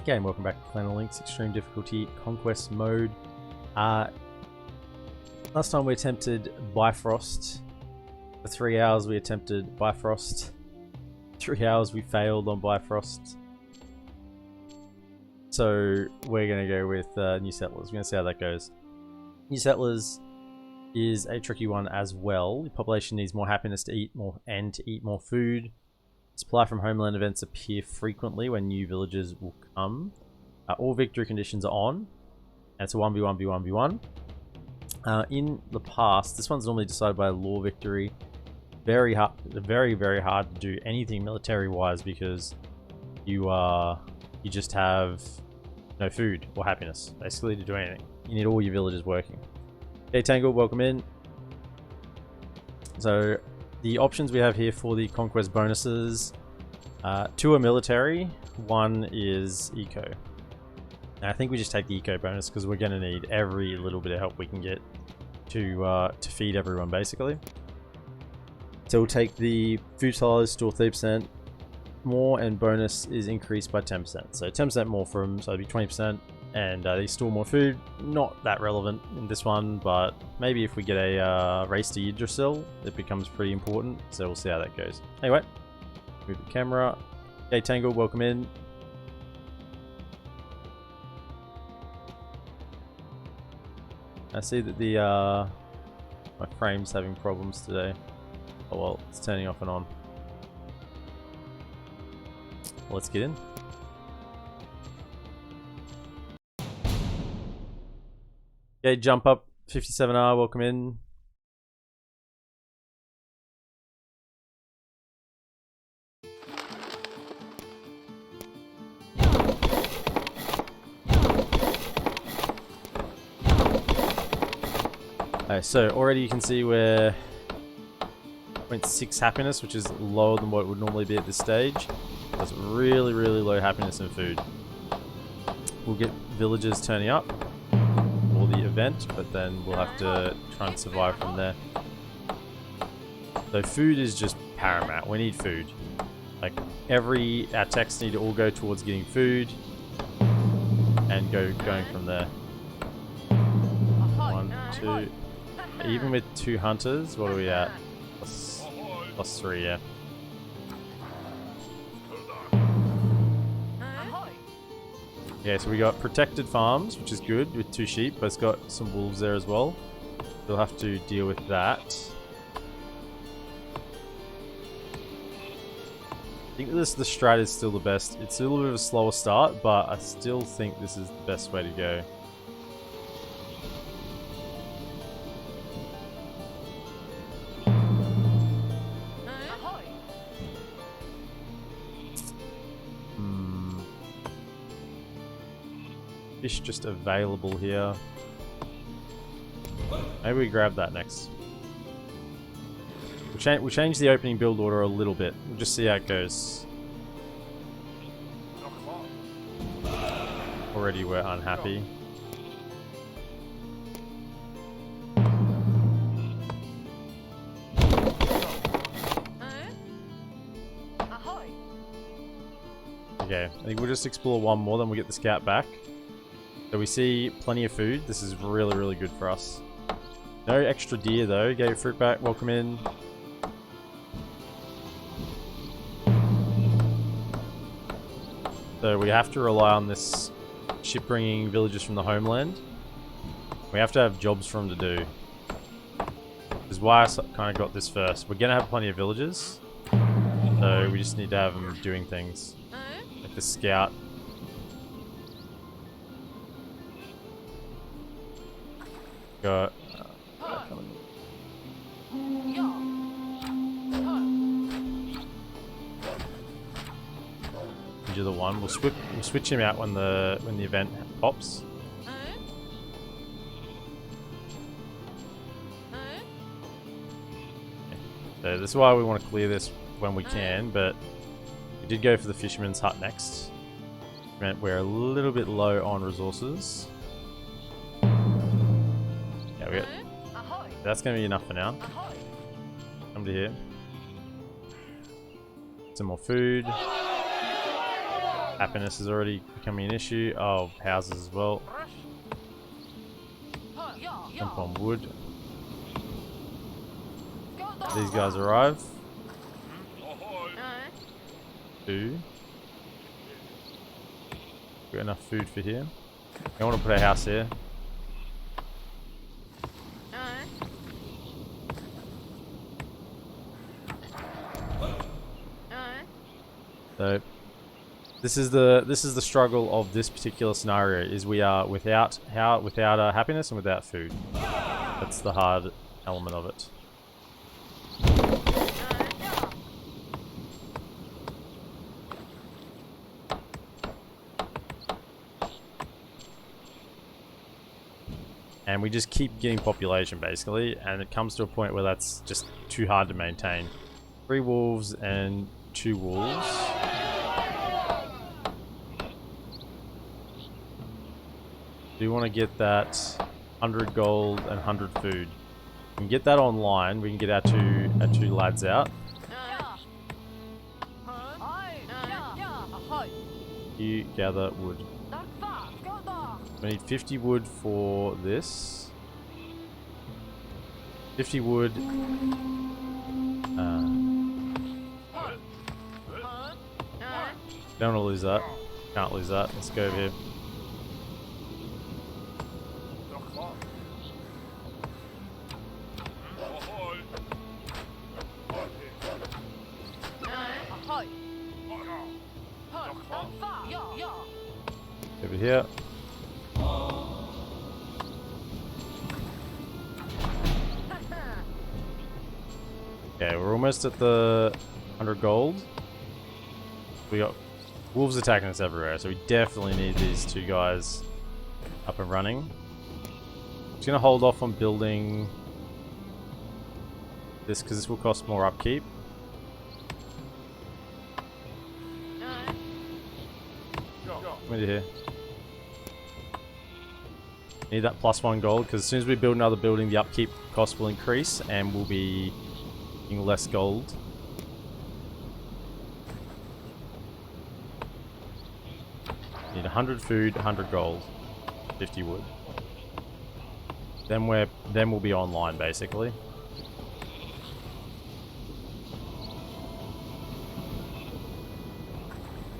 Okay, and welcome back to ClanoftheLynx Extreme Difficulty Conquest mode. Last time we attempted Bifrost. For 3 hours we attempted Bifrost. 3 hours we failed on Bifrost. So we're going to go with NewSettlers. We're going to see how that goes. NewSettlers is a tricky one as well. The population needs more happiness to eat more and to eat more food. Supply from homeland events appear frequently when new villages will come. All victory conditions are on. And it's a 1v1v1v1. In the past, this one's normally decided by law victory. Very hard, very hard to do anything military-wise because you just have no food or happiness, basically, to do anything. You need all your villages working. Okay, Tangle, welcome in. So, the options we have here for the Conquest bonuses, 2 are military, 1 is eco. And I think we just take the eco bonus because we're going to need every little bit of help we can get to feed everyone, basically. So we'll take the food size, store 30% more, and bonus is increased by 10%. So 10% more from, so it'd be 20%, and they store more food. Not that relevant in this one, but maybe if we get a race to Yggdrasil, it becomes pretty important. So we'll see how that goes. Anyway, move the camera. Okay, Tangle, welcome in. I see that the my frame's having problems today. Oh well, it's turning off and on. Well, let's get in. Okay, jump up 57R, welcome in. Okay, so already you can see we're 0.6 happiness, which is lower than what it would normally be at this stage. That's really low happiness and food. We'll get villagers turning up for the event, but then we'll have to try and survive from there. So food is just paramount. We need food. Like our texts need to all go towards getting food and going from there. 1, 2. Even with 2 hunters, what are we at? Plus 3, yeah. Yeah, so we got protected farms, which is good, with 2 sheep, but it's got some wolves there as well. We'll have to deal with that. I think the strat is still the best. It's a little bit of a slower start, but I still think this is the best way to go. Fish just available here. Maybe we grab that next. We'll change the opening build order a little bit. We'll just see how it goes. Already we're unhappy. Okay, I think we'll just explore one more, then we'll get the scout back. So we see plenty of food. This is really good for us. No extra deer though. Get your fruit back. Welcome in. So we have to rely on this ship bringing villagers from the homeland. We have to have jobs for them to do. This is why I kind of got this first. We're gonna have plenty of villagers, so we just need to have them doing things. Like the scout. Got you're the one. We'll switch him out when the event pops. So this is why we want to clear this when we can, but we did go for the fisherman's hut next. Meant we're a little bit low on resources. That's going to be enough for now. Come to here. Some more food. Happiness is already becoming an issue. Oh, houses as well. Jump on wood. These guys arrive. 2. Got enough food for here. I want to put a house here. So this is the struggle of this particular scenario, is we are without happiness and without food. That's the hard element of it. And we just keep getting population basically, and it comes to a point where that's just too hard to maintain. 3 wolves and 2 wolves. Do want to get that 100 gold and 100 food. We can get that online. We can get our two lads out. You gather wood. We need 50 wood for this. 50 wood. Don't want to lose that. Can't lose that. Let's go over here. Over here. Okay, we're almost at the 100 gold. We got wolves attacking us everywhere, so we definitely need these 2 guys up and running. Just gonna hold off on building this because this will cost more upkeep. Come into here. Need that +1 gold because as soon as we build another building, the upkeep cost will increase and we'll be getting less gold. Need 100 food, 100 gold, 50 wood. Then we'll be online basically.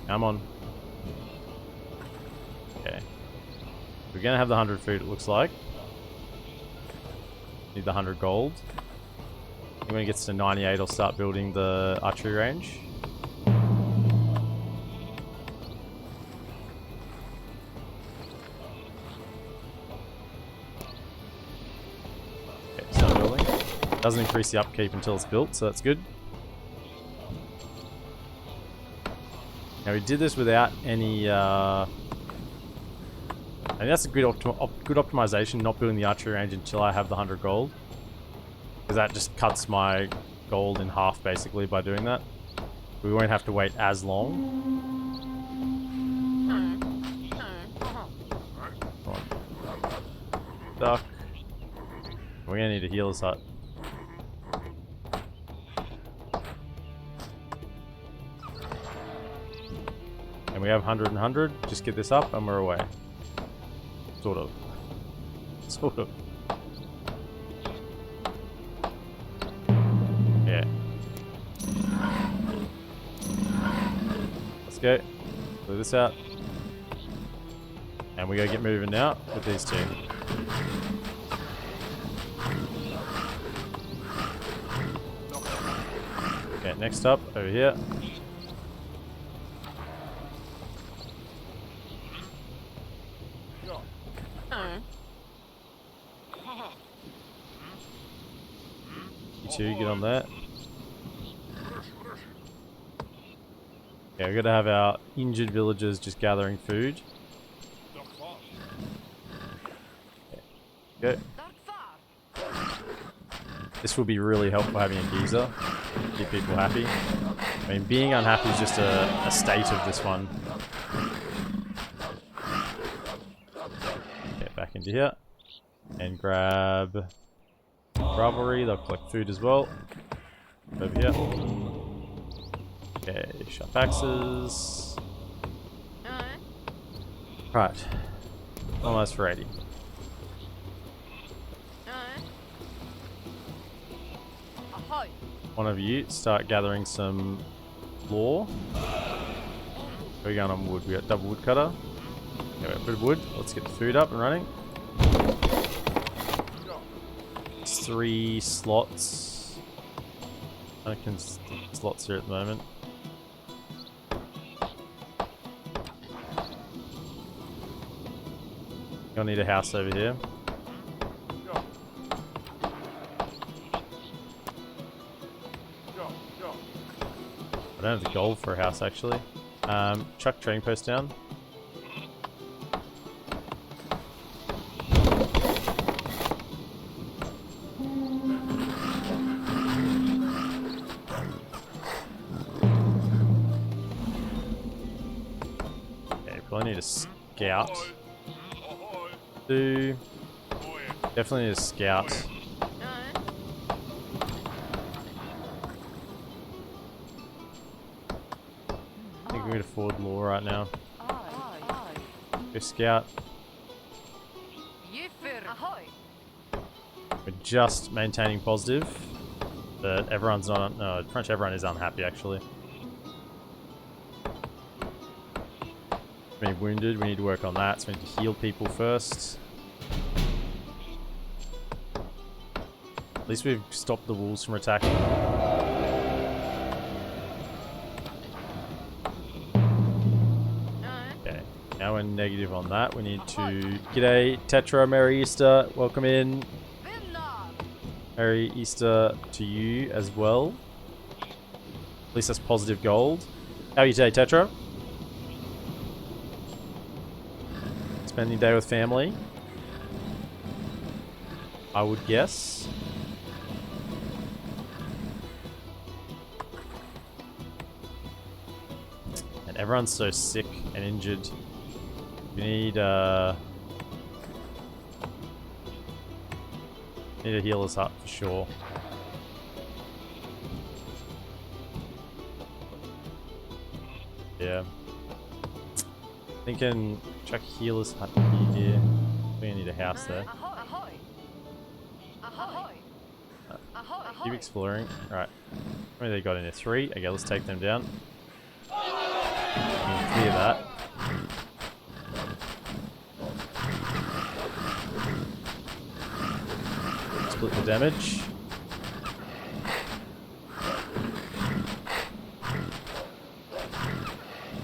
Come on. Okay. We're gonna have the 100 food, it looks like. Need the 100 gold. When it gets to 98, I'll start building the archery range. Okay, start building. Doesn't increase the upkeep until it's built, so that's good. Now we did this without any and that's a good optimization, not building the archery range until I have the 100 gold. Because that just cuts my gold in half basically by doing that. We won't have to wait as long. Come on. Duck. We're gonna need to heal this hut. And we have 100 and 100. Just get this up and we're away. Sort of. Sort of. Yeah. Let's go. Clear this out. And we gotta get moving now with these 2. Okay, next up, over here. You 2, get on that. Yeah, we're gonna have our injured villagers just gathering food. Okay. This will be really helpful having a geezer. Keep people happy. I mean, being unhappy is just a state of this one. Get back into here. And grab Ravelry, they'll collect food as well. Over here. Okay, shut taxes. Right. Almost ready. One of you start gathering some lore. We're going on wood. We got double wood cutter. Okay, we got a bit of wood. Let's get the food up and running. 3 slots. I can slots here at the moment. You'll need a house over here. I don't have the gold for a house actually. Chuck trading post down. Okay, probably need a scout. Definitely need a scout. I think we can afford lore right now. Go scout. We're just maintaining positive, but everyone's not. No, pretty much everyone is unhappy actually. Many wounded. We need to work on that. So we need to heal people first. At least we've stopped the wolves from attacking. Okay, now we're negative on that. We need to... G'day, Tetra, Merry Easter, welcome in. Merry Easter to you as well. At least that's positive gold. How are you today, Tetra? Spending day with family? I would guess. And everyone's so sick and injured. We need to heal us up for sure. Yeah. Thinking chuck healers hut here. We're gonna need a house there. Keep exploring. Right. How many they got in there? 3? Okay, let's take them down. Clear that. Split the damage.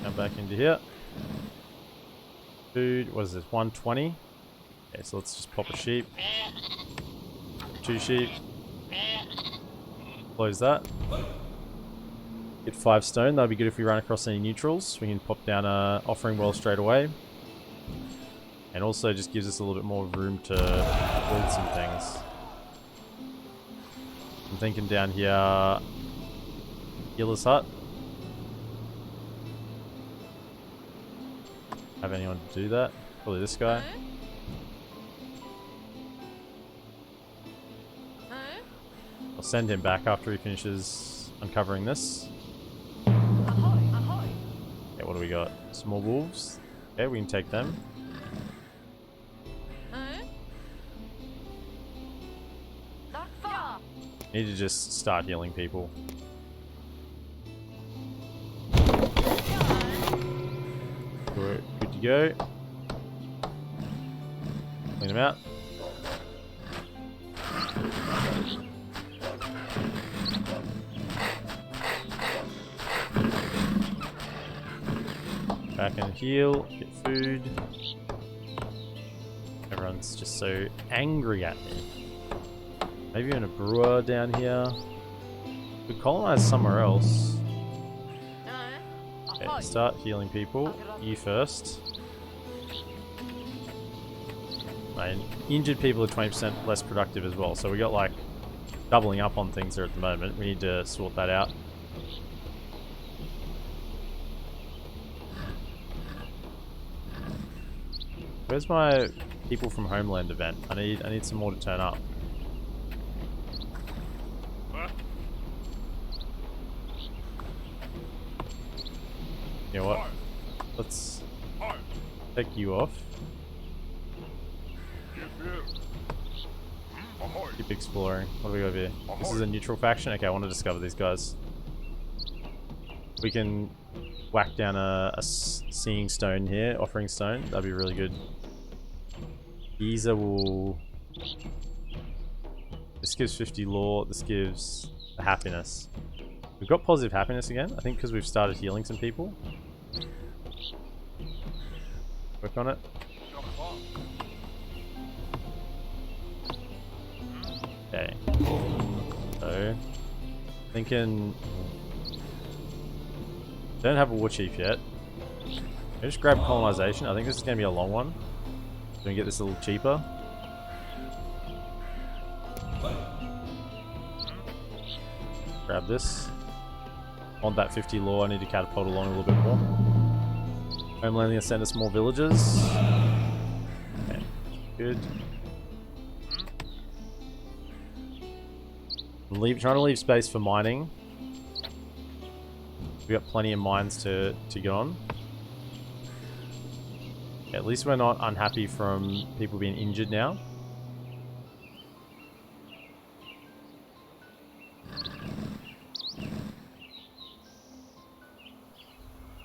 Come back into here. Food, what is this? 120? Okay, so let's just pop a sheep. 2 sheep. Close that. Get 5 stone. That'd be good if we run across any neutrals. We can pop down a offering well straight away. And also just gives us a little bit more room to build some things. I'm thinking down here, healer's hut. Have anyone to do that? Probably this guy. I'll send him back after he finishes uncovering this. Okay, what do we got? Some more wolves. Okay, we can take them. Need to just start healing people. We're good to go. Clean them out. Back and heal, get food. Everyone's just so angry at me. Maybe even a brewer down here. We could colonize somewhere else. Okay, start healing people. You first. And injured people are 20% less productive as well. So we got like doubling up on things there at the moment. We need to sort that out. Where's my people from Homeland event? I need some more to turn up. You know what? Let's Take you off. Keep exploring. What do we got here? This is a neutral faction? Okay, I want to discover these guys. We can whack down a seeing stone here, offering stone. That'd be really good. Giza will... This gives 50 lore. This gives the happiness. We've got positive happiness again. I think because we've started healing some people. Work on it. Okay. So, thinking... Don't have a war chief yet. I just grab colonization. I think this is going to be a long one. So we can get this a little cheaper. Grab this. Want that 50 lore. I need to catapult along a little bit more. Homeland going to send us more villagers. Okay, good. Trying to leave space for mining. We got plenty of mines to get on. Yeah, at least we're not unhappy from people being injured now.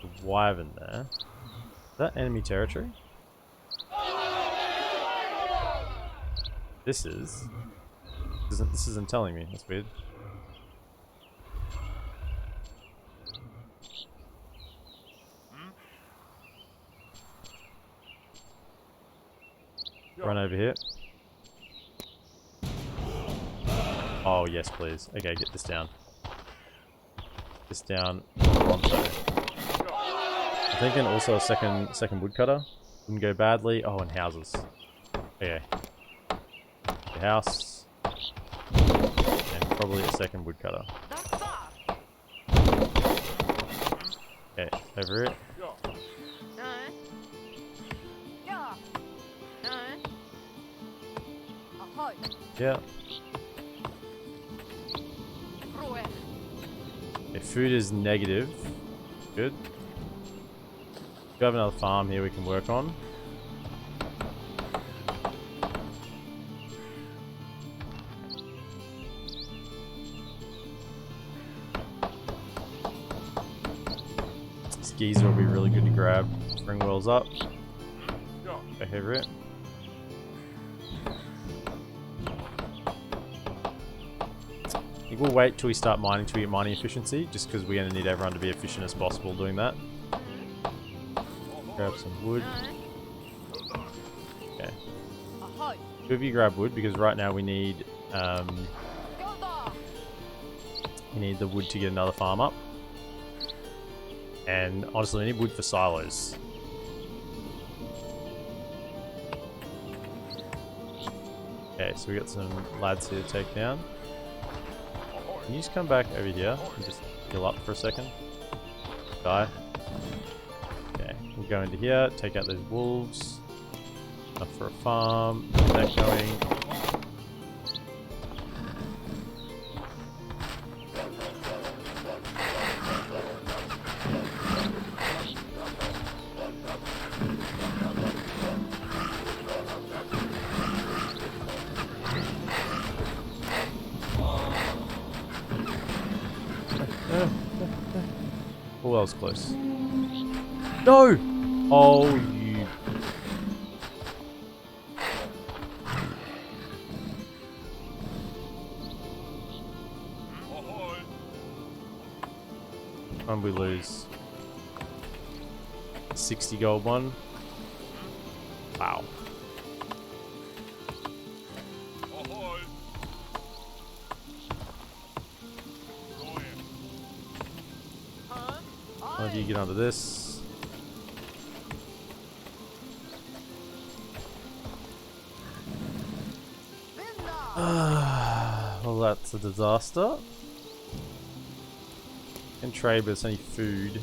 The wyvern there. Is that enemy territory? This isn't telling me. That's weird. Run over here. Oh yes, please. Okay, get this down. This down. Pronto. I'm thinking also a second woodcutter. Wouldn't go badly. Oh, and houses. Okay. The house. And probably a second woodcutter. Okay, over it. Yeah. Okay, food is negative. Good. We have another farm here we can work on. This geezer will be really good to grab. Spring wells up. Go over it. I think we'll wait till we start mining till we get mining efficiency, just because we're going to need everyone to be efficient as possible doing that. Grab some wood. Okay. Two of you grab wood, because right now we need the wood to get another farm up. And honestly, we need wood for silos. Okay, so we got some lads here to take down. Can you just come back over here and just heal up for a second? Die. Okay, we'll go into here, take out those wolves. Enough for a farm. Get that going. Oh, that was close. No! Oh, you... And we lose 60 gold one. Wow. One of you get onto this. Well, that's a disaster. Can trade, but it's only food.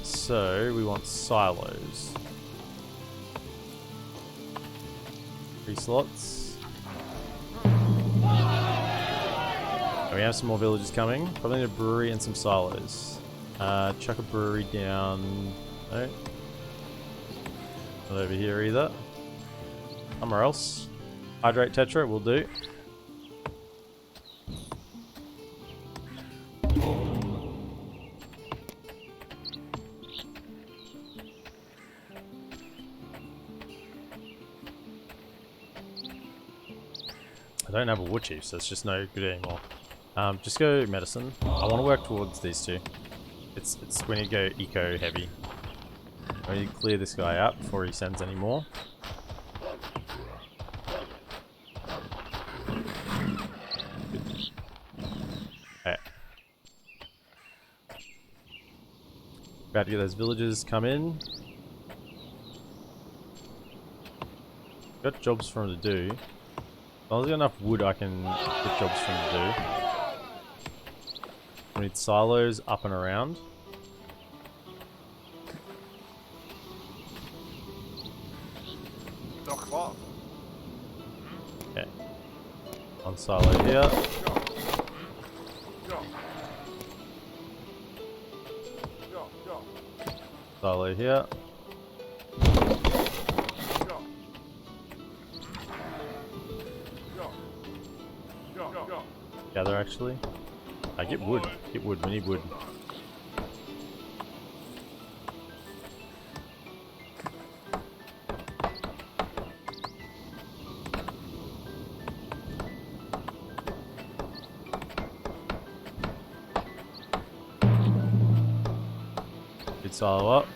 So we want silos. 3 slots. We have some more villagers coming. Probably need a brewery and some silos. Chuck a brewery down. No. Not over here either. Somewhere else. Hydrate Tetra will do. I don't have a wood chief, so it's just no good anymore. Just go medicine. I want to work towards these two. It's we need to go eco heavy. We need to clear this guy out before he sends any more. Okay. About to get those villagers come in. Got jobs for him to do. As long as I got enough wood, I can get jobs for him to do. We need silos up and around. Okay. One silo here. Silo here. Gather actually. Get wood. Get wood. We need wood. Good silo up.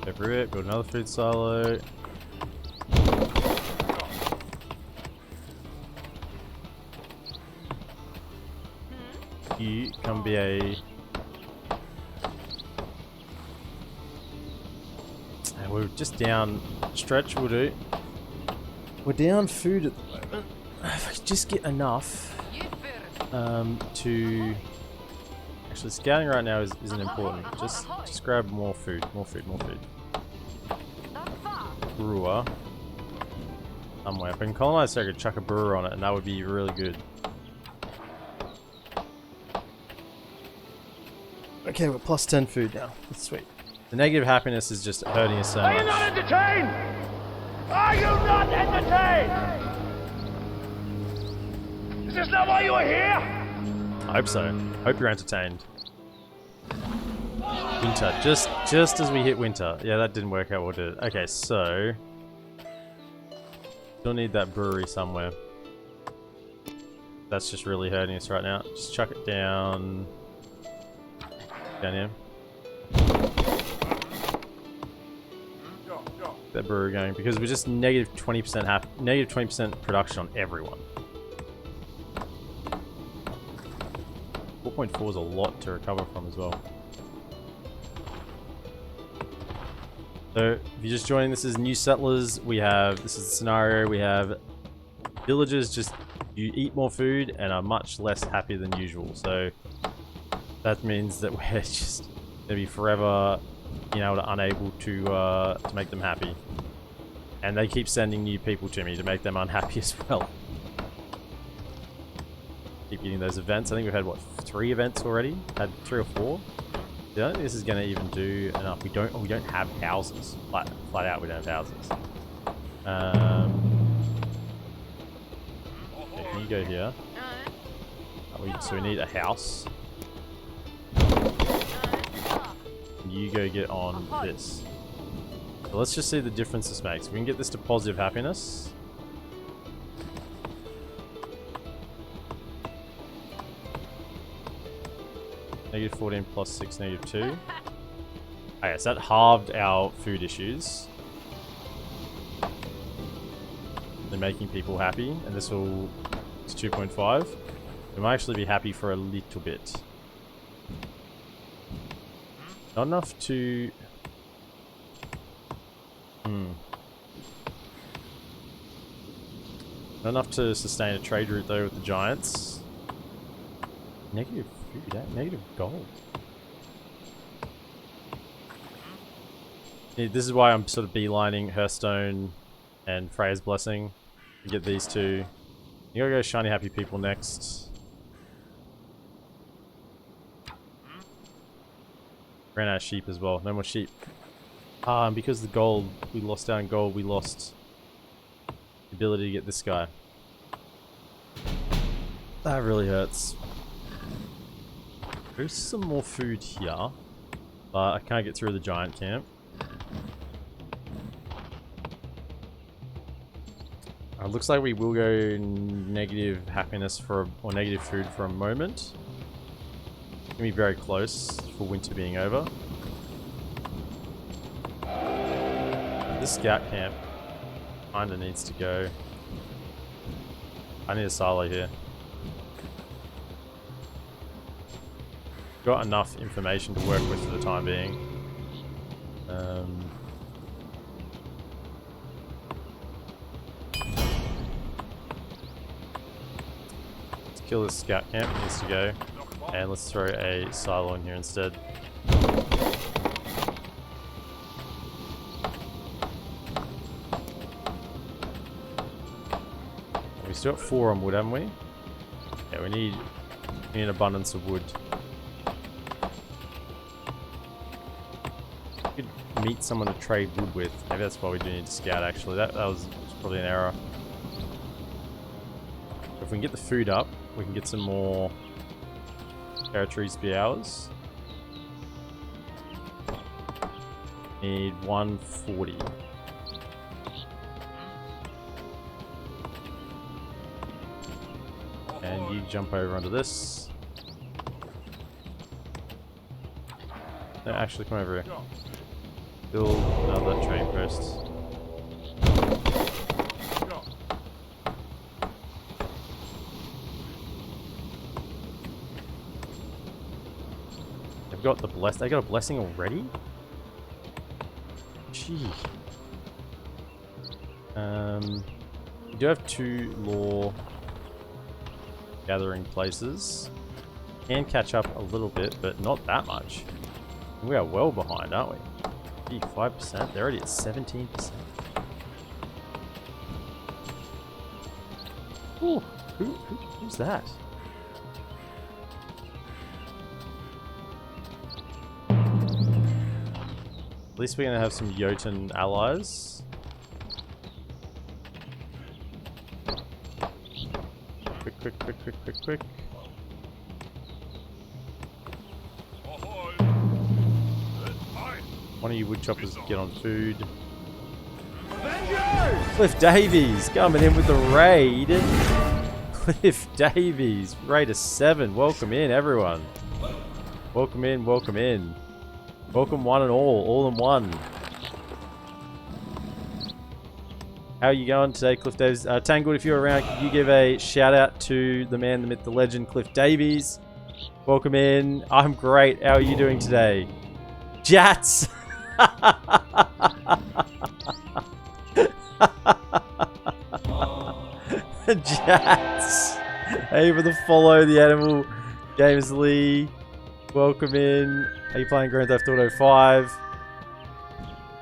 Over it, build another food silo. You come be a... And we're just down, stretch will do. We're down food at the moment. If I could just get enough to... Actually, scouting right now isn't important. Just grab more food, more food, more food. Brewer. Somewhere. If I can colonize, so I could chuck a brewer on it, and that would be really good. Okay, we're plus 10 food now. That's sweet. The negative happiness is just hurting us so much. Are you not entertained? Are you not entertained? Is this not why you are here? I hope so. Hope you're entertained. Winter. Just as we hit winter. Yeah, that didn't work out well, did it? Okay, so... Still need that brewery somewhere. That's just really hurting us right now. Just chuck it down... Down here. That brewery going, because we're just negative 20% negative 20% production on everyone. 4.4 is a lot to recover from as well. So, if you're just joining, this is New Settlers. We have, this is the scenario, we have villagers just, you eat more food and are much less happy than usual. So, that means that we're just going to be forever, unable to make them happy. And they keep sending new people to me to make them unhappy as well. Keep getting those events. I think we've had, what, 3 events already? Had 3 or 4? I don't think this is going to even do enough. We don't have houses. Flat out, we don't have houses. Okay, can you go here? So we need a house. You go get on this. So let's just see the difference this makes. We can get this to positive happiness. Negative 14 plus 6, negative 2. Okay, so that halved our food issues. They're making people happy, and this will... It's 2.5. We might actually be happy for a little bit. Not enough to... Not enough to sustain a trade route though with the giants. Negative food, negative gold. This is why I'm sort of beelining Hearthstone and Freya's Blessing to get these two. You gotta go Shiny Happy People next. Ran out of sheep as well. No more sheep. Ah, and because the gold, we lost out in gold, we lost the ability to get this guy. That really hurts. There's some more food here, but I can't get through the giant camp. Looks like we will go negative happiness or negative food for a moment. It's gonna be very close for winter being over. This scout camp kinda needs to go. I need a silo here. Got enough information to work with for the time being. Let's kill this scout camp, it needs to go. And let's throw a silo in here instead. We still got 4 on wood, haven't we? Yeah, we need an abundance of wood. We could meet someone to trade wood with. Maybe that's why we do need to scout actually. That was probably an error. If we can get the food up, we can get some more territories to be ours. Need 140. And you jump over onto this. No, actually come over here. Build another train post. They've got the they got a blessing already? Gee. We do have 2 lore gathering places. Can catch up a little bit, but not that much. We are well behind, aren't we? Gee, 5%. They're already at 17%. Ooh, who's that? At least we're gonna have some Jotun allies. Quick. One of you woodchoppers get on food. Cliff Davies coming in with the raid. Cliff Davies, raid of 7. Welcome in, everyone. Welcome in, welcome in. Welcome one and all in one. How are you going today, Cliff Davies? Tangled, if you're around, could you give a shout out to the man, the myth, the legend, Cliff Davies? Welcome in. I'm great. How are you doing today? Jats! Jats! Hey for the follow, the animal. James Lee. Welcome in. Are you playing Grand Theft Auto 5?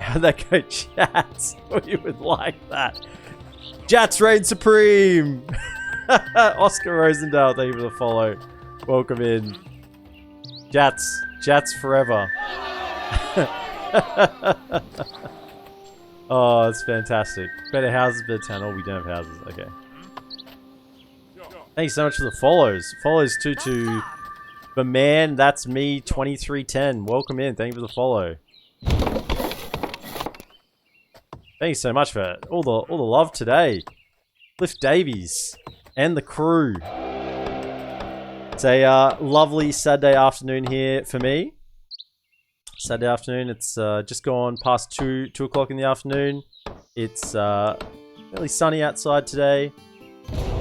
How'd that go, Jats? We would like that. Jats reign supreme! Oscar Rosendale, thank you for the follow. Welcome in. Jats forever. Oh, it's fantastic. Better houses, better town. Oh, we don't have houses. Okay. Thank you so much for the follows. Follows to the man, that's me, 2310. Welcome in. Thank you for the follow. Thank you so much for all the love today. Cliff Davies and the crew. It's a lovely Saturday afternoon here for me. Saturday afternoon. It's just gone past 2 o'clock in the afternoon. It's fairly sunny outside today,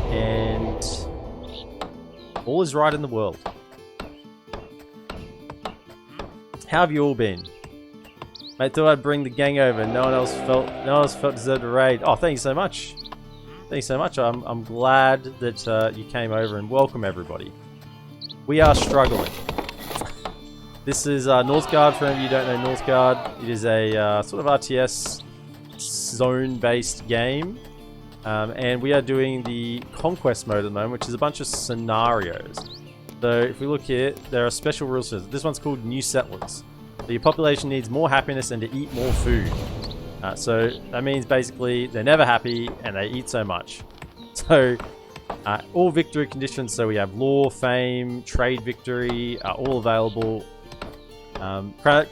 and all is right in the world. How have you all been? Mate, thought I'd bring the gang over. No one else felt deserved a raid. Oh, thank you so much. Thank you so much. I'm glad that you came over, and welcome everybody. We are struggling. This is Northgard. For any of you who don't know Northgard, it is a sort of RTS zone-based game. And we are doing the Conquest mode at the moment, which is a bunch of scenarios. So if we look here, there are special rules for this. This one's called NewSettlers. So your population needs more happiness and to eat more food. So that means basically they're never happy and they eat so much. So all victory conditions, so we have law, fame, trade victory, are all available.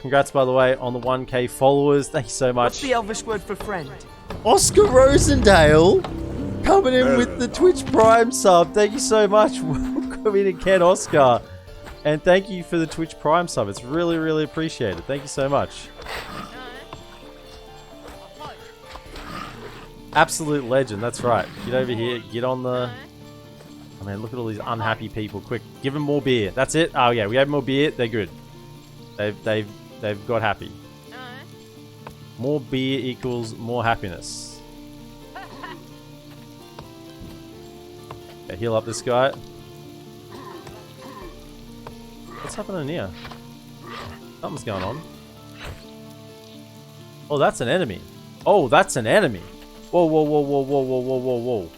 Congrats, by the way, on the 1K followers. Thank you so much. What's the Elvish word for friend? Oscar Rosendale coming in with the Twitch Prime sub. Thank you so much. Welcome in again, Oscar. And thank you for the Twitch Prime sub. It's really, really appreciated. Thank you so much. Absolute legend. That's right. Get over here. Get on the... Oh man, look at all these unhappy people. Quick, give them more beer. That's it. Oh yeah, we have more beer. They're good. They've got happy. More beer equals more happiness. Okay, heal up this guy. What's happening here? Something's going on. Oh, that's an enemy. Oh, that's an enemy. Whoa, whoa, whoa, whoa, whoa, whoa, whoa, whoa,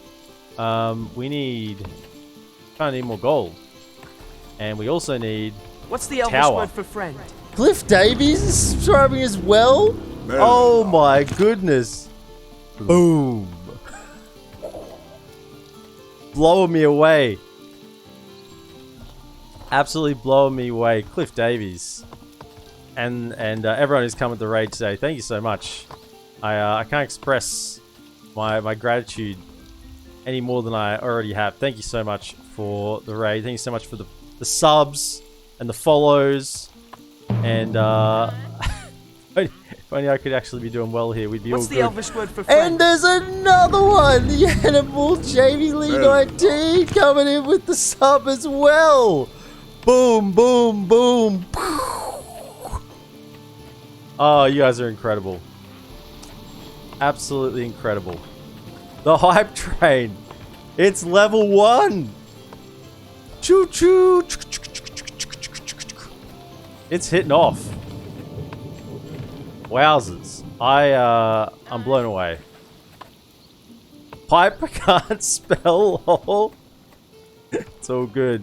whoa. We need... Kind of need more gold. And we also need... What's the Elvish word for friend? Cliff Davies is subscribing as well? Oh my goodness. Boom. Blowing me away. Absolutely blowing me away. Cliff Davies. And everyone who's come with the raid today, thank you so much. I can't express my gratitude any more than I already have. Thank you so much for the raid. Thank you so much for the subs and the follows. And if only I could actually be doing well here, we'd be all good. What's the Elvish word for friend? And there's another one! The Animal Jamie Lee 19 coming in with the sub as well! Boom, boom, boom! Oh, you guys are incredible. Absolutely incredible. The hype train! It's level 1! Choo choo! It's hitting off. Wowzers. I'm blown away. Pipe can't spell lol. It's all good.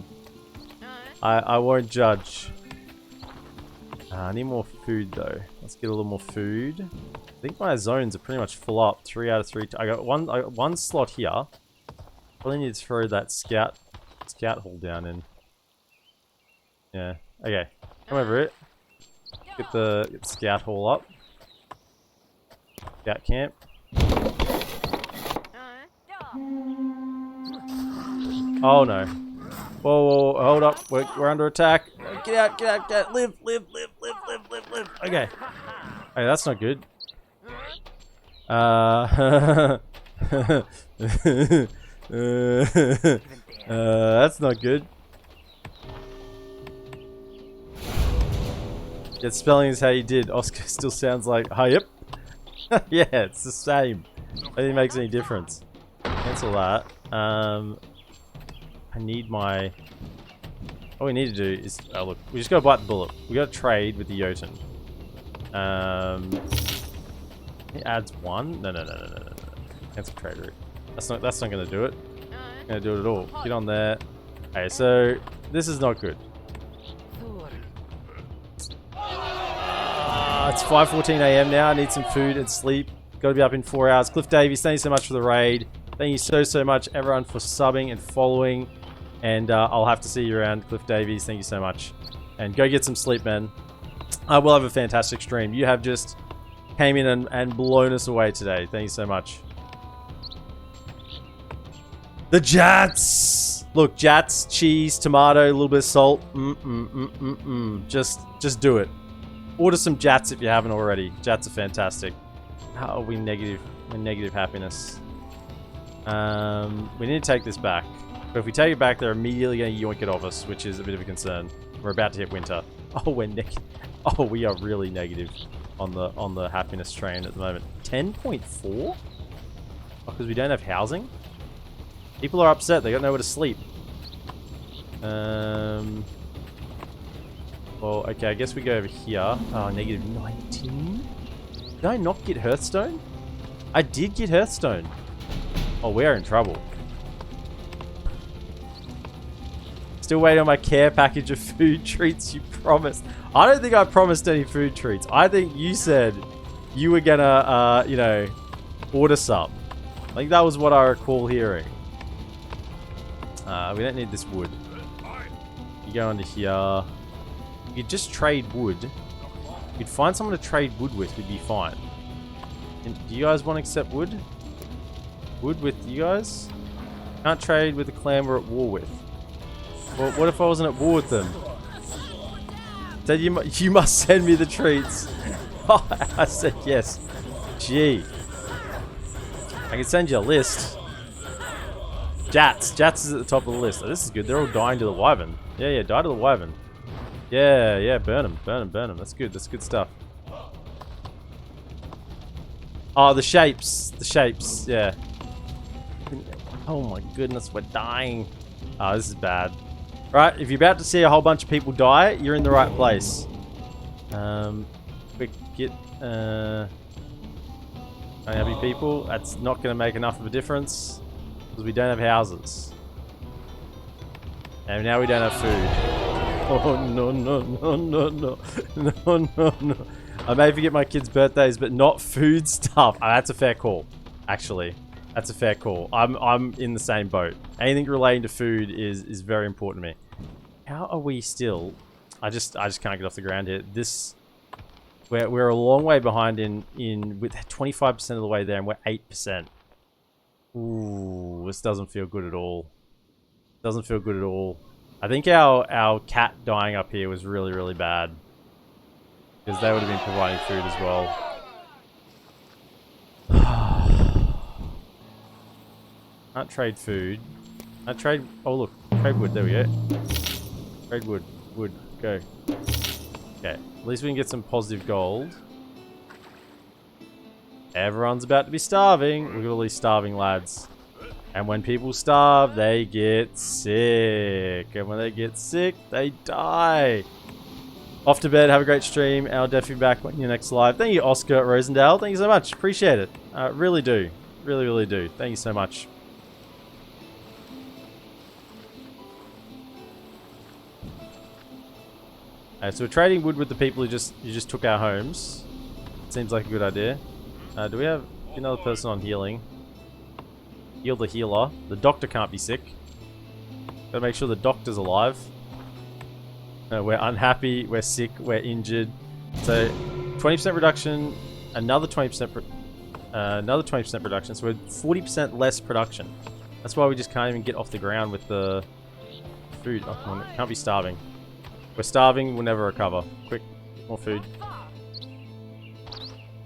I won't judge. I need more food though. Let's get a little more food. I think my zones are pretty much full up. 3 out of 3. I got one slot here. Probably need to throw that scout hall down in. Yeah. Okay. Come over it. Get the scout hall up. Scout camp. Oh no. Whoa, whoa, whoa, hold up. We're under attack. Get out, get out, get out. Live. Okay. Hey, that's not good. That's not good. Yeah, spelling is how you did. Oscar still sounds like, hi, yep. Yeah, it's the same. I don't think it makes any difference. Cancel that. I need my... All we need to do is... Oh, look. We just gotta bite the bullet. We gotta trade with the Jotun. It adds 1? No. Cancel trade route. That's not gonna do it. Gonna do it at all. Get on there. Okay, so... This is not good. It's 5:14 AM now. I need some food and sleep. Got to be up in 4 hours. Cliff Davies, thank you so much for the raid. Thank you so much, everyone, for subbing and following. And I'll have to see you around, Cliff Davies. Thank you so much. And go get some sleep, man. I will have a fantastic stream. You have just came in and blown us away today. Thank you so much. The Jats! Look, Jats, cheese, tomato, a little bit of salt. Just do it. Order some Jats if you haven't already. Jats are fantastic. How are we negative? We're negative happiness. We need to take this back. But if we take it back, they're immediately going to yoink it off us, which is a bit of a concern. We're about to hit winter. Oh, we're negative. Oh, we are really negative on the happiness train at the moment. 10.4? Oh, because we don't have housing? People are upset. They got nowhere to sleep. Well, okay, I guess we go over here. Oh, negative 19? Did I not get Hearthstone? I did get Hearthstone. Oh, we're in trouble. Still waiting on my care package of food treats you promised. I don't think I promised any food treats. I think you said you were gonna, you know, order some. I think that was what I recall hearing. We don't need this wood. You go under here. You could just trade wood. You'd find someone to trade wood with, we'd be fine. And do you guys want to accept wood? Wood with you guys? Can't trade with the clan we're at war with. Well, what if I wasn't at war with them? Said you must send me the treats. Oh, I said yes. Gee. I can send you a list. Jats is at the top of the list. Oh, this is good. They're all dying to the wyvern. Yeah, die to the wyvern. Yeah, burn them. That's good stuff. Oh, the shapes, yeah. Oh my goodness, we're dying. Oh, this is bad. Right, if you're about to see a whole bunch of people die, you're in the right place. Quick, get, unhappy people. That's not going to make enough of a difference, because we don't have houses. And now we don't have food. Oh, no. I may forget my kids' birthdays, but not food stuff. Oh, that's a fair call, actually. That's a fair call. I'm in the same boat. Anything relating to food is very important to me. How are we still? I just can't get off the ground here. We're a long way behind in with 25% of the way there, and we're 8%. Ooh, this doesn't feel good at all. Doesn't feel good at all. I think our cat dying up here was really bad, because they would have been providing food as well. Can't trade food. I trade. Oh look, trade wood. There we go. Trade wood. Wood. Go. Okay. At least we can get some positive gold. Everyone's about to be starving. Look at all these starving lads. And when people starve, they get sick. And when they get sick, they die. Off to bed. Have a great stream. I'll definitely be back when you're next live. Thank you, Oscar Rosendale. Thank you so much. Appreciate it. Really do. Really do. Thank you so much. So we're trading wood with the people who just took our homes. Seems like a good idea. Do we have another person on healing? Heal the healer. The doctor can't be sick. Gotta make sure the doctor's alive. We're unhappy, we're sick, we're injured. So 20% reduction, another 20% reduction. So we're 40% less production. That's why we just can't even get off the ground with the food. Oh, come on, can't be starving. We're starving, we'll never recover. Quick, more food.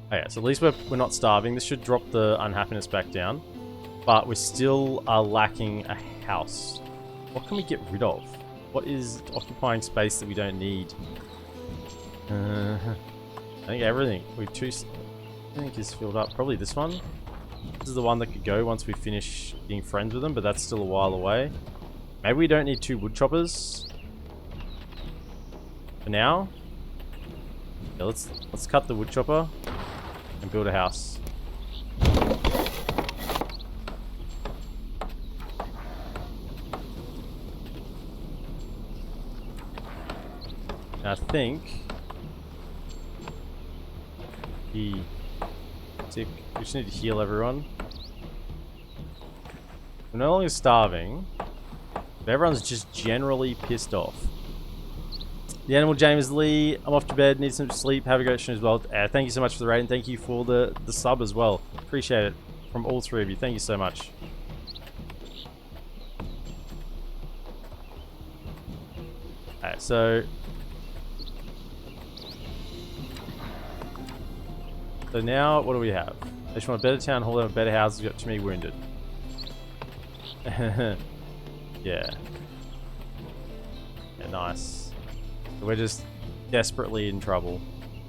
Okay, so at least we're not starving. This should drop the unhappiness back down. But we still are lacking a house. What can we get rid of? What is occupying space that we don't need? I think everything. Everything is filled up. Probably this one. This is the one that could go once we finish being friends with them, but that's still a while away. Maybe we don't need 2 wood choppers. For now. Yeah, let's cut the wood chopper and build a house. I think we just need to heal everyone. We're no longer starving, but everyone's just generally pissed off. The Animal James Lee, I'm off to bed, need some sleep, have a great stream as well. Thank you so much for the rating, thank you for the sub as well. Appreciate it from all 3 of you, thank you so much. Alright, so now, what do we have? I just want a better town hall, have better houses, we've got too many wounded. Yeah, nice. So we're just desperately in trouble.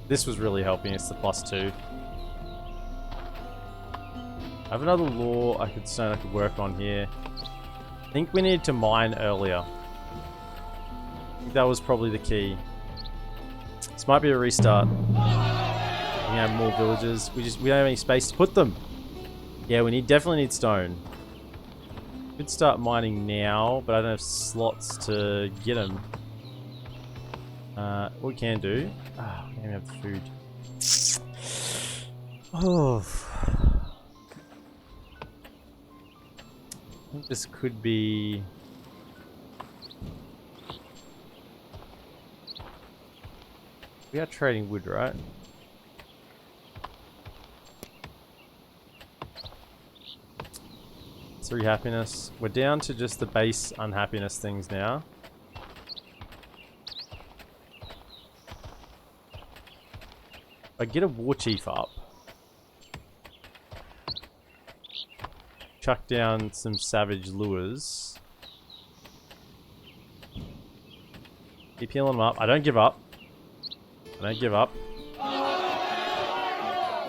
This was really helping us, the +2. I have another law I could work on here. I think we need to mine earlier. I think that was probably the key. This might be a restart. We have more villages. We don't have any space to put them. Yeah, we definitely need stone. Could start mining now, but I don't have slots to get them. What we can do... Ah, we don't even have the food. Oh. I think this could be... We are trading wood, right? 3 happiness. We're down to just the base unhappiness things now. I get a war chief up. Chuck down some savage lures. Keep healing them up. I don't give up. I don't give up.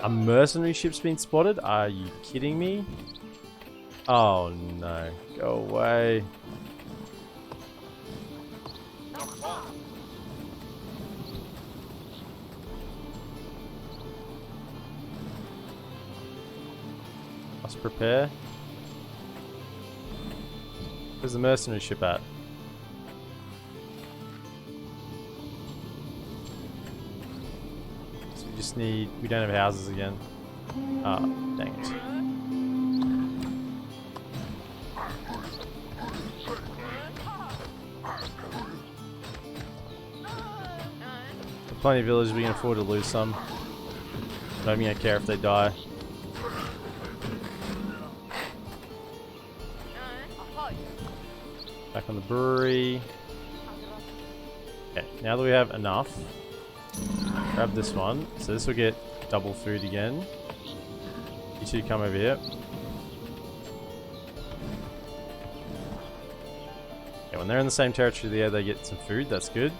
A mercenary ship's been spotted? Are you kidding me? Oh no. Go away. Let's prepare. Where's the mercenary ship at? So we just need... We don't have houses again. Ah, dang it. Plenty of villages, we can afford to lose some. I don't even care if they die. Back on the brewery. Okay, now that we have enough, grab this one. So this will get double food again. You two come over here. Okay, when they're in the same territory there, they get some food. That's good.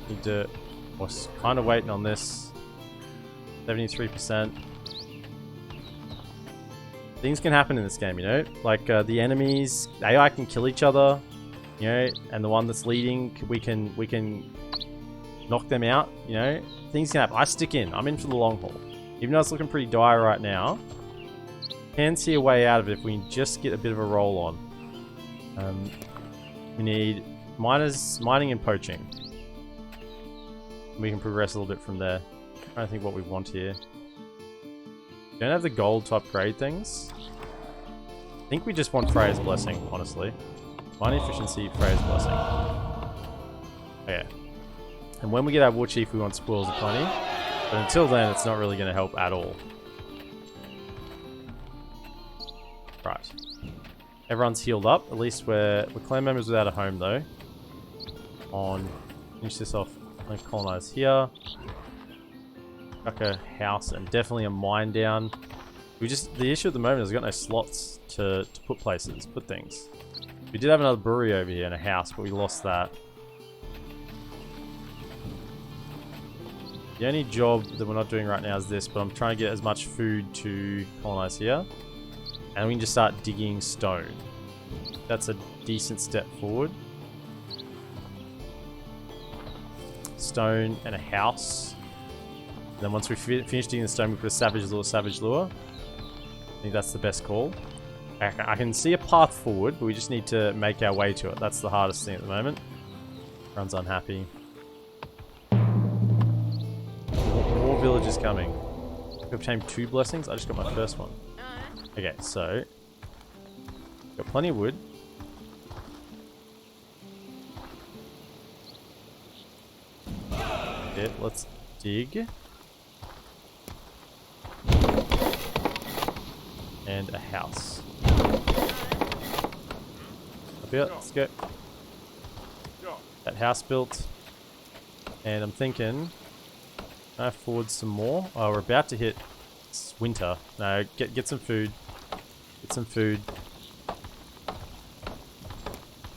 Need to... We're kind of waiting on this. 73%. Things can happen in this game, you know? Like, the enemies... AI can kill each other, you know? And the one that's leading, we can knock them out, you know? Things can happen. I stick in. I'm in for the long haul. Even though it's looking pretty dire right now, can see a way out of it if we can just get a bit of a roll on. We need mining and poaching. We can progress a little bit from there. I'm trying to think what we want here. We don't have the gold to upgrade things. I think we just want Freya's Blessing, honestly. Mining efficiency, Freya's Blessing. Okay. And when we get our War Chief, we want Spoils of Plenty. But until then, it's not really going to help at all. Right. Everyone's healed up. At least we're clan members without a home, though. Finish this off. I'm going to colonize here. Chuck a house and definitely a mine down. The issue at the moment is we've got no slots to put places, put things. We did have another brewery over here and a house, but we lost that. The only job that we're not doing right now is this, but I'm trying to get as much food to colonize here. And we can just start digging stone. That's a decent step forward. Stone and a house. And then once we finish digging the stone, we put a savage lure. I think that's the best call. I can see a path forward, but we just need to make our way to it. That's the hardest thing at the moment. Everyone's unhappy. More villages coming. I've obtained 2 blessings. I just got my first one. Okay, so got plenty of wood. Okay, let's dig. And a house. Up here, let's go. That house built. And I'm thinking, can I afford some more? Oh, we're about to hit winter. No, get some food. Get some food.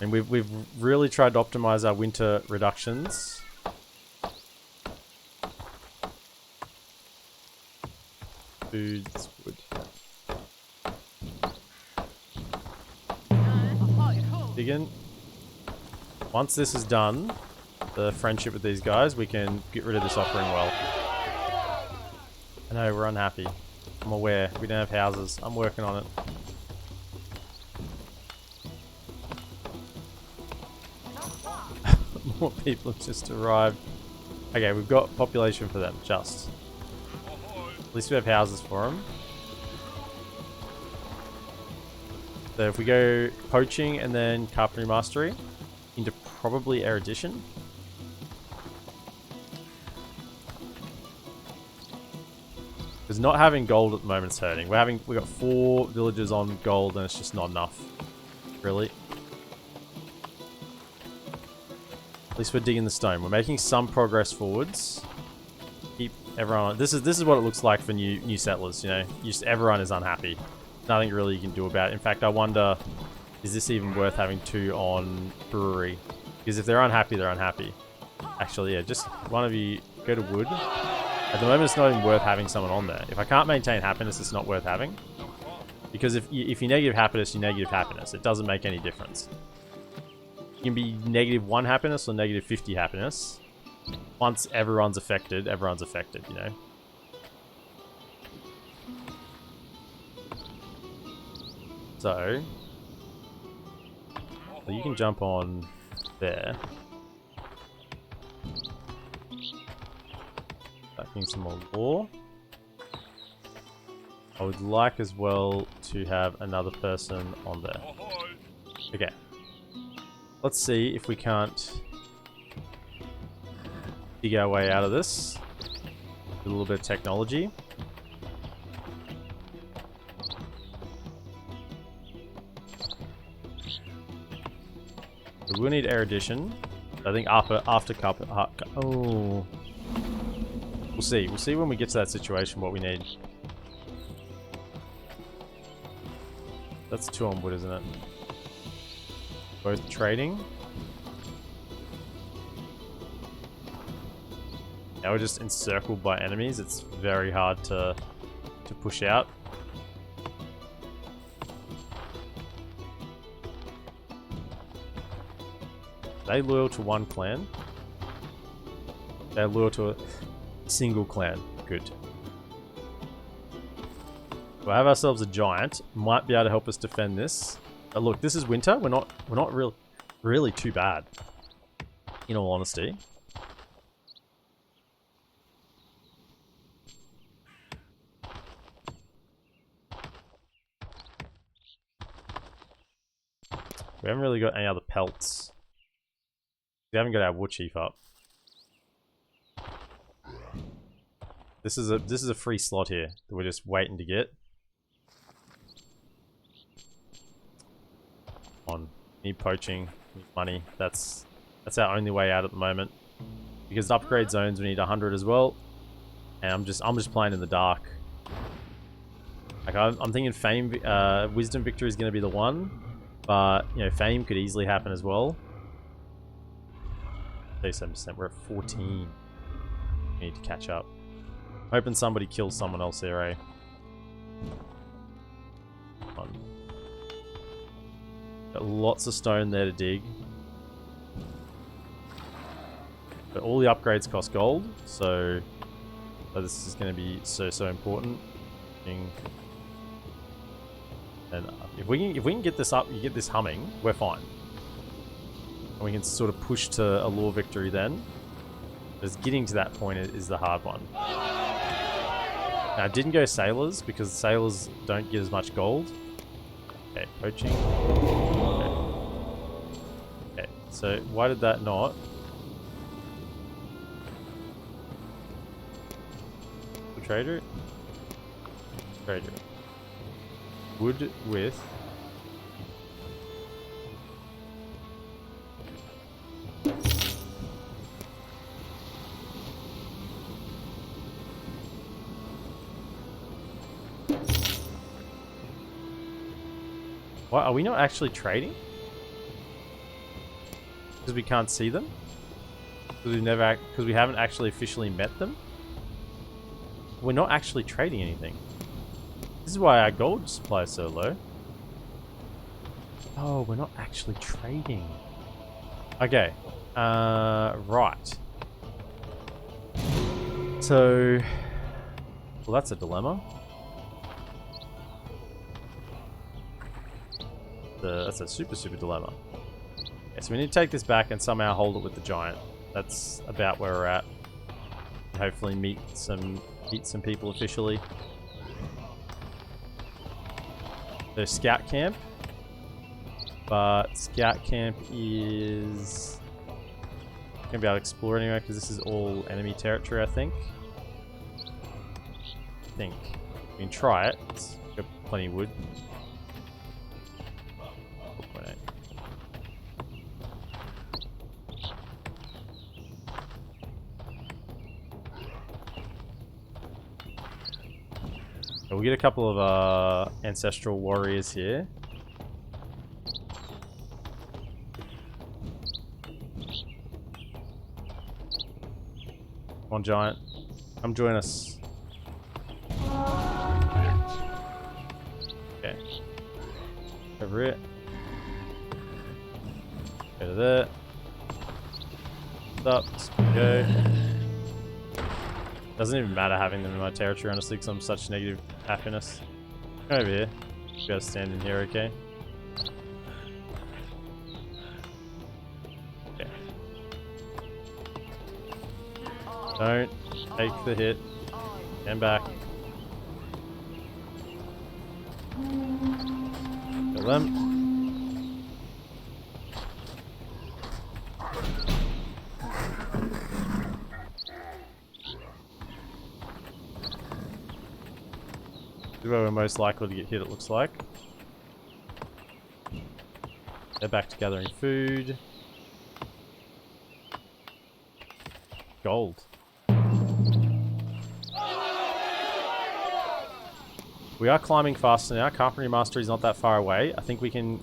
And we've really tried to optimize our winter reductions. Foods, wood. Digging. Once this is done, the friendship with these guys, we can get rid of this offering well. I know, we're unhappy. I'm aware. We don't have houses. I'm working on it. More people have just arrived. Okay, we've got population for them, just. At least we have houses for them. So if we go poaching and then carpentry mastery into probably erudition. Because not having gold at the moment is hurting. We got 4 villagers on gold and it's just not enough. Really. At least we're digging the stone. We're making some progress forwards. Keep everyone. This is what it looks like for new settlers. You know, just everyone is unhappy. Nothing really you can do about it. In fact, I wonder, is this even worth having 2 on brewery? Because if they're unhappy, they're unhappy. Actually, yeah, just one of you go to wood. At the moment, it's not even worth having someone on there. If I can't maintain happiness, it's not worth having. Because if you negative happiness, you negative happiness. It doesn't make any difference. You can be -1 happiness or -50 happiness. Once everyone's affected, you know. So you can jump on there. Stacking some more lore. I would like as well to have another person on there. Okay. Let's see if we can't dig our way out of this. A little bit of technology. So we'll need erudition. I think after cup. Oh. We'll see. We'll see when we get to that situation what we need. That's 2 on wood, isn't it? Both trading. Now we're just encircled by enemies. It's very hard to push out. Are they loyal to one clan? They're loyal to a single clan. Good. We'll have ourselves a giant. Might be able to help us defend this. Look, this is winter. We're not really too bad. In all honesty. We haven't really got any other pelts. We haven't got our wood chief up. This is a free slot here that we're just waiting to get. Need poaching, need money. That's our only way out at the moment. Because upgrade zones we need 100 as well. And I'm just playing in the dark. Like I'm thinking fame, wisdom victory is going to be the one, but you know fame could easily happen as well. 37%. We're at 14. We need to catch up. Hoping somebody kills someone else here, eh? Come on. Got lots of stone there to dig. But all the upgrades cost gold, so this is going to be so important. And if we can get this up, you get this humming, we're fine. And we can sort of push to a lore victory then. Just getting to that point is the hard one. Now I didn't go sailors because sailors don't get as much gold. Okay, poaching. Okay, so why did that not? Trader? Trader. Wood with... What, are we not actually trading? Because we can't see them? Because we haven't actually officially met them? We're not actually trading anything. This is why our gold supply is so low. Oh, we're not actually trading. Okay. Right. So, well, that's a dilemma. That's a super dilemma. Okay, so we need to take this back and somehow hold it with the giant. That's about where we're at. And hopefully meet some people officially. There's scout camp, but scout camp is gonna be able to explore anyway because this is all enemy territory. I think. We can try it. It's got plenty of wood. We'll get a couple of ancestral warriors here. Come on, giant. Come join us. Okay. Over it. Go to there. Up. Go. Doesn't even matter having them in my territory, honestly, because I'm such negative happiness. Come over here. You guys stand in here, okay? Okay. Don't take the hit. Stand back. Kill them. This is where we're most likely to get hit, it looks like. They're back to gathering food. Gold. We are climbing faster now. Carpentry Mastery is not that far away. I think we can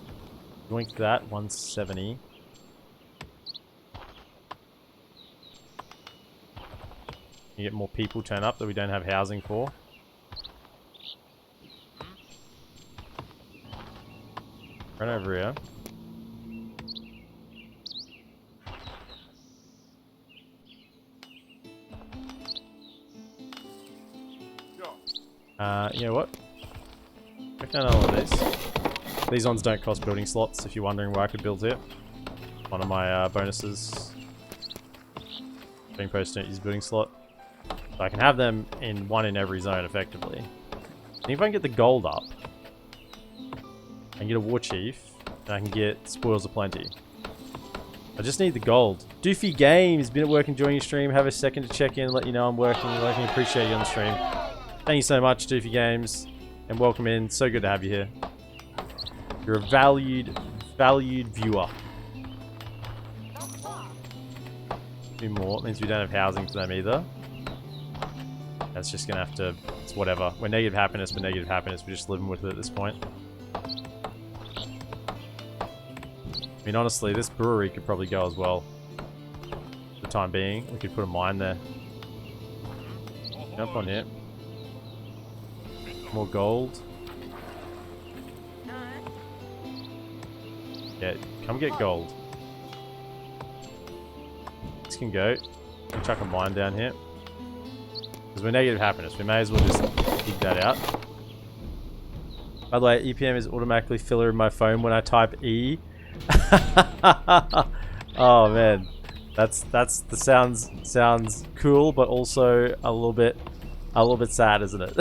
yoink that. 170. You get more people turn up that we don't have housing for. Run over here. You know what? Check down all of these. These ones don't cost building slots, if you're wondering where I could build it. One of my bonuses. Being post don't use building slot. So I can have them in one in every zone, effectively. And if I can get the gold up, I can get a war chief, and I can get spoils aplenty. I just need the gold. Doofy Games, been at work enjoying your stream. Have a second to check in, let you know I'm working. Appreciate you on the stream. Thank you so much, Doofy Games, and welcome in. So good to have you here. You're a valued viewer. Two more. It means we don't have housing for them either. That's just gonna have to. It's whatever. We're negative happiness, but negative happiness. We're just living with it at this point. I mean, honestly, this brewery could probably go as well. For the time being, we could put a mine there. Jump on here. More gold. Yeah, come get gold. This can go. We'll chuck a mine down here. Because we're negative happiness. We may as well just dig that out. By the way, EPM is automatically filler in my phone when I type E. Oh man, that's the sounds cool, but also a little bit sad, isn't it?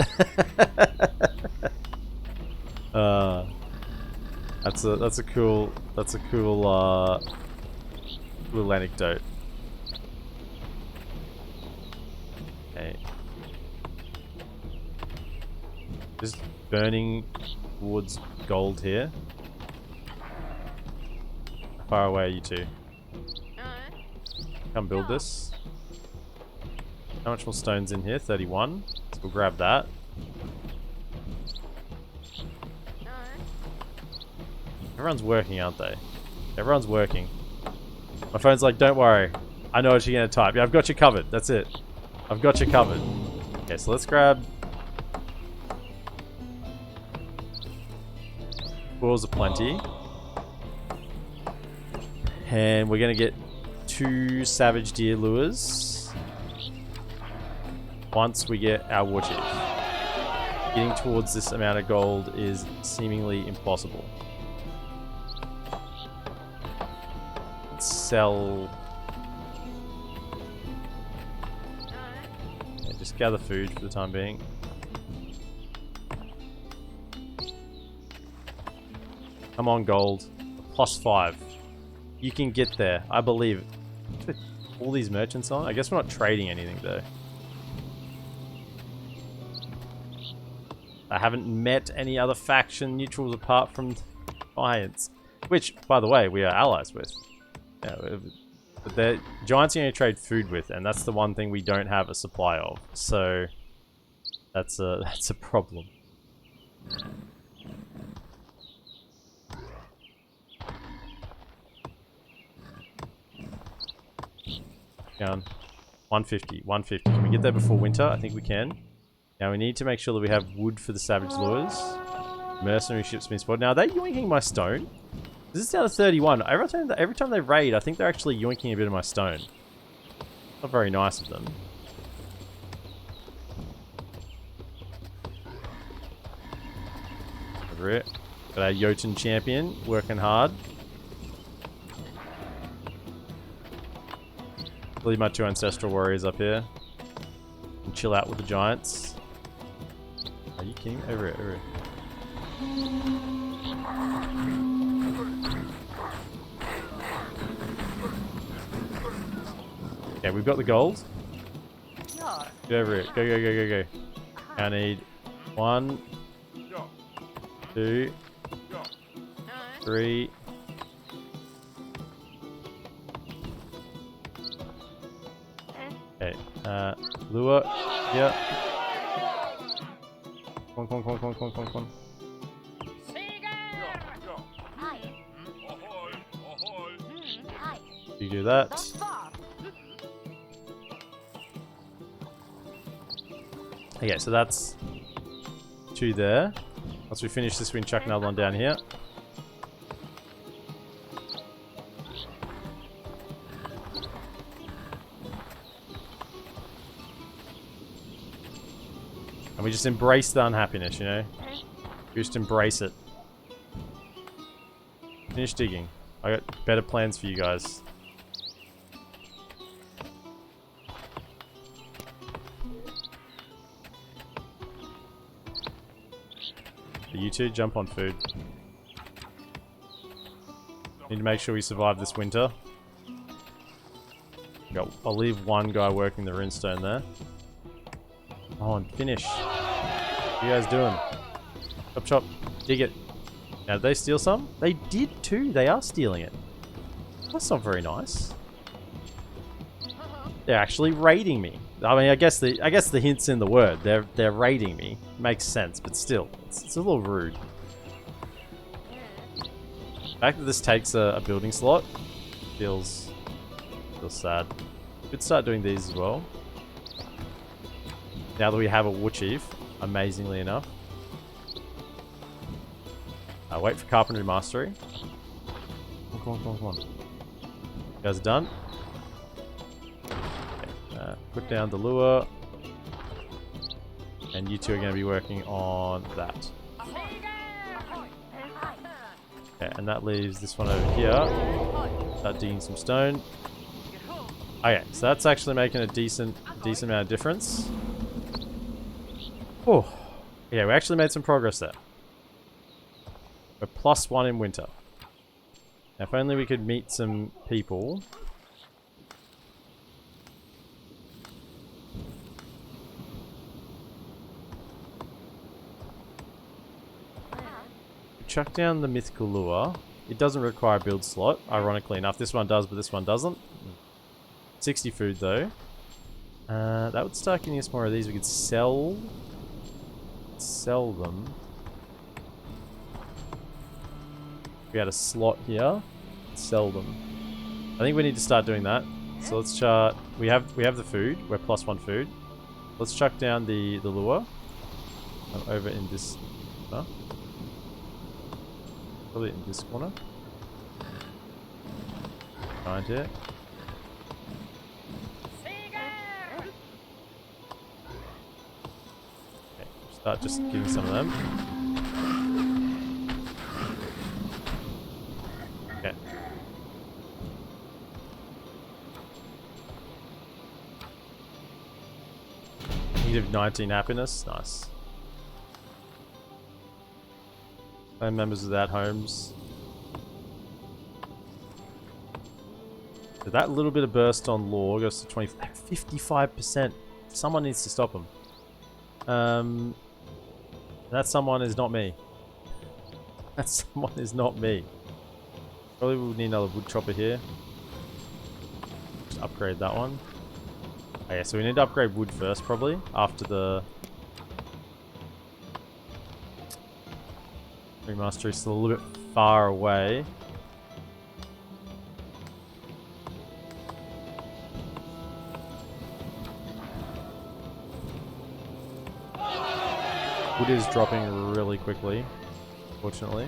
That's a cool little anecdote. Okay, just burning towards gold here. How far away are you two? Come build this. How much more stone's in here? 31. So we'll grab that. Everyone's working, aren't they? Everyone's working. My phone's like, don't worry. I know what you're going to type. Yeah, I've got you covered. That's it. I've got you covered. Okay, so let's grab... Spoils aplenty. And we're going to get 2 savage deer lures once we get our war chief. Getting towards this amount of gold is seemingly impossible. Let's sell... Yeah, just gather food for the time being. Come on, gold. +5. You can get there. I believe it. All these merchants on? I guess we're not trading anything, though. I haven't met any other faction neutrals apart from Giants. Which, by the way, we are allies with. Yeah, but the Giants are going to trade food with, and that's the one thing we don't have a supply of. So, that's a problem. Down. 150, 150. Can we get there before winter? I think we can. Now we need to make sure that we have wood for the savage lures. Mercenary ships been spotted. Now are they yoinking my stone? This is down to 31. Every time they raid, I think they're actually yoinking a bit of my stone. Not very nice of them. Over it. Got our Jotun champion working hard. Leave my 2 ancestral warriors up here and chill out with the giants. Are you kidding? Over it, over it. Okay, we've got the gold. Go over it. Go, go, go, go, go. I need 1, 2, 3. Okay, lure, yeah. Come on, come on, come on, come on, come on, come on. You do that. Okay, so that's 2 there. Once we finish this, we can chuck another one down here. And we just embrace the unhappiness, you know? We just embrace it. Finish digging. I got better plans for you guys. So you two, jump on food. Need to make sure we survive this winter. I'll leave 1 guy working the runestone there. Come on, finish. What are you guys doing? Chop, chop. Dig it. Now, did they steal some? They did too. They are stealing it. That's not very nice. They're actually raiding me. I mean, I guess the hint's in the word. They're raiding me. Makes sense, but still, it's a little rude. The fact that this takes a building slot feels sad. Could start doing these as well. Now that we have a war chief, amazingly enough. Wait for carpentry mastery. Come on, come on, come on. You guys are done? Okay, put down the lure. And you two are going to be working on that. Okay, and that leaves this one over here. Start digging some stone. Okay, so that's actually making a decent amount of difference. Oh, yeah, we actually made some progress there. We're +1 in winter. Now, if only we could meet some people. Chuck down the mythical lure. It doesn't require a build slot, ironically enough. This one does, but this one doesn't. 60 food though. That would start getting us more of these. We could sell them. We had a slot here. Sell them. I think we need to start doing that. So let's chart. We have the food. We're +1 food. Let's chuck down the lure. Over in this. Probably in this corner. Behind here. Start just getting some of them. Okay. Negative 19 happiness. Nice. Clan members without homes. So that little bit of burst on law goes to 55%. Someone needs to stop him. That someone is not me. That someone is not me. Probably we'll need another wood chopper here. Just upgrade that one. Okay, so we need to upgrade wood first, probably after the remaster is still a little bit far away. Wood is dropping really quickly, fortunately.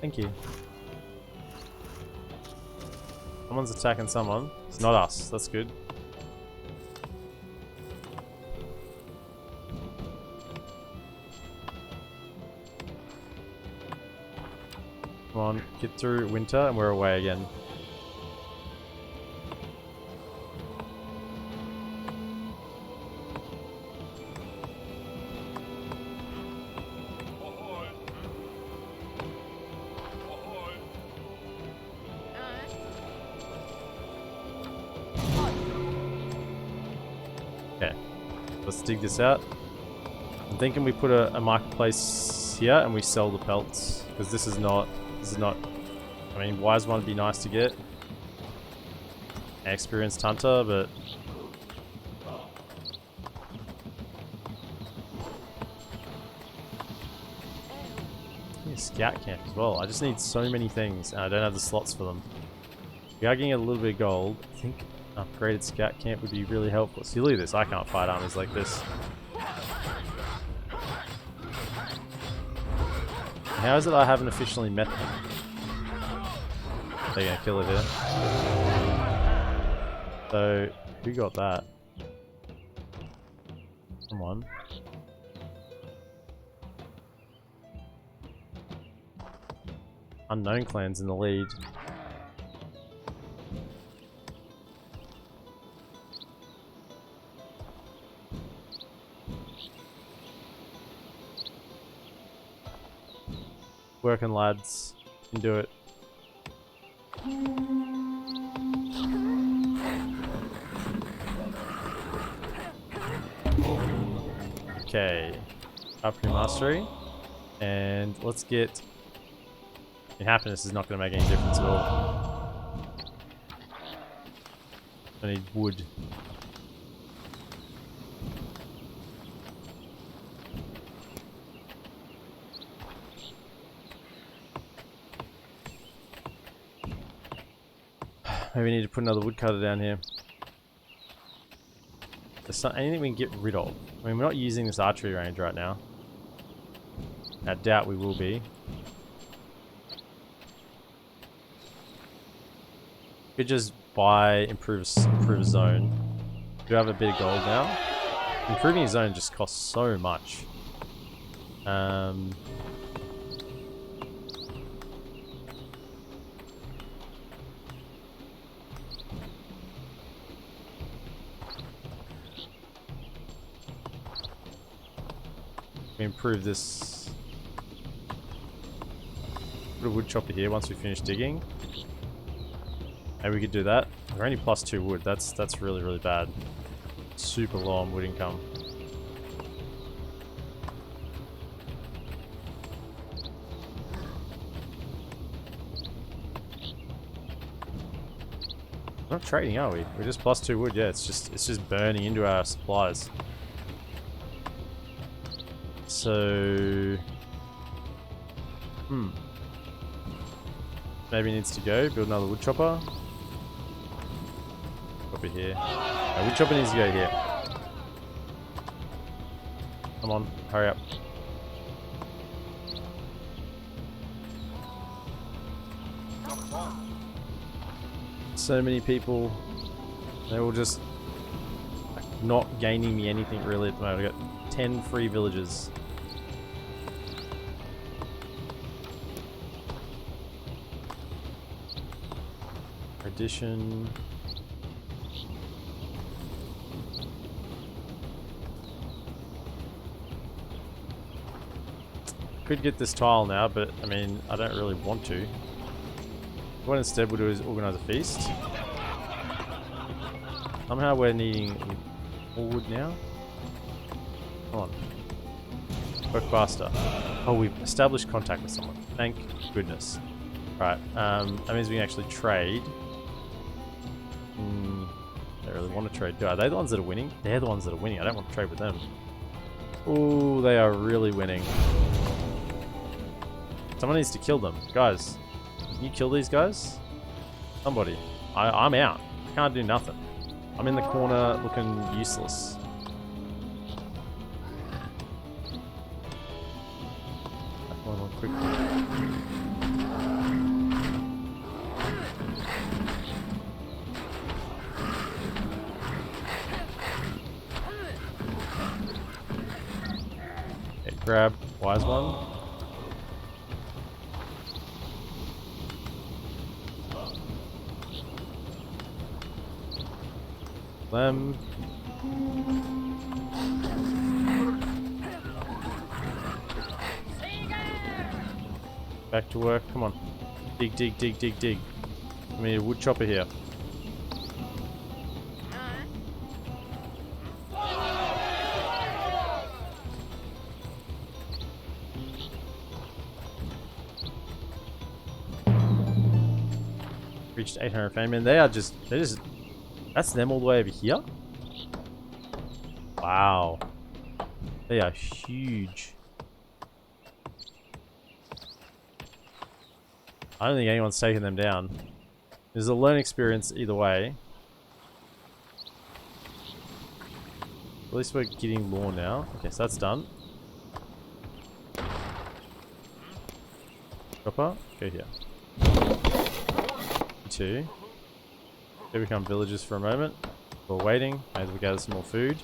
Thank you. Someone's attacking someone. It's not us. That's good. Come on, get through winter and we're away again. Okay, let's dig this out. I'm thinking we put a marketplace here and we sell the pelts, because this is not, I mean, wise one would be nice to get. An experienced hunter, but I need a scout camp as well. I just need so many things and I don't have the slots for them. We are getting a little bit of gold. I think an upgraded scout camp would be really helpful. See, look at this. I can't fight armies like this. How is it I haven't officially met them? They're gonna kill it here. So, who got that? Come on. Unknown clan's in the lead. Working, lads. You can do it. Okay. Up your mastery. And let's get... I mean, happiness is not going to make any difference at all. I need wood. Maybe we need to put another woodcutter down here. There's anything we can get rid of. I mean, we're not using this archery range right now. I doubt we will be. Could just buy improve a zone. Do have a bit of gold now. Improving a zone just costs so much. We improve this. Put a wood chopper here once we finish digging. Maybe we could do that. We're only +2 wood. That's really, really bad. Super low on wood income. We're not trading, are we? We're just +2 wood. Yeah, it's just burning into our supplies. So, maybe it needs to go. Build another wood chopper. Chopper here. Wood chopper needs to go here. Come on, hurry up. So many people. They're all just like, not gaining me anything really at the moment. I got 10 free villages. Addition. Could get this tile now, but I mean, I don't really want to. What instead we'll do is organize a feast. Somehow we're needing more wood now. Come on. Work faster. Oh, we've established contact with someone. Thank goodness. Right, that means we can actually trade. I don't really want to trade. Are they the ones that are winning? They're the ones that are winning. I don't want to trade with them. Oh, they are really winning. Someone needs to kill them. Guys, can you kill these guys? Somebody. I'm out. I can't do nothing. I'm in the corner looking useless. Come on, quickly. Okay, grab wise one. Them. Back to work. Come on. Dig, dig, dig, dig, dig. I need a wood chopper here. Reached 800 fame, and they're just that's them all the way over here? Wow. They are huge. I don't think anyone's taking them down. There's a learning experience either way. At least we're getting more now. Okay, so that's done. Chopper, go here. Two. They become villagers for a moment. We're waiting as we gather some more food.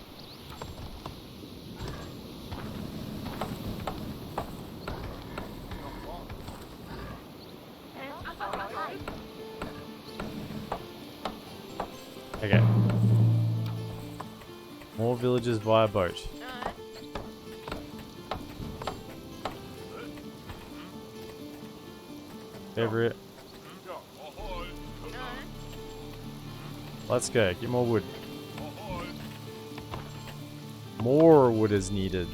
Okay. More villagers via boat. Favorite. Let's go, get more wood. More wood is needed.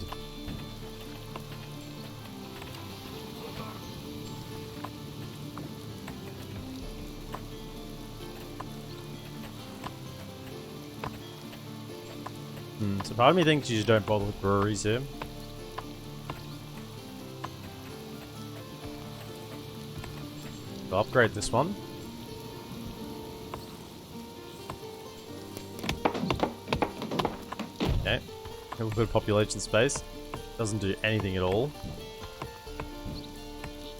So part of me thinks you just don't bother with breweries here. I'll upgrade this one. Okay, a little bit of population space. Doesn't do anything at all.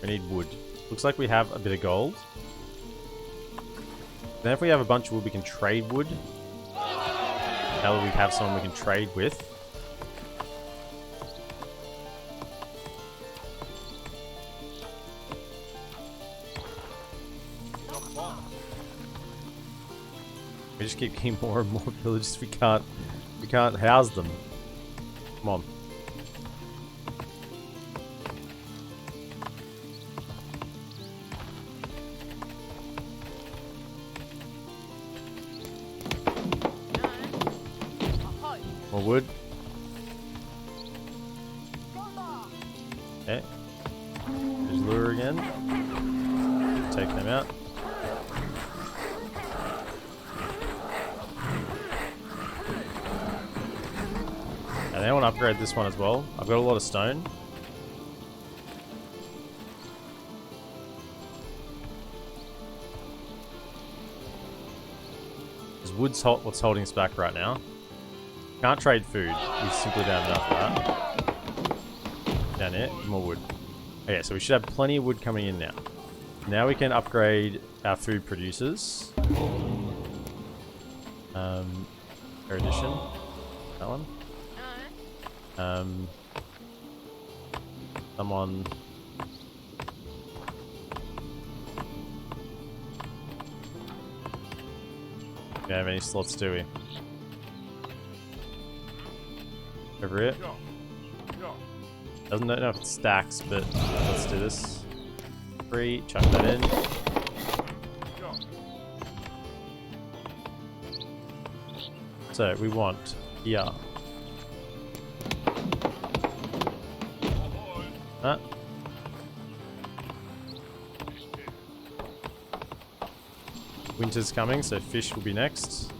We need wood. Looks like we have a bit of gold. Then if we have a bunch of wood, we can trade wood. Now that we have someone we can trade with. We just keep getting more and more villages. We can't house them. Come on. More wood. Okay. There's lure again. Take them out. And I want to upgrade this one as well. I've got a lot of stone. Because wood's what's holding us back right now. Can't trade food. We simply don't have enough of that. Down here, more wood. Okay, so we should have plenty of wood coming in now. Now we can upgrade our food producers. Erudition. That one. Someone. We don't have any slots, do we? Over here. Doesn't know if it stacks, but let's do this. 3, chuck that in. So we want here. Huh? Winter's coming, so fish will be next.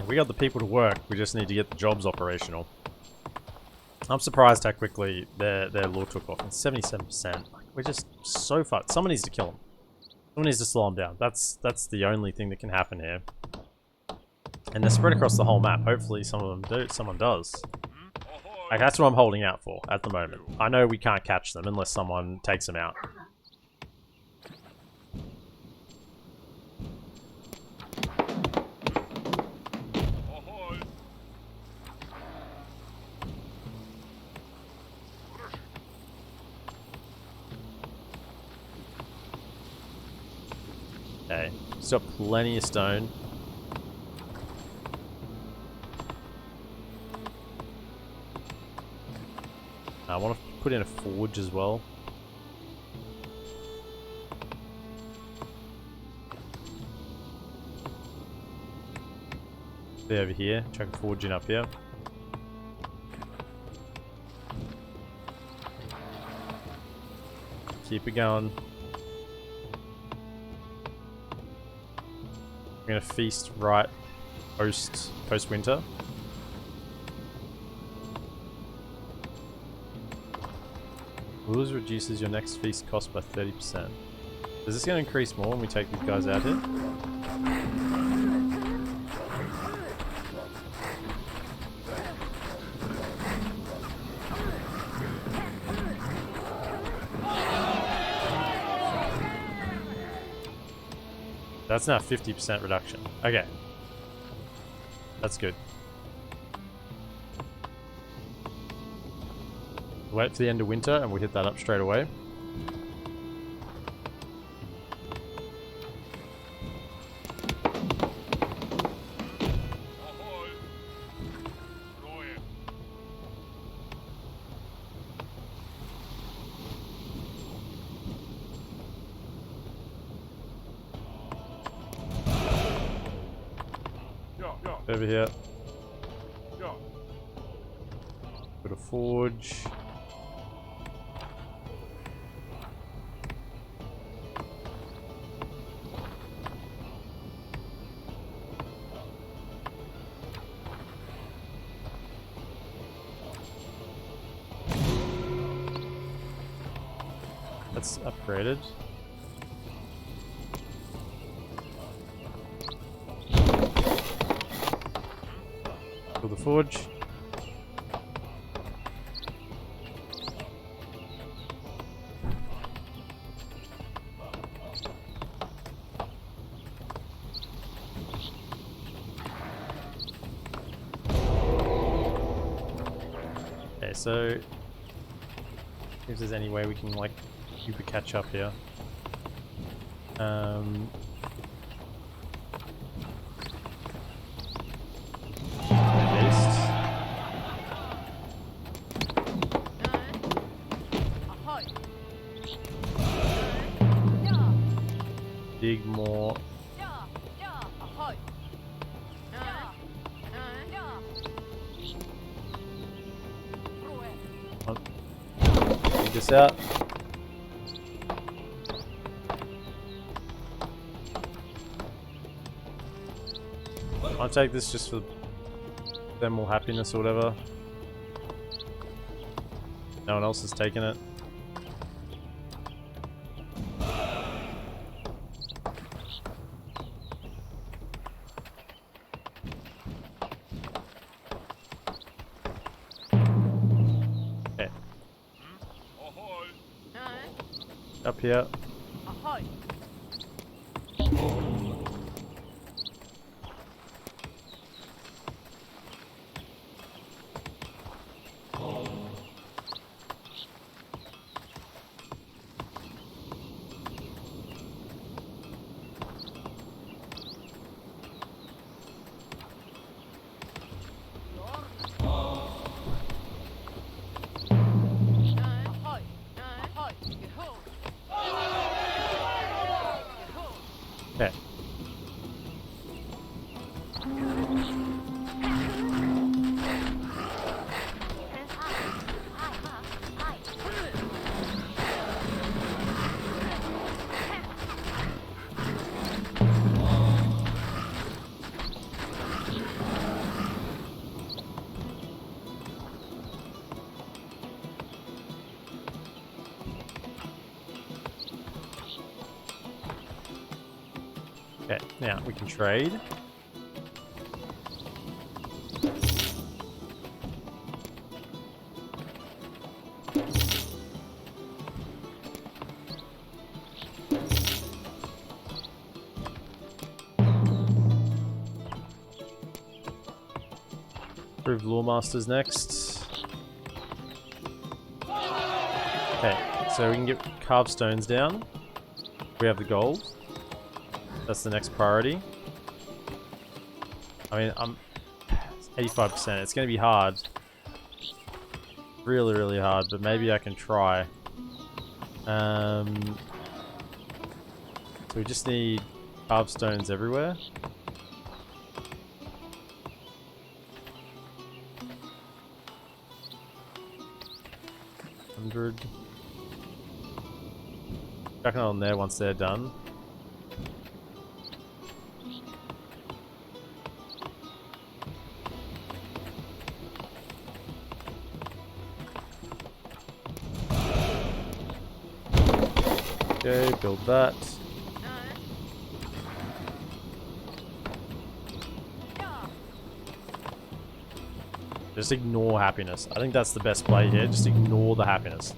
We got the people to work, we just need to get the jobs operational. I'm surprised how quickly their law took off. It's 77%. Like, we're just so fucked. Someone needs to kill them. Someone needs to slow them down. That's the only thing that can happen here. And they're spread across the whole map. Hopefully some of them do. Someone does. Like, that's what I'm holding out for at the moment. I know we can't catch them unless someone takes them out. Okay, still plenty of stone. I want to put in a forge as well. Stay over here, chuck a forge in up here. Keep it going. I'm gonna feast right post winter. Rules reduces your next feast cost by 30%. Is this gonna increase more when we take these guys out here? That's now 50% reduction. Okay. That's good. Wait for the end of winter and we'll hit that up straight away. Over here. Put a forge. That's upgraded. The forge. Okay, so if there's any way we can like super catch up here. Dig more. Dig this out. I'll take this just for thermal happiness or whatever. No one else has taken it. Okay. Up here. Ahoy. Okay. Okay, now we can trade. Improve Lore Masters next. Okay, so we can get carved stones down. We have the gold. That's the next priority. I mean, I'm 85%. It's going to be hard. Really, really hard, but maybe I can try. So we just need carved stones everywhere. Chuck it on there once they're done. Okay, build that. Just ignore happiness. I think that's the best play here. Just ignore the happiness.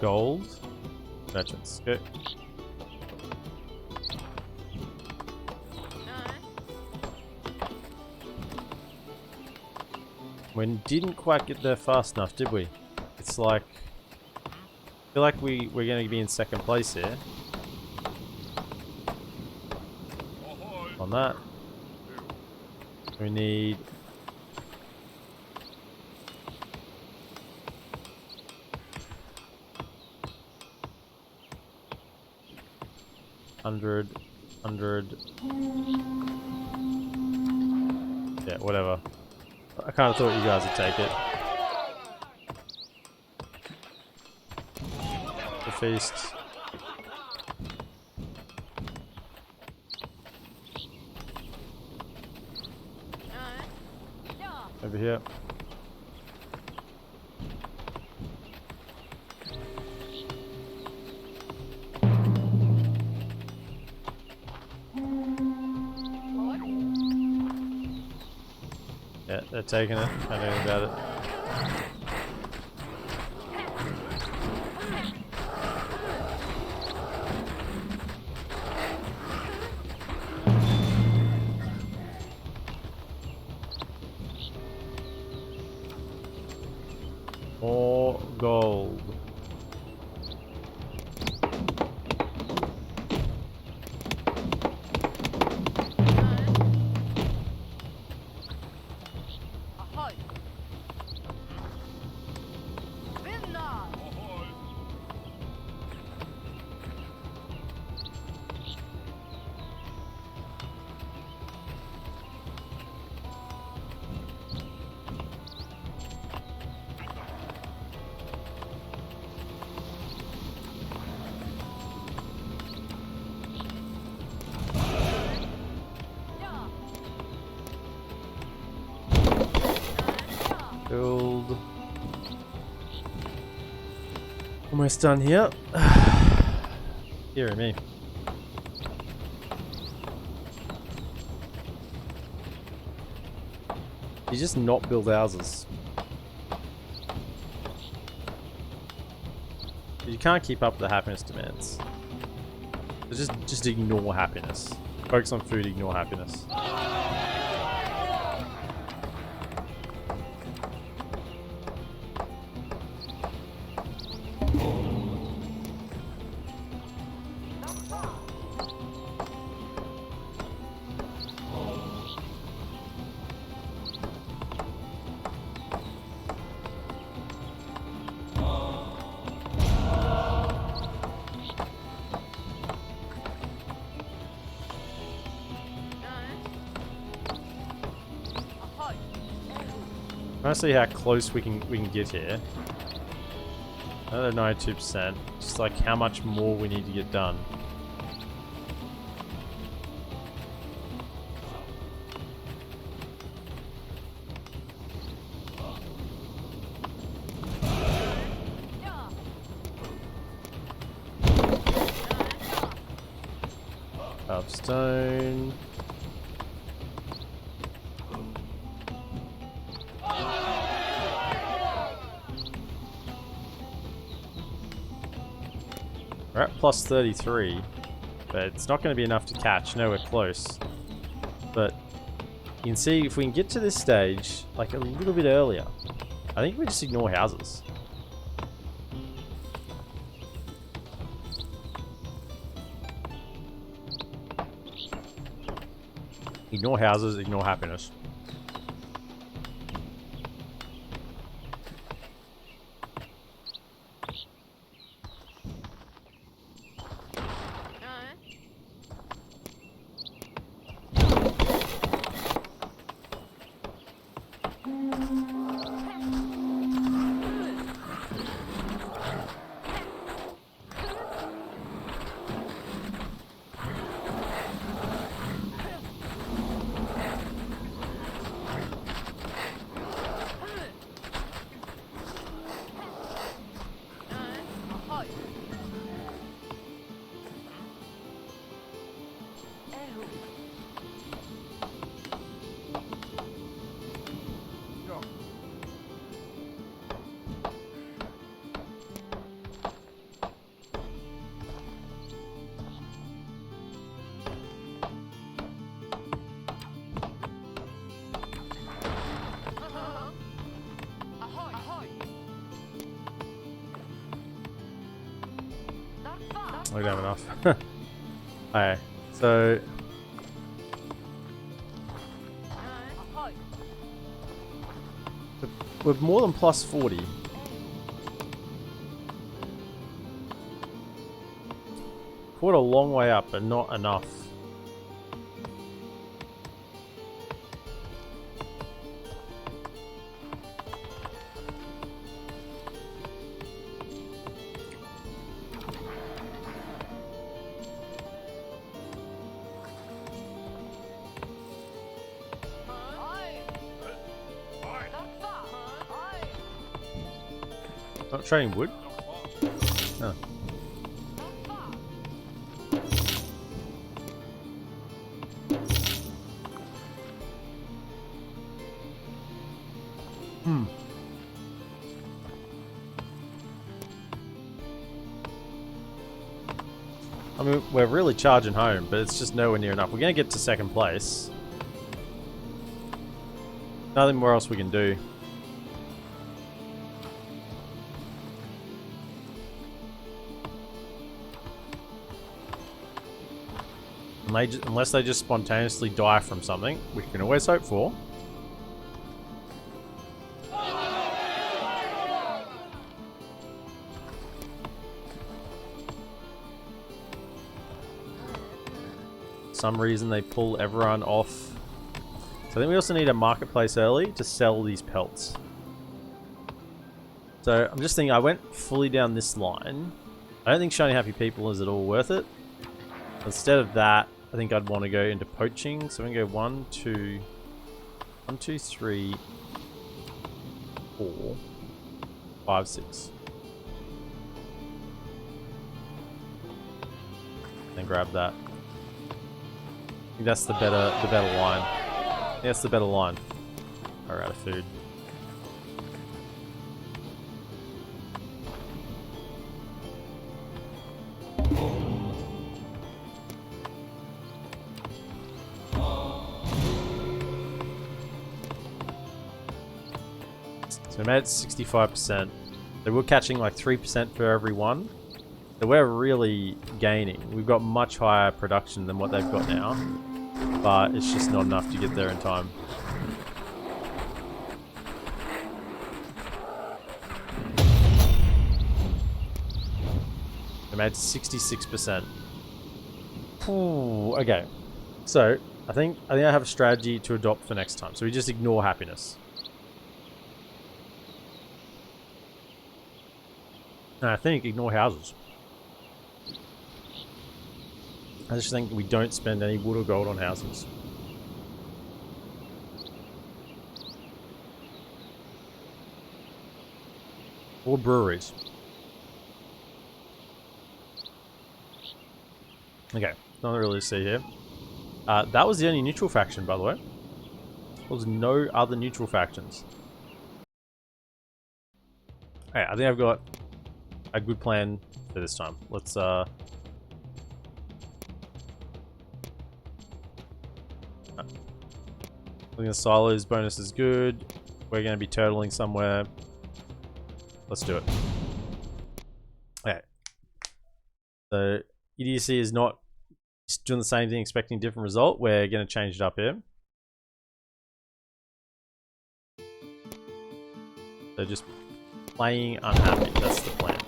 Gold. Merchants. Okay. We didn't quite get there fast enough, did we? It's like... I feel like we're going to be in second place here. On that. We need... Hundred. Yeah, whatever. I kind of thought you guys would take it. The feast. Over here. Yeah, they're taking it. I know about it. More gold. Build. Almost done here. Dear me. You just not build houses. You can't keep up with the happiness demands. So just ignore happiness. Focus on food, ignore happiness. I want to see how close we can get here. Another 92%. Just like how much more we need to get done. Stone. We're at plus 33, but it's not going to be enough to catch. Nowhere close. But you can see if we can get to this stage like a little bit earlier, I think we just ignore houses. Ignore houses, ignore happiness. We don't have enough. Alright, so we're more than plus 40. Quite a long way up, but not enough. Not trading wood? Oh. I mean, we're really charging home, but it's just nowhere near enough. We're going to get to second place. Nothing more else we can do. Unless they just spontaneously die from something, which we can always hope for. Some reason they pull everyone off. So I think we also need a marketplace early to sell these pelts. So I'm just thinking, I went fully down this line. I don't think shiny happy people is at all worth it. Instead of that, I think I'd want to go into poaching. So I'm going to go 1, 2, 3. 4, 5, 6. And grab that. I think that's the better line. I think that's the better line. We're out of food. So we made it 65%. So we're catching like 3% for every one. So we're really gaining. We've got much higher production than what they've got now. But it's just not enough to get there in time. We made 66%. Ooh, okay. So I think I have a strategy to adopt for next time. So we just ignore happiness. And I think ignore houses. I just think we don't spend any wood or gold on houses. Or breweries. Okay, nothing really to see here. That was the only neutral faction, by the way. There was no other neutral factions. Okay, I think I've got a good plan for this time. Let's I think the silos bonus is good. We're going to be turtling somewhere. Let's do it. Okay. So idiocy is not doing the same thing, expecting a different result. We're going to change it up here. So just playing unhappy. That's the plan.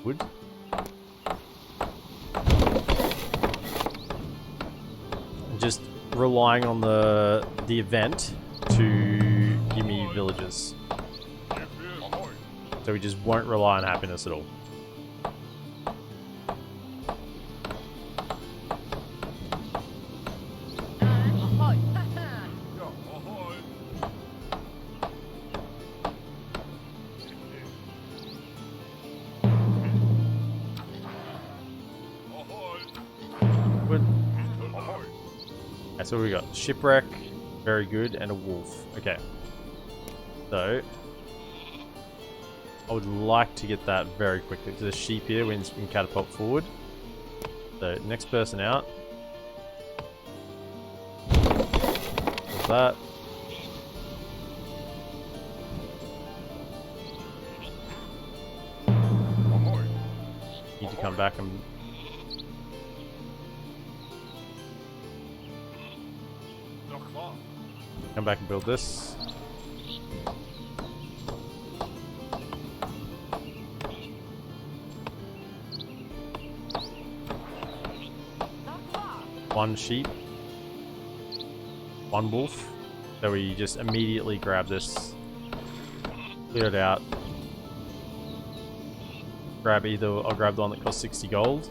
Wood. Just relying on the event to give me villages. So we just won't rely on happiness at all. So we got shipwreck, very good, and a wolf. Okay. So I would like to get that very quickly. So the sheep here we can catapult forward. So next person out. What's that? Need to come back and build this. One sheep. One wolf. So we just immediately grab this. Clear it out. I'll grab the one that costs 60 gold.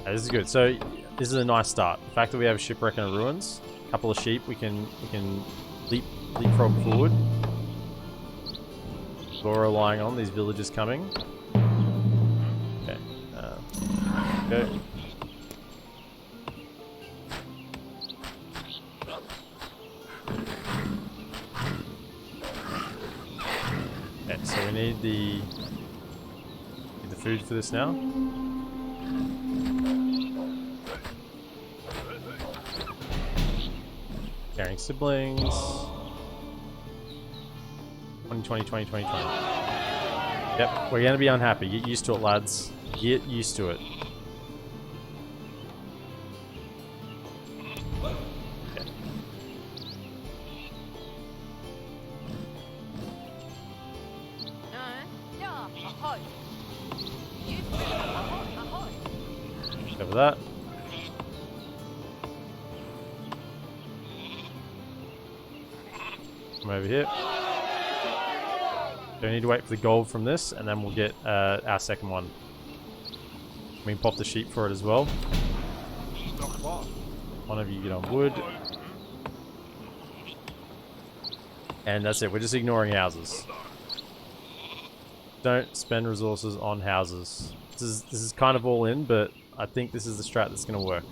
This is good. So this is a nice start. The fact that we have a shipwreck and a ruins, a couple of sheep, we can leapfrog forward. We're relying on these villagers coming. Okay. Go. Okay, so we need the food for this now. Carrying siblings. 20, 20, 20, 20. Yep, we're gonna be unhappy. Get used to it, lads. Get used to it. Okay. Cover that. Come over here. So we need to wait for the gold from this, and then we'll get our second one. We can pop the sheep for it as well. One of you get on wood. And that's it. We're just ignoring houses. Don't spend resources on houses. This is kind of all in, but I think this is the strat that's going to work.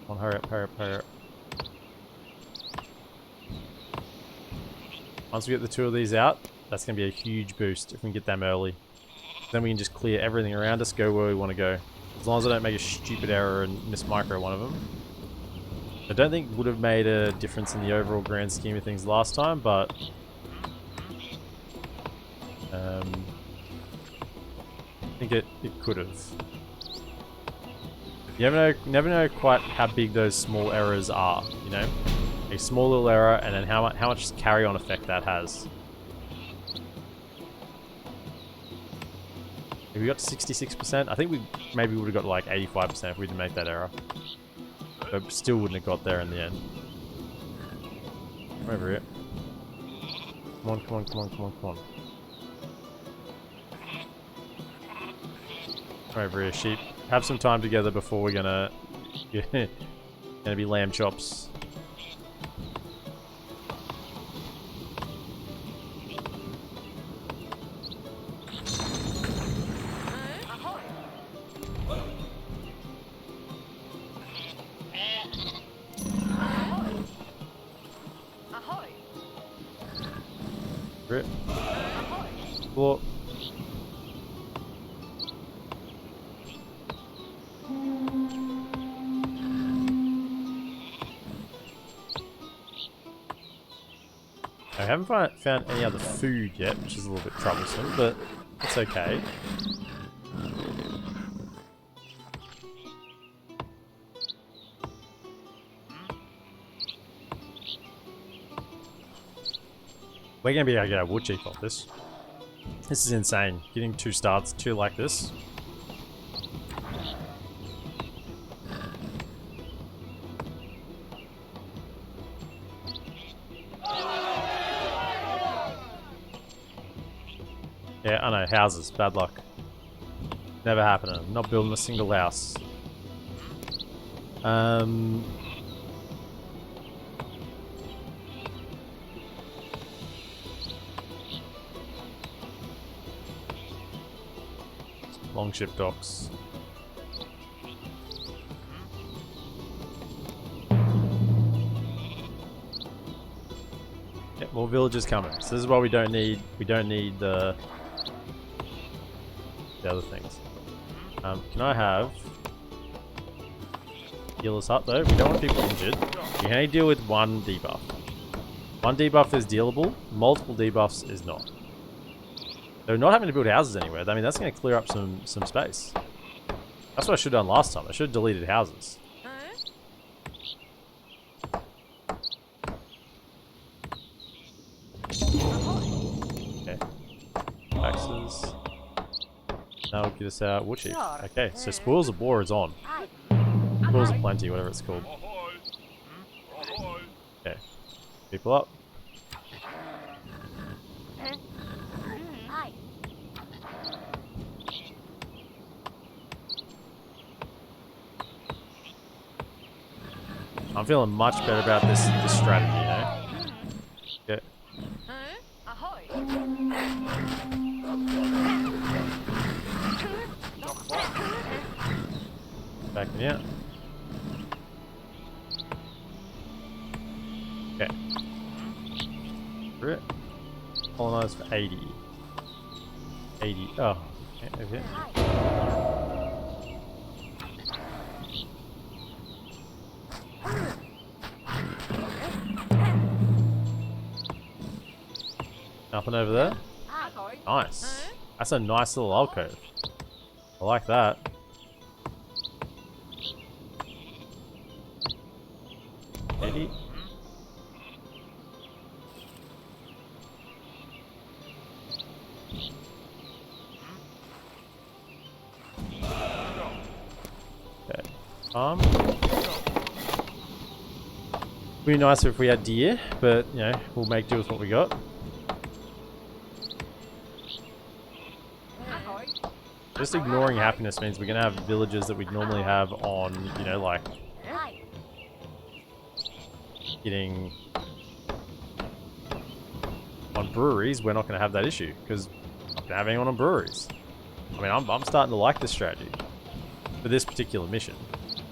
Come on, hurry up, hurry up, hurry up. Once we get the two of these out, that's going to be a huge boost if we can get them early. Then we can just clear everything around us, go where we want to go. As long as I don't make a stupid error and miss micro one of them. I don't think it would have made a difference in the overall grand scheme of things last time, but... I think it could have. You never know quite how big those small errors are, you know? A small little error, and then how much carry-on effect that has. If we got to 66%, I think we maybe would have got like 85% if we didn't make that error. But still wouldn't have got there in the end. Come over here. Come on, come on, come on, come on, come on. Come over here, sheep. Have some time together before we're gonna be lamb chops. Rip. Well, I haven't found any other food yet, which is a little bit troublesome, but it's okay. We're going to be able to get our wood chief off this. This is insane. Getting 2 starts, 2 like this. Yeah, I know, houses, bad luck. Never happening. I'm not building a single house. Longship docks. Yeah, more villagers coming. So this is why we don't need the other things. Can I have healer's hut though? We don't want people injured. You can only deal with 1 debuff. 1 debuff is dealable, multiple debuffs is not. So not having to build houses anywhere, I mean that's going to clear up some space. That's what I should have done last time. I should have deleted houses. Okay. Taxes. That'll get us out wood chief. Okay, so spoils of war is on. Spoils of plenty, whatever it's called. Okay. People up. I'm feeling much better about this strategy, you know? Okay. Backing out. Okay. Grit. Colonize for 80. 80. Oh. Okay, over here. Nothing over there? Nice. That's a nice little alcove. I like that. Eddie? Okay. be nicer if we had deer, but you know, we'll make do with what we got. Just ignoring happiness means we're gonna have villages that we'd normally have on, you know, like getting on breweries. We're not gonna have that issue because we're not gonna have anyone on breweries. I mean, I'm starting to like this strategy for this particular mission.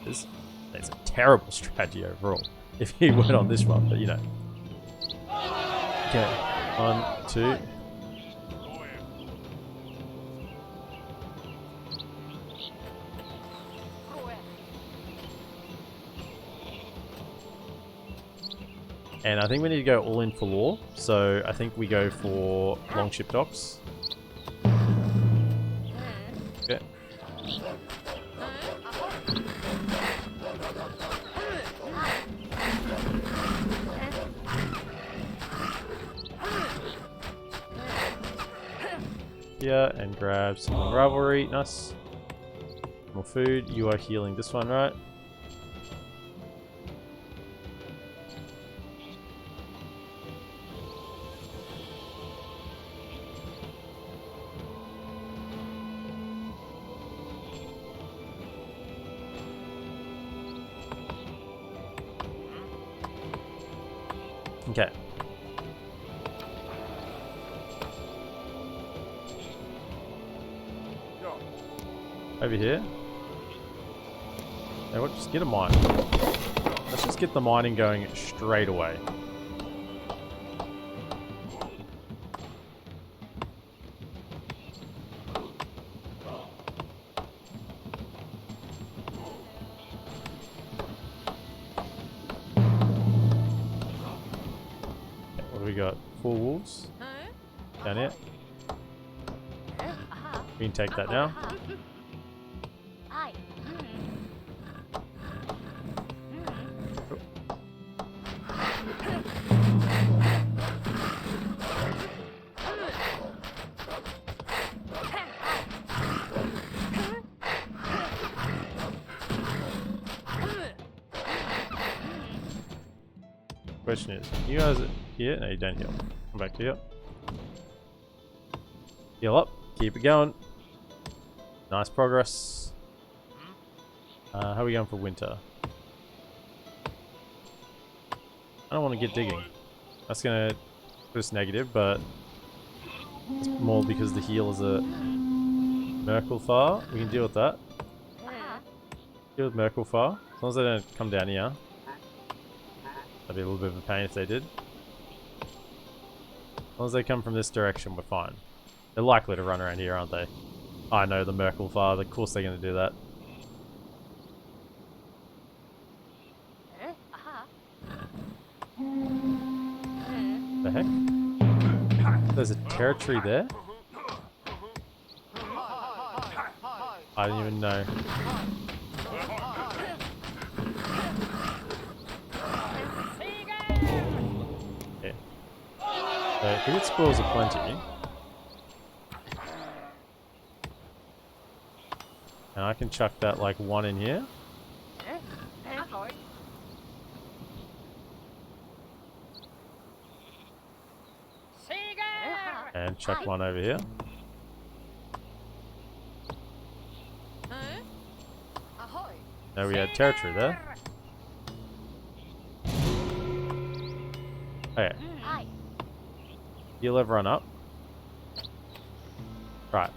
It's a terrible strategy overall if he went on this one, but you know. Okay, 1, 2. And I think we need to go all in for lore, so I think we go for longship docks. Okay. Here and grab some rivalry. Nice. More food. You are healing this one, right? Okay. Over here. Hey, what? Just get a mine. Let's just get the mining going straight away. We got 4 wolves down here. We can take that now. Question is, you guys are here? No, you don't heal. Come back to here. Heal up. Keep it going. Nice progress. How are we going for winter? I don't want to get digging. That's going to put us negative, but it's more because the heal is a Merkelfar. We can deal with that. Deal with Merkelfar. As long as they don't come down here. That'd be a little bit of a pain if they did. As long as they come from this direction, we're fine. They're likely to run around here, aren't they? I know, the Merkelfar. Of course they're going to do that. The heck? There's a territory there? I didn't even know. So if we get squirrels aplenty, and I can chuck that like 1 in here. And chuck 1 over here. Now we had territory there. Okay. Heal everyone up. Right.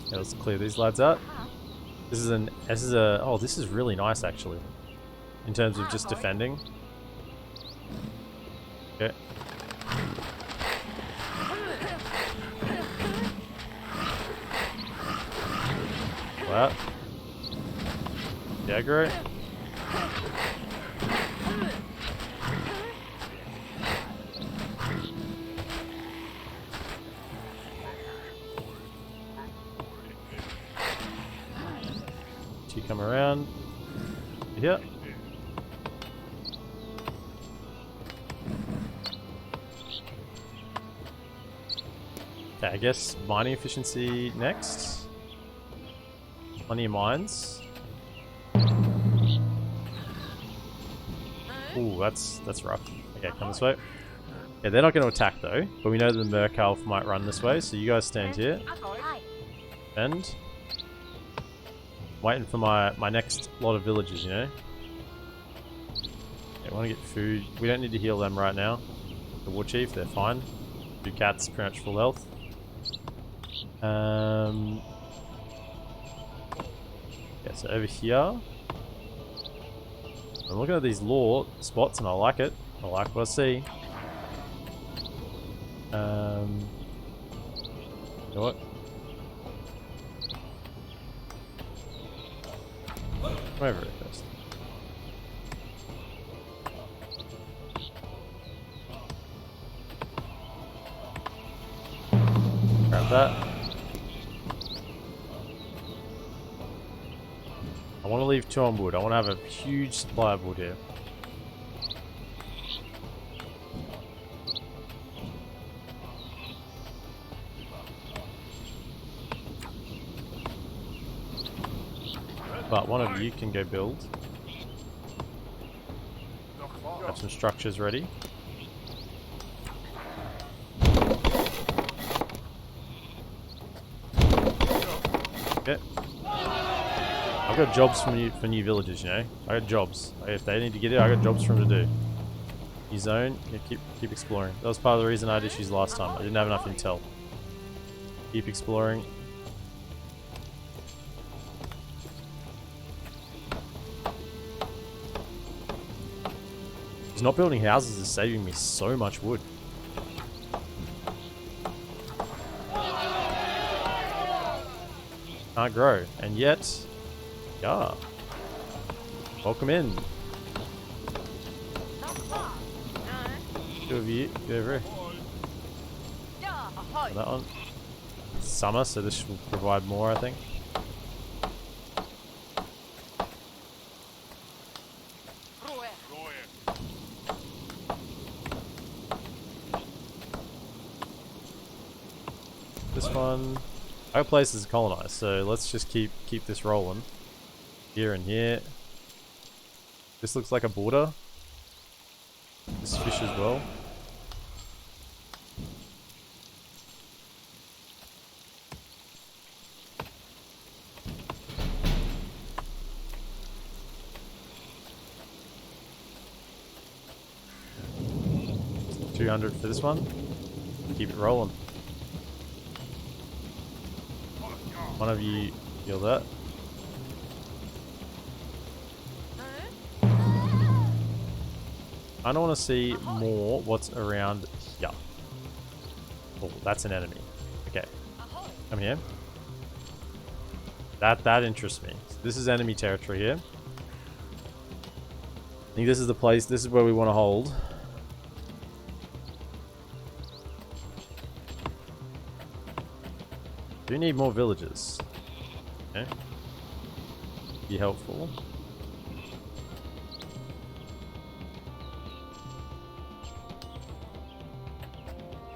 Yeah, let's clear these lads out. This is really nice actually. In terms of just defending. Okay. That. Aggro. You come around. Here. Okay, I guess mining efficiency next. Plenty of mines. Ooh, that's rough. Okay, come this way. Yeah, they're not going to attack though, but we know the Merkalf might run this way, so you guys stand here. And waiting for my next lot of villagers, you know? Yeah, I want to get food. We don't need to heal them right now. The War Chief, they're fine. 2 cats, pretty much full health. Yeah, so over here. I'm looking at these lore spots and I like it. I like what I see. You know what? Come over here first. Grab that. I want to leave 2 on wood. I want to have a huge supply of wood here. But one of you can go build. Have some structures ready. Okay. I've got jobs for new villagers, you know. I got jobs. If they need to get it, I got jobs for them to do. New zone. Yeah, keep exploring. That was part of the reason I had issues last time. I didn't have enough intel. Keep exploring. Not building houses is saving me so much wood. Can't grow, and yet, yeah. Welcome in. 2 of you, go over here. That one. It's summer, so this will provide more, I think. This one, our place is colonized, so let's just keep this rolling. Here and here. This looks like a border. This fish as well. $200 for this one. Keep it rolling. One of you heal that. I don't want to see more what's around here. Oh, that's an enemy. Okay. Come here. That interests me. So this is enemy territory here. I think this is the place, this is where we want to hold. Do need more villages. Okay. Be helpful.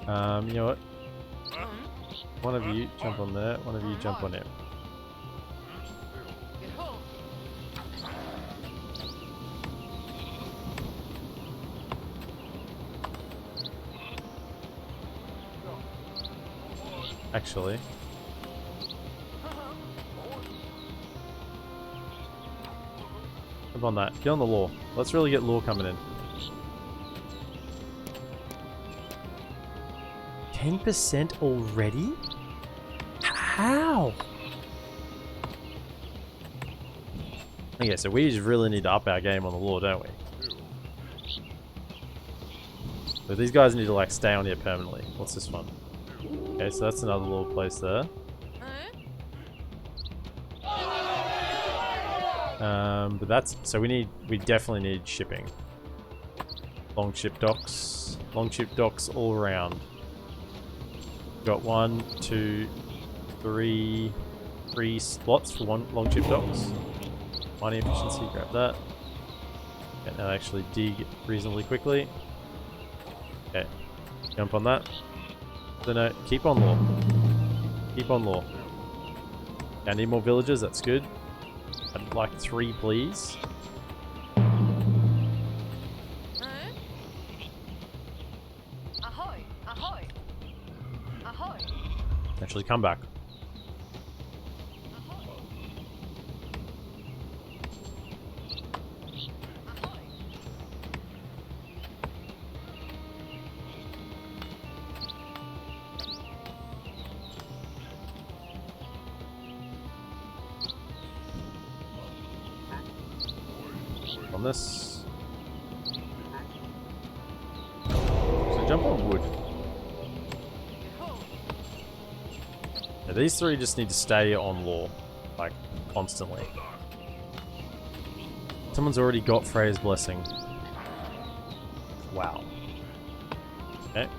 You know what? One of you jump on there, one of you jump on it. Actually. Jump on that. Get on the lore. Let's really get lore coming in. 10% already? How? Okay, so we just really need to up our game on the lore, don't we? But these guys need to like stay on here permanently. What's this one? Okay, so that's another lore place there. But that's, so we definitely need shipping. Long ship docks all around. Got 1, 2, 3 slots for one long ship docks. Mining efficiency, grab that. Okay, now actually dig reasonably quickly. Okay, jump on that. So no, keep on law. Keep on law. I need more villagers, that's good. I'd like 3, please. Ahoy! Ahoy! Ahoy! Actually, come back. On this. So jump on wood. Yeah, these 3 just need to stay on law, like, constantly. Someone's already got Freya's blessing. Wow. Okay.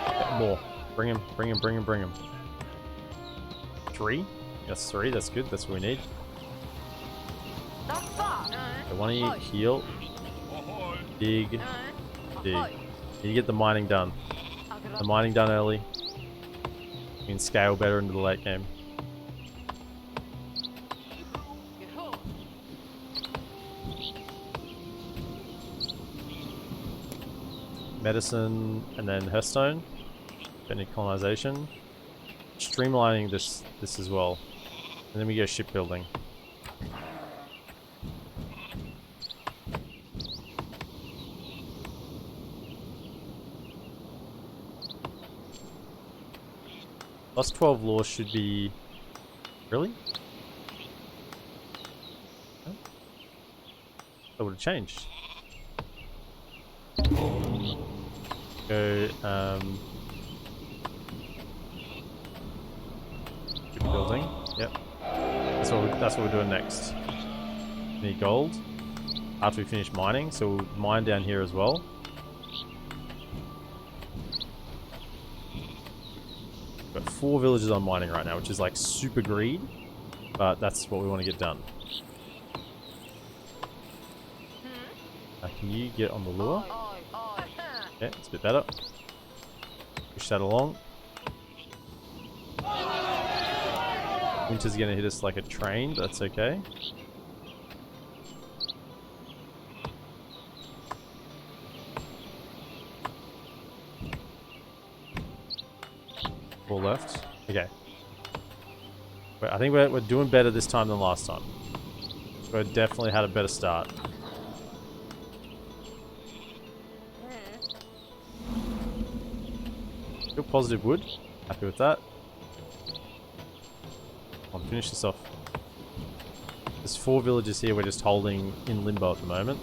Get more. Bring him, bring him, bring him, bring him. 3? That's 3, that's good, that's what we need. I want to heal. Dig. Dig. Need to get the mining done. The mining done early. We can scale better into the late game. Medicine and then Hearthstone. Any colonization. Streamlining this as well. And then we go shipbuilding. Plus 12 law should be... Really? Oh. That would have changed. Go, shipbuilding. Yep. That's what we're doing next. Need gold. After we finish mining, so we'll mine down here as well. Got 4 villages on mining right now, which is like super greed, but that's what we want to get done. Can you get on the lure? Yeah, it's a bit better. Push that along. Winter's gonna hit us like a train, but that's okay. Four left. Okay. But I think we're doing better this time than last time. We definitely had a better start. Still positive wood. Happy with that. I'll finish this off. There's 4 villages here we're just holding in limbo at the moment.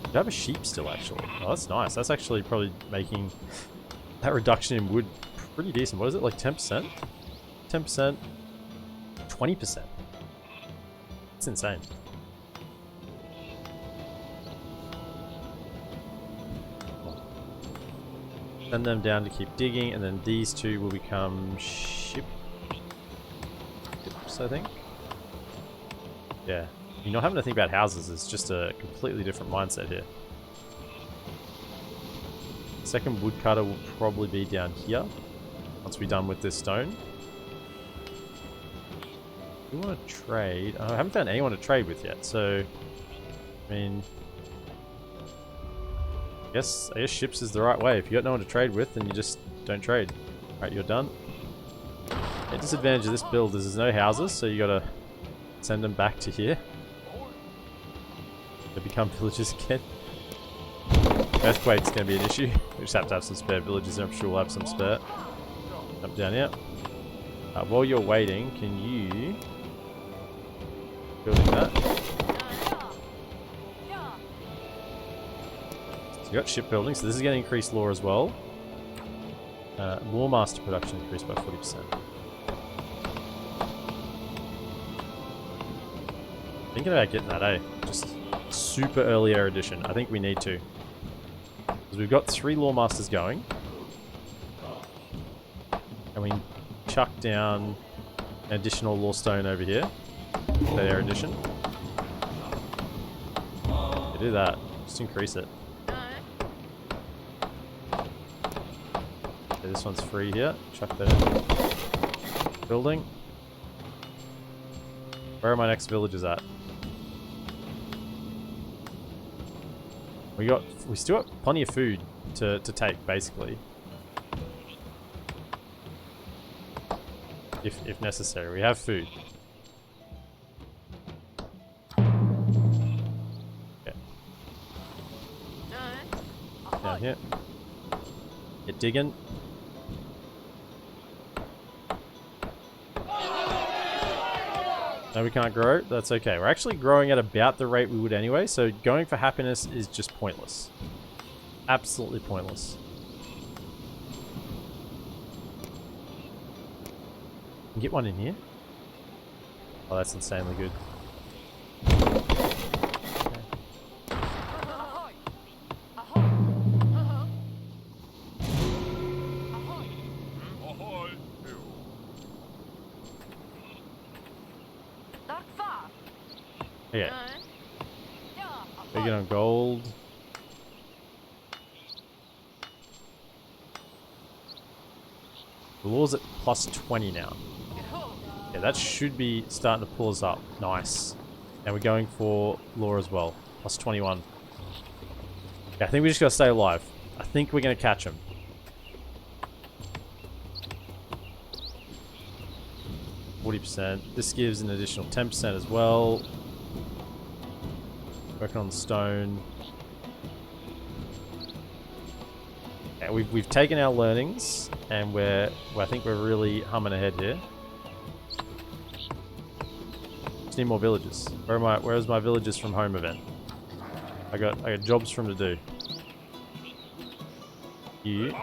We have a sheep still, actually. Oh, that's nice. That's actually probably making that reduction in wood pretty decent. What is it, like 10%? 10%? 20%? It's insane. Send them down to keep digging, and then these 2 will become ships, I think. Yeah. You're not having to think about houses, it's just a completely different mindset here. Second woodcutter will probably be down here, once we're done with this stone. We want to trade. I haven't found anyone to trade with yet, so I mean, I guess ships is the right way. If you got no one to trade with, then you just don't trade. Alright, you're done. The disadvantage of this build is there's no houses, so you gotta send them back to here. They become villages again. Earthquake's gonna be an issue. We just have to have some spare villages, and I'm sure we'll have some spare. Jump down here. While you're waiting, can you... Building that. So you got shipbuilding, so this is going to increase lore as well. Lore master production increased by 40%. Thinking about getting that, eh? Just super early air edition. I think we need to. Because we've got 3 lore masters going. And we chuck down an additional lore stone over here. That air edition. Yeah, do that. Just increase it. Okay, this one's free here. Chuck that in. Building. Where are my next villagers at? We still got plenty of food to take, basically. If necessary. We have food. Okay. Down here. Get digging. No, we can't grow. That's okay. We're actually growing at about the rate we would anyway, so going for happiness is just pointless. Absolutely pointless. Can get one in here? Oh, that's insanely good. Okay. We get on gold. The law's at plus 20 now. Yeah, that should be starting to pull us up. Nice. And we're going for law as well. Plus 21. Yeah, I think we just gotta stay alive. I think we're gonna catch him. %. This gives an additional 10% as well. Working on the stone. Yeah, we've taken our learnings and I think we're really humming ahead here. Just need more villagers. Where's my villagers from home event? I got jobs for them to do. You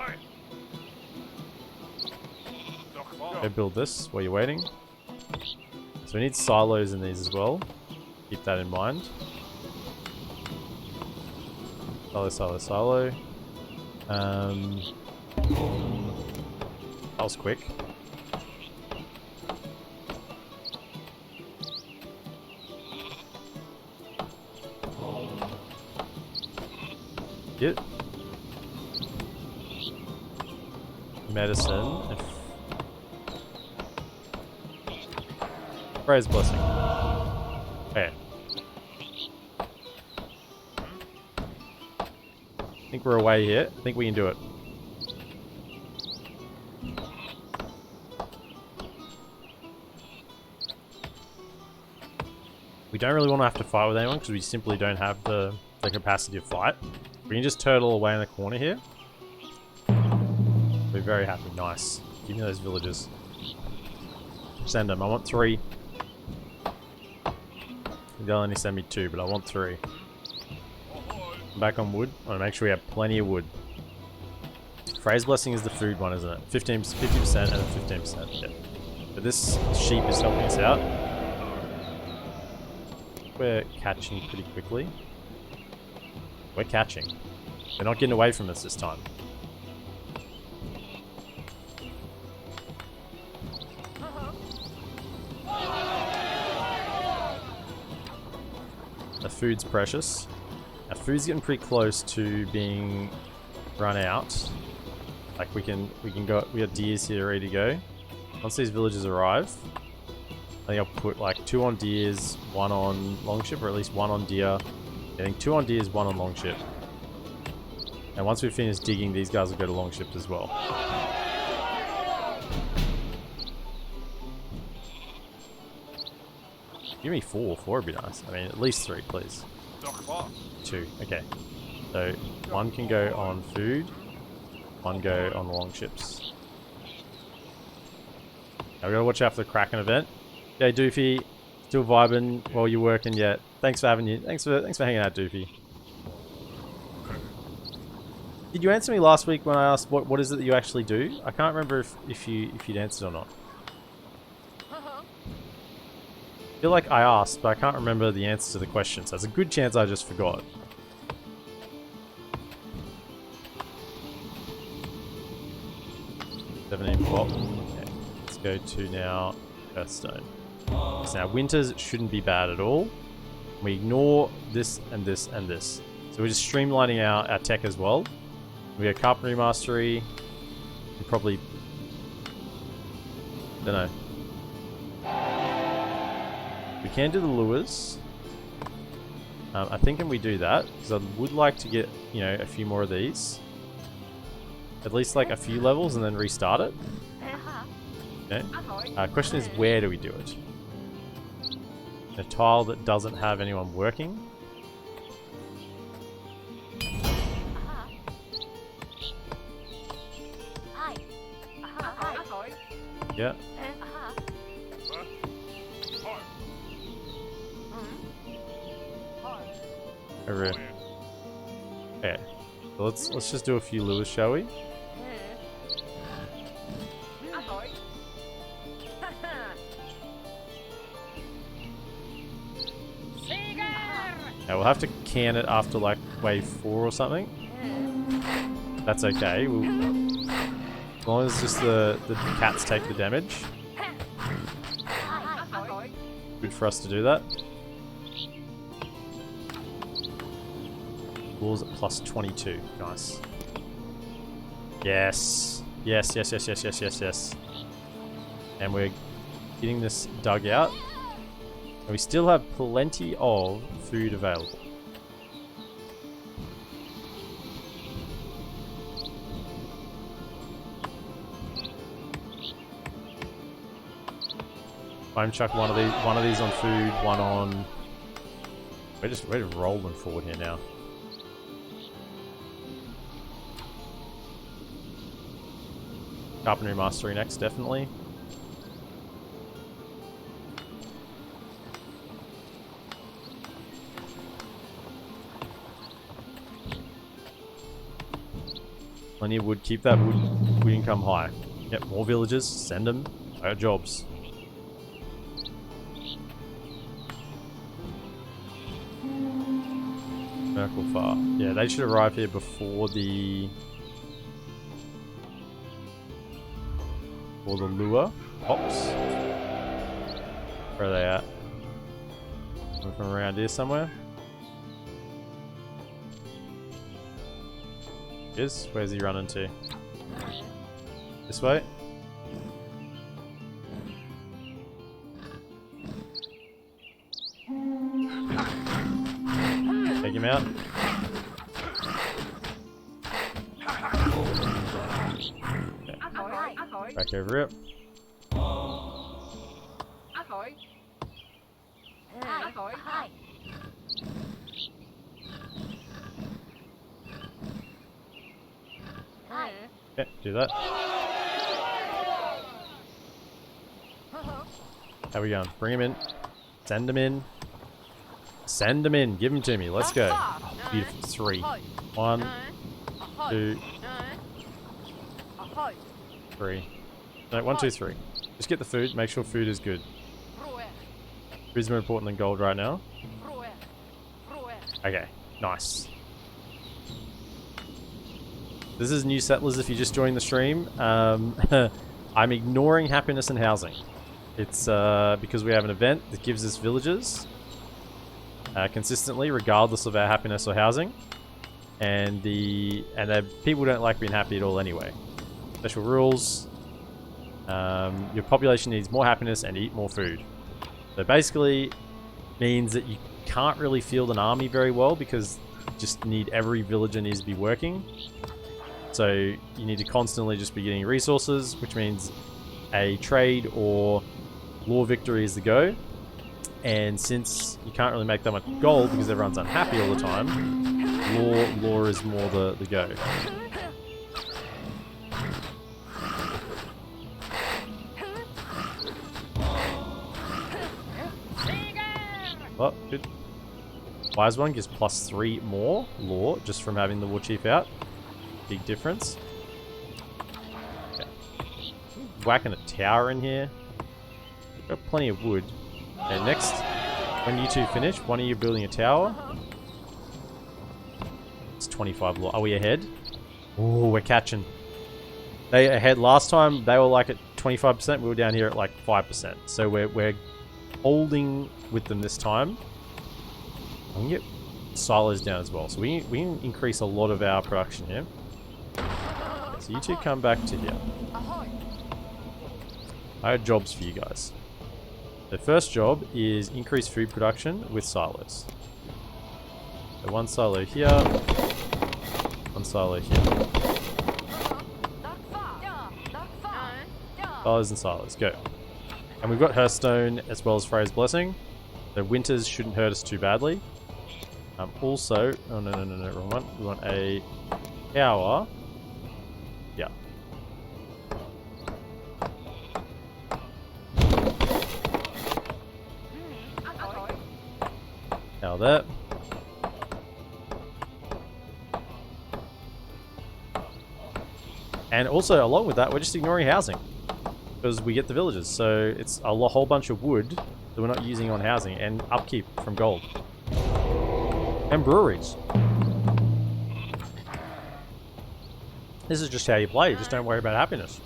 go build this while you're waiting. So we need silos in these as well. Keep that in mind. Silo. That was quick. Get medicine. Praise blessing. Okay. I think we're away here. I think we can do it. We don't really want to have to fight with anyone because we simply don't have the capacity to fight. We can just turtle away in the corner here. We're very happy. Nice. Give me those villagers. Send them. I want 3. They'll only send me 2, but I want 3. I'm back on wood. I want to make sure we have plenty of wood. Phrase blessing is the food one, isn't it? 50% and then 15%. Yeah. But this sheep is helping us out. We're catching pretty quickly. We're catching. They're not getting away from us this time. The food's precious. Our food's getting pretty close to being run out. Like we can go. We got deers here ready to go. Once these villagers arrive, I think I'll put like 2 on deers, 1 on longship, or at least 1 on deer. I think 2 on deers, 1 on longship. And once we finish digging, these guys will go to longships as well. Give me 4. 4 would be nice. I mean, at least 3, please. 2. Okay. So 1 can go on food. 1 go on the longships. Now we gotta watch out for the Kraken event. Okay, Doofy, still vibing while you're working yet. Thanks for having you. Thanks for hanging out, Doofy. Did you answer me last week when I asked what is it that you actually do? I can't remember if you'd answered or not. I feel like I asked, but I can't remember the answer to the question, so there's a good chance I just forgot. Okay, let's go to now Earthstone. So now winters shouldn't be bad at all. We ignore this and this and this. So we're just streamlining our tech as well. We got Carpentry Mastery. Probably... don't know. We can do the lures. I think we do that, because I would like to get, you know, a few more of these. At least like a few levels and then restart it. Okay. Question is, where do we do it? A tile that doesn't have anyone working. Yeah. Over here. Okay. So let's just do a few lures, shall we? Now we'll have to can it after like wave 4 or something. That's okay. As long as just the cats take the damage. Good for us to do that. Lures at plus 22. Nice. Yes. Yes, yes, yes, yes, yes, yes, yes. And we're getting this dug out. And we still have plenty of food available. I'm chuck one of these on food, one on... We're just rolling forward here now. Carpentry Mastery next, definitely. Plenty of wood. Keep that wood income high. Yep, more villagers. Send them. Our jobs. Far. Yeah, they should arrive here before the lure pops. Where are they at? Coming from around here somewhere. Yes, where's he running to? This way? Take him out. Okay. Back over it. Okay, do that. How we going? Bring him in. Send him in. Send him in. Give him to me. Let's go. Oh, beautiful. 3. 1, 2, 3. No, 1, 2, 3. Just get the food. Make sure food is good. Food's more important than gold right now. Okay. Nice. This is NewSettlers if you just joined the stream. I'm ignoring happiness and housing. It's because we have an event that gives us villagers consistently, regardless of our happiness or housing, and people don't like being happy at all anyway. Special rules. Your population needs more happiness and eat more food. So basically, means that you can't really field an army very well because you just need every villager needs to be working. So you need to constantly just be getting resources, which means a trade or law victory is the go. And since you can't really make that much gold because everyone's unhappy all the time, law is more the go. Oh, good. Wise one gives plus 3 more law just from having the war chief out. Big difference. Okay. Whacking a tower in here. Got plenty of wood. Okay, next, when you two finish, one of you building a tower. It's 25 law. Are we ahead? Oh, we're catching. They ahead last time. They were like at 25%. We were down here at like 5%. So we're holding with them this time. I can get silos down as well. So we can increase a lot of our production here. So you two come back to here. Ahoy. I have jobs for you guys. The first job is increase food production with silos. So one silo here, one silo here. Silos and silos, go. And we've got Hearthstone as well as Freya's Blessing. The winters shouldn't hurt us too badly. Also, oh no, wrong one. We want a tower. Yeah. Now that. And also, along with that, we're just ignoring housing. Because we get the villages. So it's a whole bunch of wood that we're not using on housing. And upkeep from gold. And breweries. This is just how you play. Just don't worry about happiness.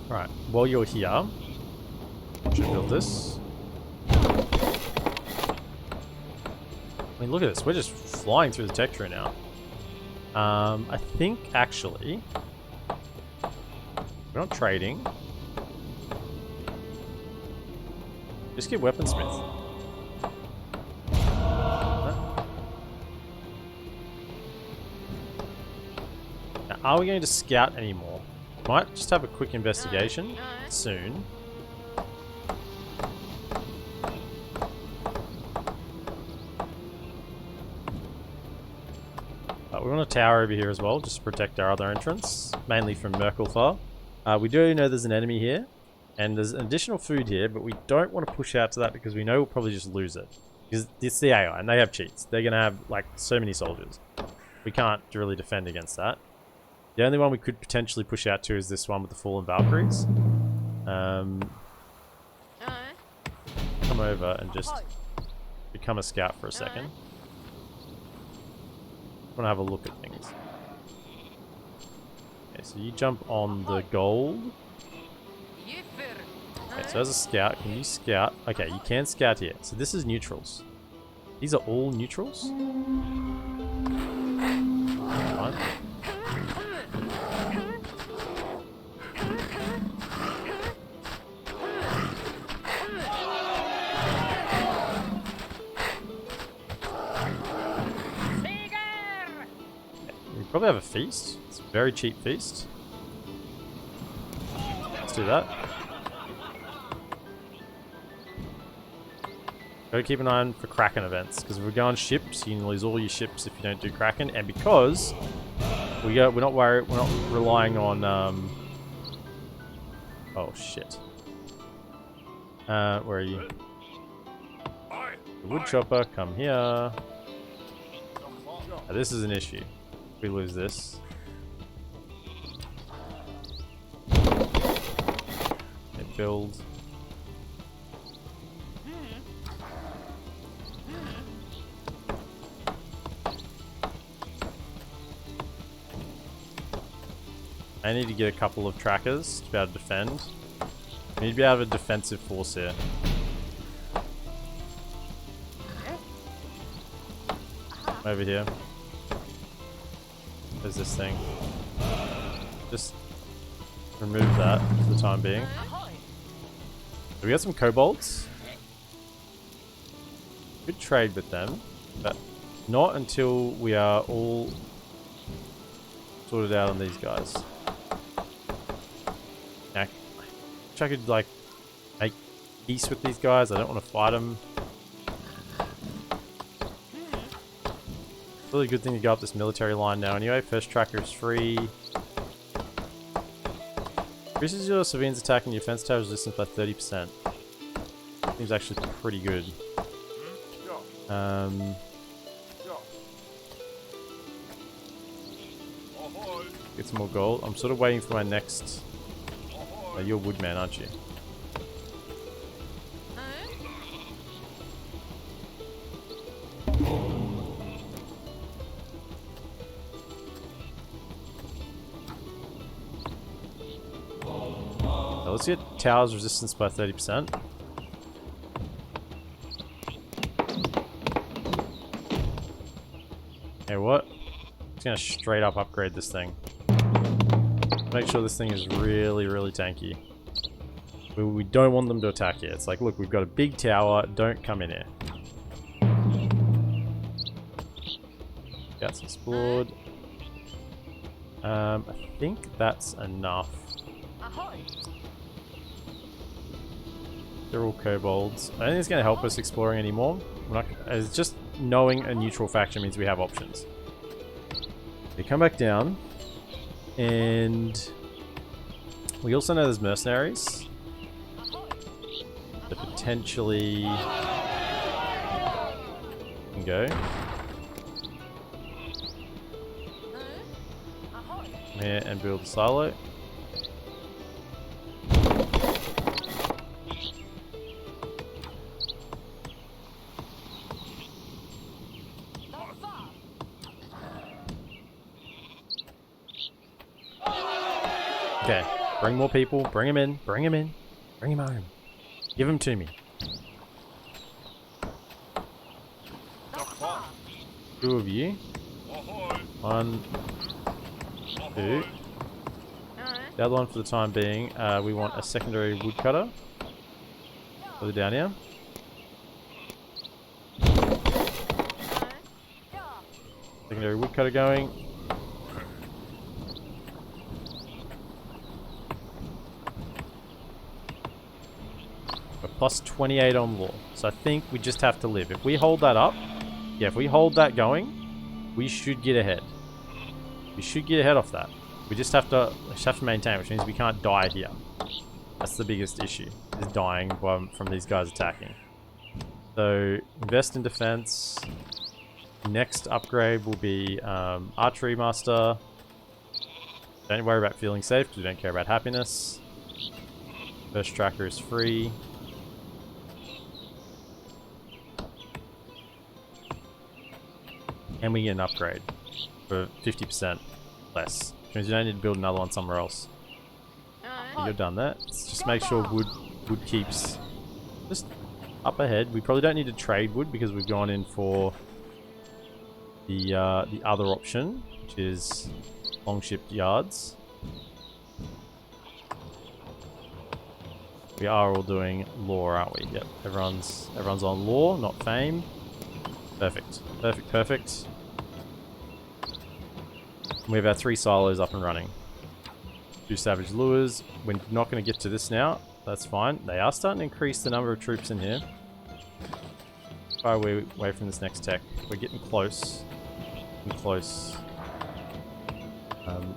Alright, while you're here, I should build this. I mean, look at this. We're just flying through the tech tree now. I think, actually, we're not trading. Just get weaponsmith. Now, are we going to scout anymore? Might just have a quick investigation soon. We want a tower over here as well, just to protect our other entrance, mainly from Merkelfar. We do know there's an enemy here, and there's additional food here, but we don't want to push out to that because we know we'll probably just lose it. Because it's the AI, and they have cheats. They're going to have, like, so many soldiers. We can't really defend against that. The only one we could potentially push out to is this one with the Fallen Valkyries. Come over and just become a scout for a second. I want to have a look at things. Okay, so you jump on the gold. Okay, so as a scout, can you scout? Okay, you can scout here. So this is neutrals. These are all neutrals? Fine. Probably have a feast. It's a very cheap feast. Let's do that. Gotta keep an eye on for Kraken events, because if we go on ships, you can lose all your ships if you don't do Kraken, and because we're not relying on oh shit. Where are you? The wood chopper, come here. Now, this is an issue. We lose this. Okay, build. I need to get a couple of trackers to be able to defend. I need to be able to have a defensive force here. Over here. There's this thing. Just remove that for the time being. So we got some kobolds. Could trade with them, but not until we are all sorted out on these guys. Now, I wish I could like make peace with these guys. I don't want to fight them. Really good thing to go up this military line now anyway. First tracker is free. Increases your civilians attack and your defense tower resistance by 30%. Seems actually pretty good. Get some more gold. I'm sort of waiting for my next... you're Woodman, aren't you? Let's get towers resistance by 30%. Hey, what? Just gonna straight up upgrade this thing. Make sure this thing is really, really tanky. We don't want them to attack here. It's like, look, we've got a big tower. Don't come in here. That's explored. I think that's enough. Ahoy. They're all kobolds. I don't think it's going to help us exploring anymore. We're not, it's just knowing a neutral faction means we have options. They come back down, and we also know there's mercenaries. That potentially can go. Here and build a silo. Okay, bring more people, bring them in, bring them in, bring them home. Give them to me. Two of you. One, two. The other one for the time being, we want a secondary woodcutter. Further down here. Secondary woodcutter going. We're plus 28 on law. So I think we just have to live. If we hold that up, yeah, if we hold that going, we should get ahead. We should get ahead off that. We just have to maintain, which means we can't die here. That's the biggest issue, is dying from these guys attacking. So invest in defense. Next upgrade will be archery master. Don't worry about feeling safe because we don't care about happiness. First tracker is free. And we get an upgrade for 50% less. Which means you don't need to build another one somewhere else. You're done that. Let's just make sure wood keeps just up ahead. We probably don't need to trade wood because we've gone in for the other option, which is long shipped yards. We are all doing lore, aren't we? Yep. Everyone's on lore, not fame. Perfect. Perfect, perfect. We have our 3 silos up and running. 2 savage lures. We're not going to get to this now. That's fine. They are starting to increase the number of troops in here. Far away from this next tech. We're getting close. Getting close.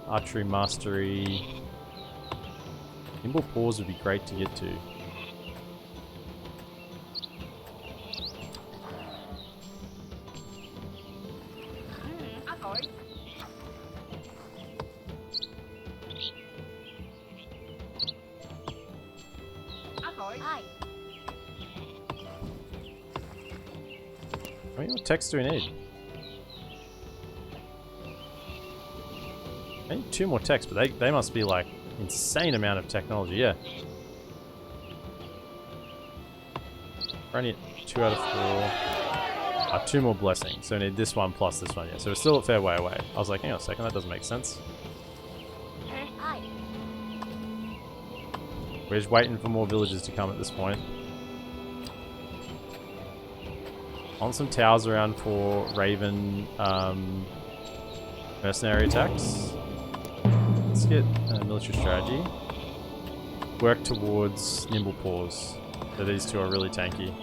Archery mastery. Nimble paws would be great to get to. How many more techs do we need? I need 2 more techs, but they must be like insane amount of technology, yeah. We're only at 2 out of 4. 2 more blessings, so we need this one plus this one, yeah. So we're still a fair way away. I was like, hang on a second, that doesn't make sense. We're just waiting for more villagers to come at this point. On some towers around for Raven mercenary attacks. Let's get military strategy. Work towards nimble paws. So these 2 are really tanky.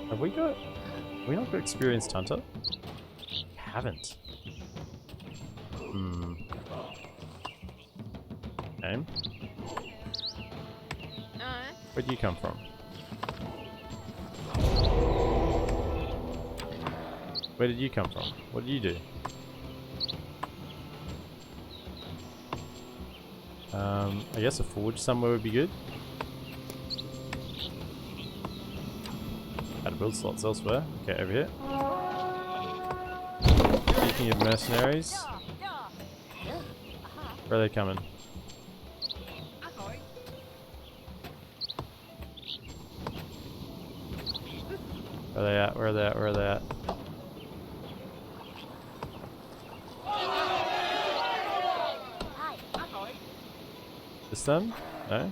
Have we not got experienced hunter? We haven't. Okay. Where'd you come from? Where did you come from? What did you do? I guess a forge somewhere would be good. How to build slots elsewhere. Okay, over here. Speaking of mercenaries, where are they coming? Where are they at? Where are they at? Where are they at? This then? No?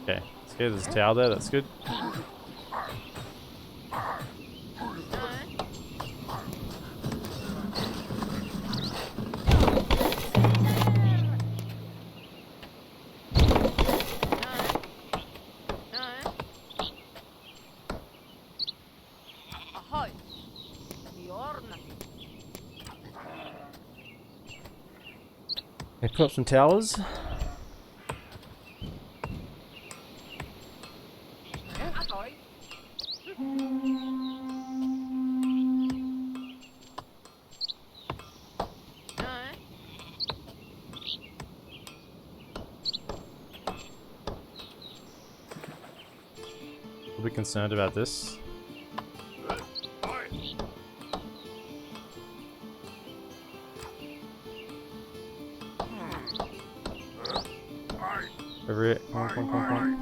Okay, there's a tower there, that's good. Okay, put up some towers. A bit concerned about this. Over it. Come on, come on, come on, come on.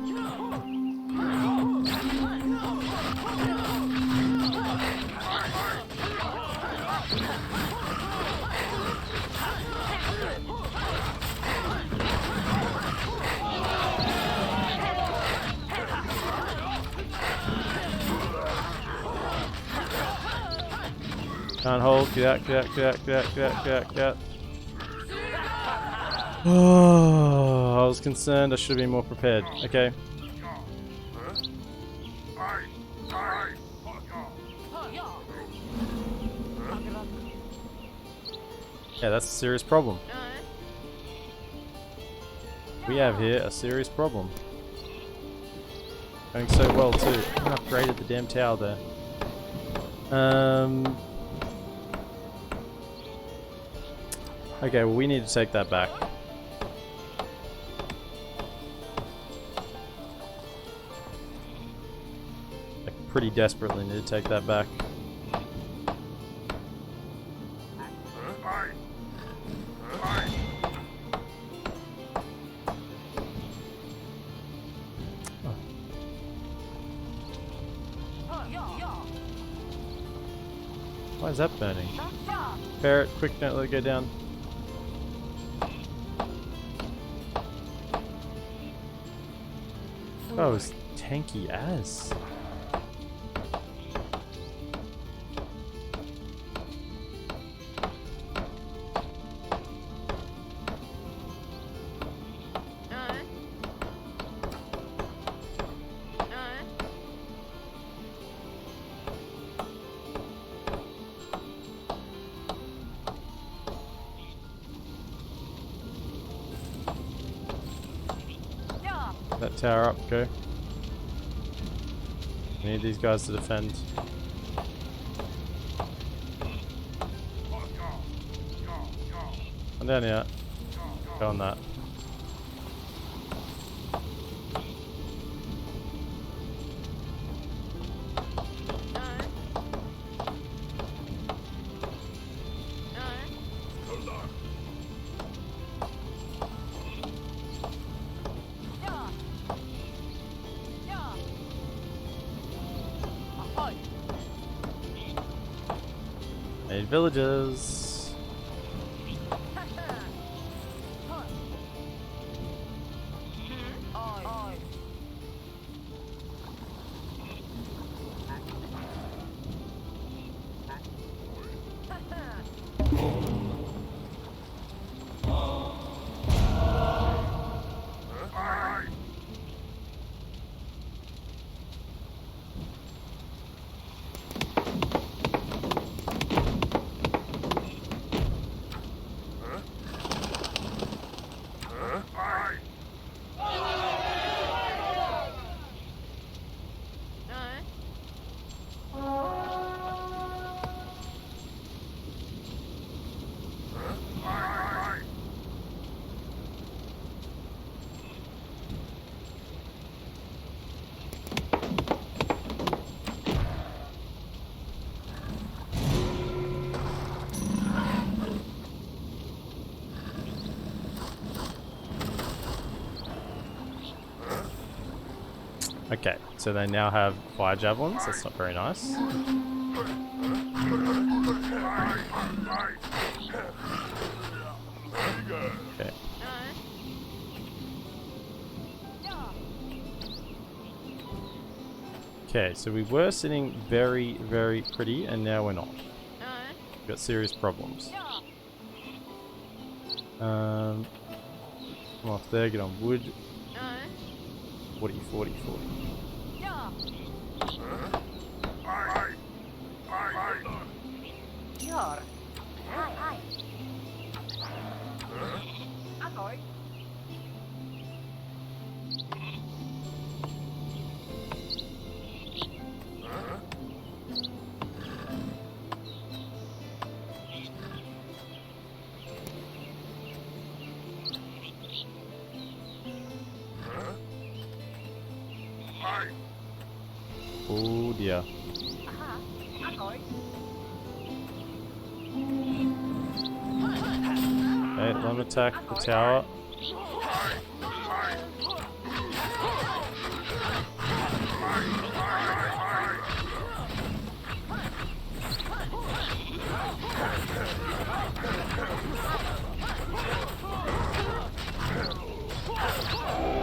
Can't hold. Get out, get out, get out, get out, get out, get out, get out. Oh, I was concerned. I should have been more prepared. Okay. Yeah, that's a serious problem. We have here a serious problem. Going so well too. I upgraded the damn tower there. Okay, well we need to take that back. Pretty desperately need to take that back. Oh. Why is that burning? Ferret, quick, don't let it go down. Oh, it's tanky as. That tower up, go. We need these guys to defend. I'm down here. Go on that. Need villages. Okay, so they now have fire javelins. That's not very nice. Okay. Okay, so we were sitting very, very pretty, and now we're not. We've got serious problems. Come off there, get on wood. 40, 40, 40. Oh dear. Okay, let them attack the tower.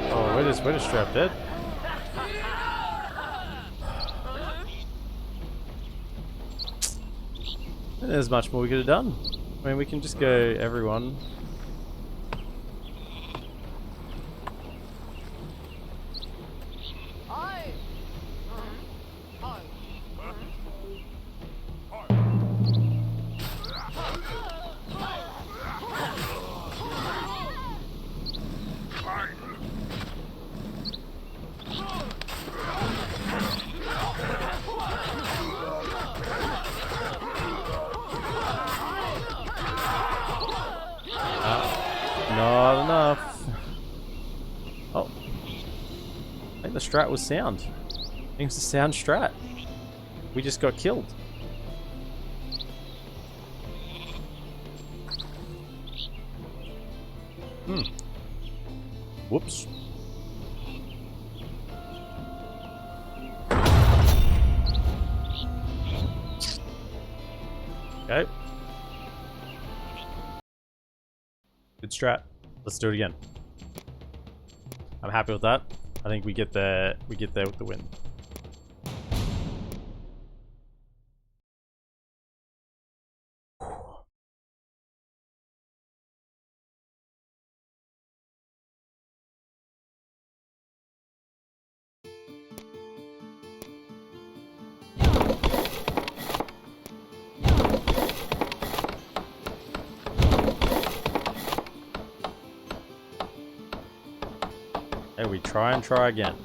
Oh, we're just strapped dead. There's much more we could have done. I mean, we can just go everyone. Not enough. Oh. I think the strat was sound. I think it was a sound strat. We just got killed. Whoops. Okay. Good strat. Let's do it again. I'm happy with that. I think we get there with the win. Hey, we try and try again.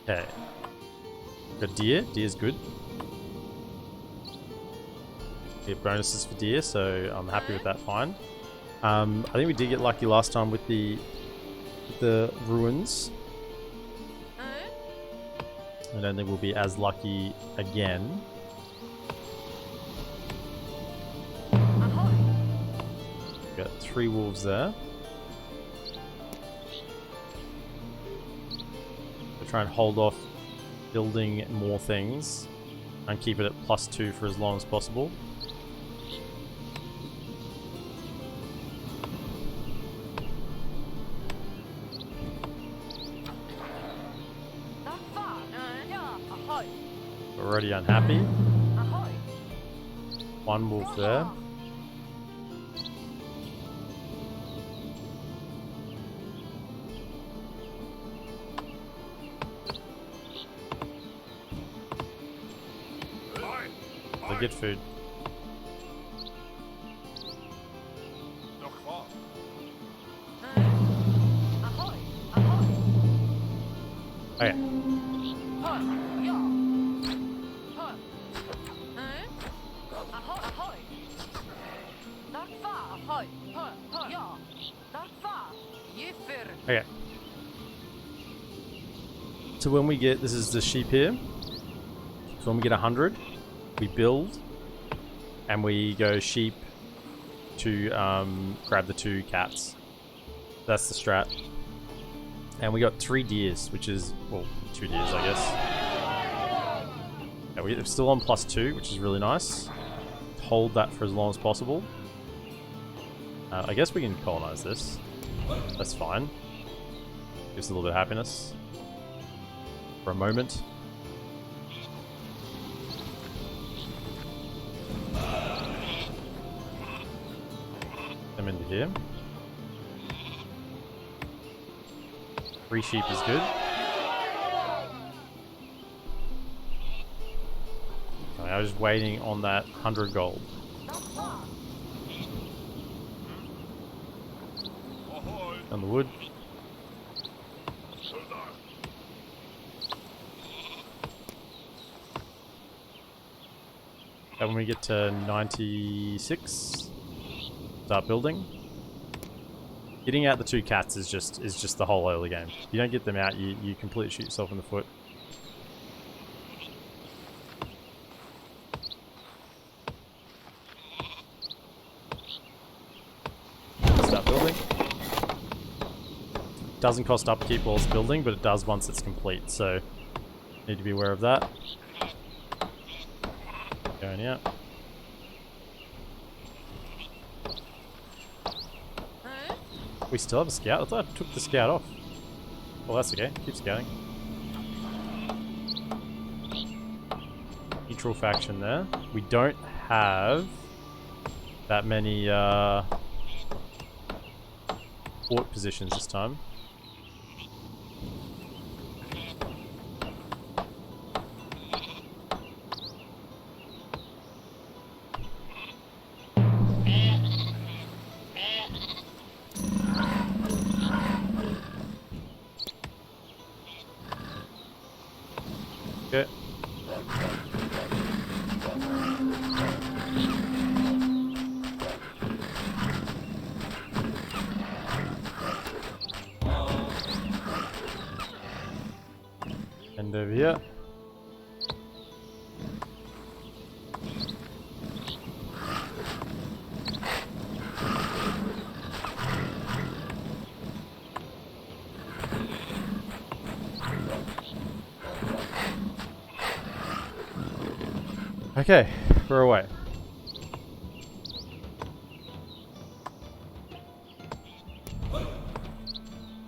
Okay. Got deer. Deer's good. We get bonuses for deer, so I'm happy with that find. I think we did get lucky last time with the ruins. I don't think we'll be as lucky again. Got 3 wolves there. Try and hold off building more things and keep it at +2 for as long as possible. Already unhappy. 1 wolf there. Get food. Okay. Okay. So when we get, this is the sheep here. So when we get 100, we build, and we go sheep to grab the 2 cats. That's the strat. And we got 3 deers, which is, well, 2 deers, I guess. Yeah, we're still on +2, which is really nice. Hold that for as long as possible. I guess we can colonize this. That's fine. Gives a little bit of happiness. For a moment. Them into here. 3 sheep is good. Okay, I was just waiting on that 100 gold. On the wood. And when we get to 96, start building. Getting out the 2 cats is just the whole early game. If you don't get them out, you completely shoot yourself in the foot. Start building. Doesn't cost upkeep while it's building, but it does once it's complete, so need to be aware of that. Going out. We still have a scout? I thought I took the scout off. Well, that's okay. Keep scouting. Neutral faction there. We don't have that many fort positions this time. Okay. And over here. Okay, we're away.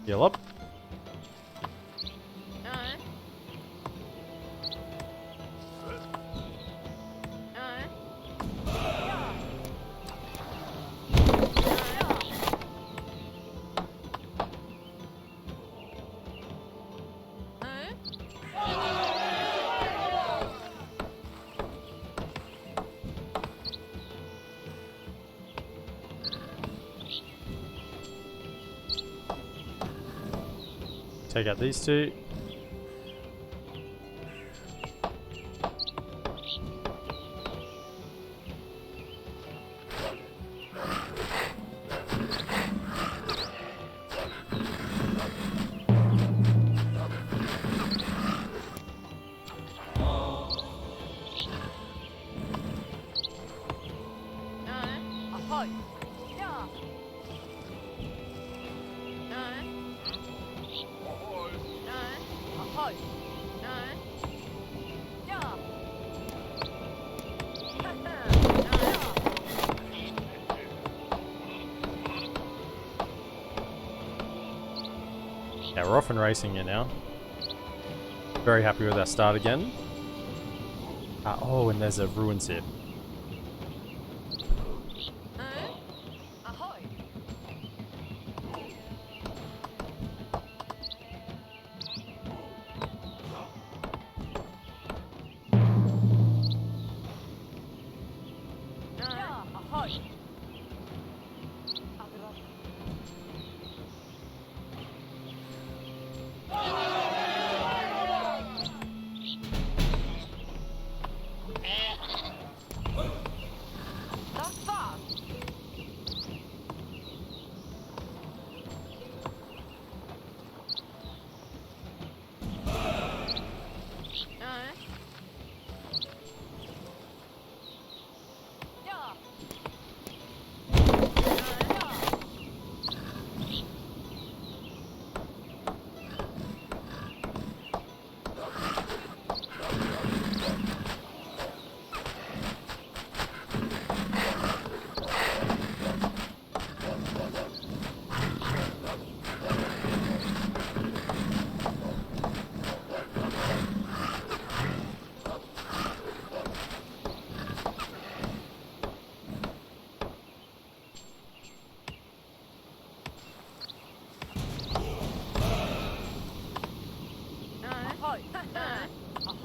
Heal up. Take out these 2. Yeah, we're off and racing here now. Very happy with our start again. Oh, and there's a ruins here.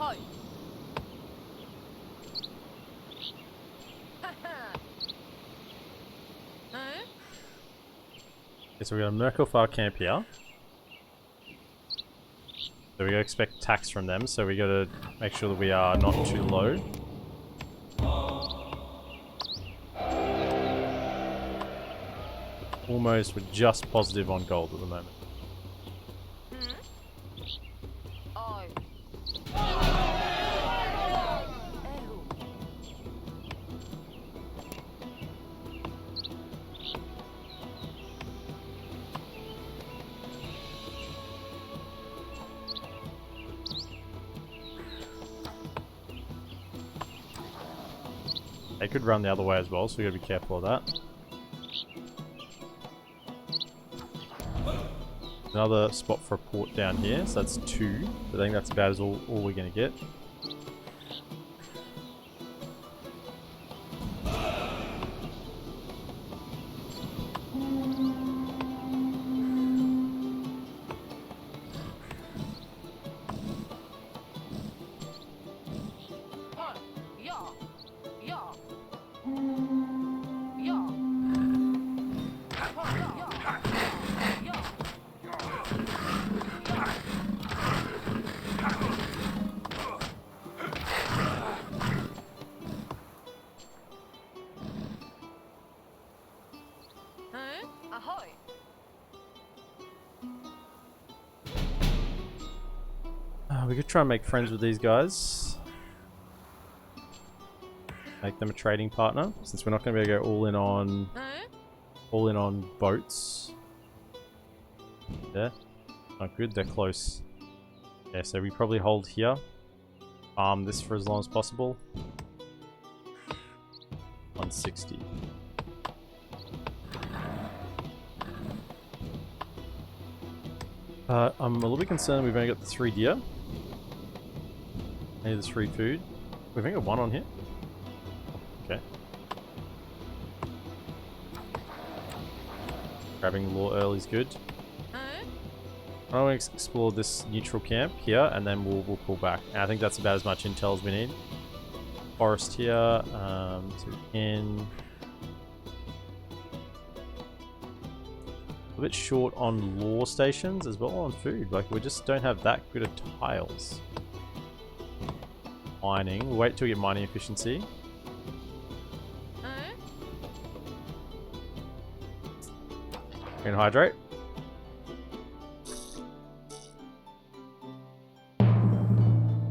Ahoy! Huh? Okay, so we got a Merkelfar camp here. So we gotta expect attacks from them, so we gotta make sure that we are not too low. Almost, we're just positive on gold at the moment. Oh. They could run the other way as well, so we gotta be careful of that. Another spot for a port down here, so that's 2. I think that's about all we're gonna get. Yeah. Yeah. Yeah. Huh? Ahoy! We could try and make friends with these guys. Make them a trading partner, since we're not going to be able to go all in on boats. Yeah, not good. They're close. Yeah, so we probably hold here. Farm this for as long as possible. 160. I'm a little bit concerned we've only got the 3 deer. Need the 3 food. We've only got 1 on here. Okay. Grabbing lore early is good. I want to explore this neutral camp here, and then we'll pull back. And I think that's about as much intel as we need. Forest here, so in. A bit short on lore stations as well on food. Like, we just don't have that good of tiles. Mining. We'll wait till we get mining efficiency. We can hydrate.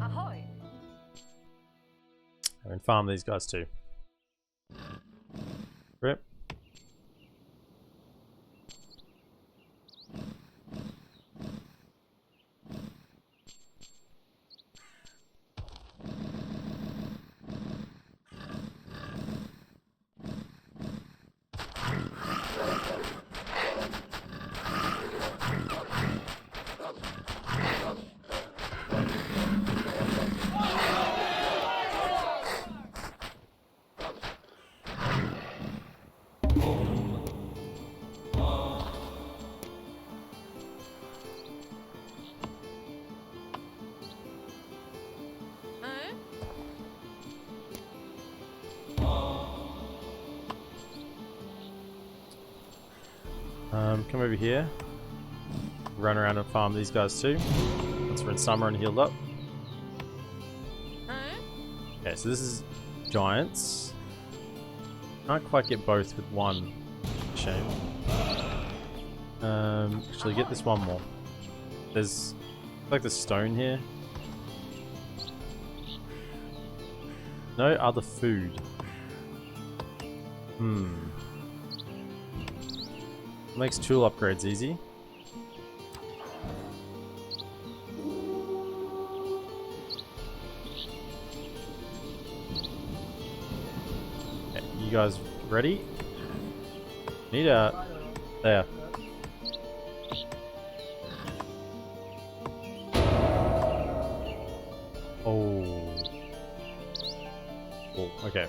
Ahoy! And farm these guys too. Rip. Come over here. Run around and farm these guys too. Once we're in summer and healed up. Okay, so this is giants. Can't quite get both with 1. Shame. Actually, get this 1 more. There's like the stone here. No other food. Makes tool upgrades easy. Okay, you guys ready? Need a... There. Oh. Oh, okay.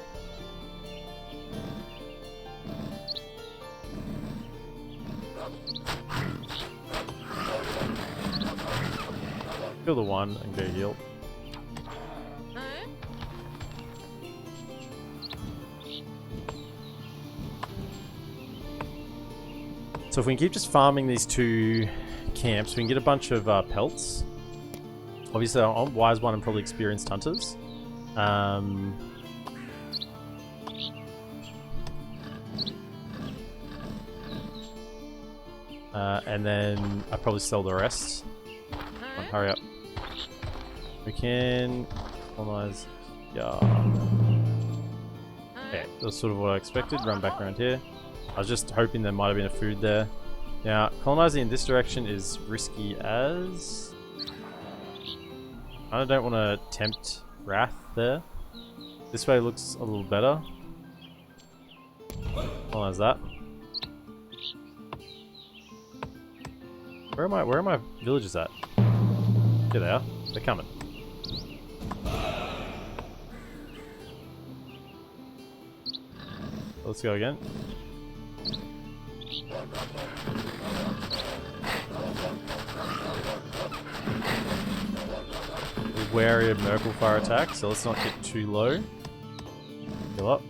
Kill the 1 and go heal. So if we can keep just farming these 2 camps, we can get a bunch of pelts. Obviously, on Wise One and probably experienced hunters. And then I probably sell the rest. Come on, hurry up. We can colonize. Yeah. Okay, that's sort of what I expected. Run back around here. I was just hoping there might have been a food there. Now, colonizing in this direction is risky as... I don't want to tempt Wrath there. This way looks a little better. Colonize that. Where are my villagers at? Here they are. They're coming. Let's go again. We're wary of Merkle fire attack, so let's not get too low. Heal up.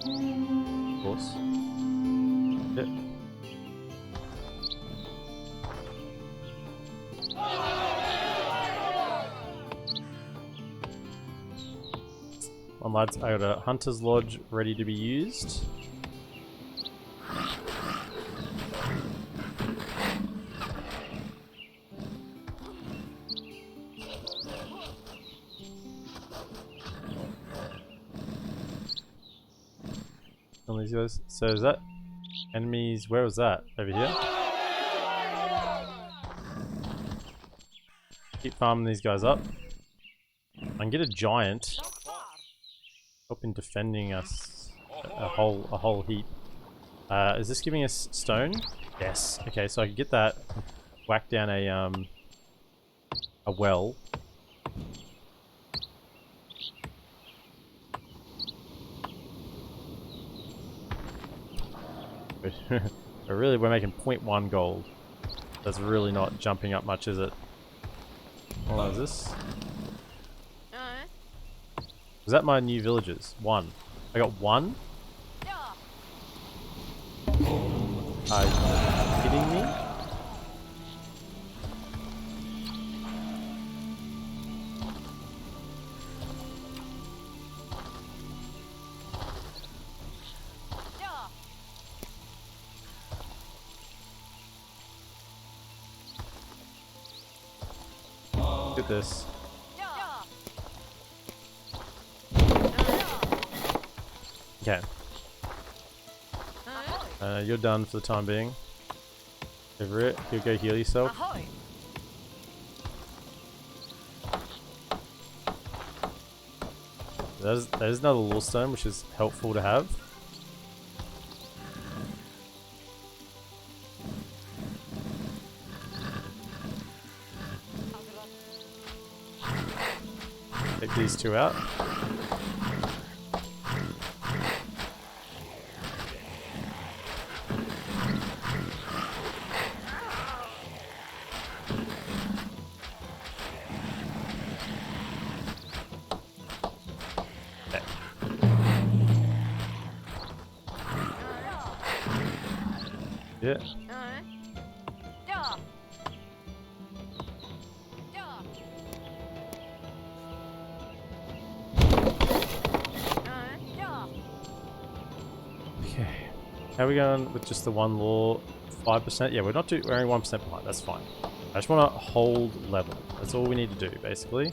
Of course. Yep. On lads, I got a Hunter's Lodge ready to be used. On these guys. So is that enemies? Where was that? Over here? Keep farming these guys up. I can get a giant. Help in defending us a whole heap. Is this giving us stone? Yes. Okay, so I can get that. Whack down a well. But really, we're making 0.1 gold. That's really not jumping up much, is it? What is this? Is that my new villagers? 1. I got 1? Are you kidding me? Look at this. Okay. You're done for the time being. Over it. You'll go heal yourself. There's another lore stone, which is helpful to have. Take these 2 out. Yeah. Okay. How are we going with just the 1 lore? 5%? Yeah, we're only 1% behind. That's fine. I just want to hold level. That's all we need to do, basically.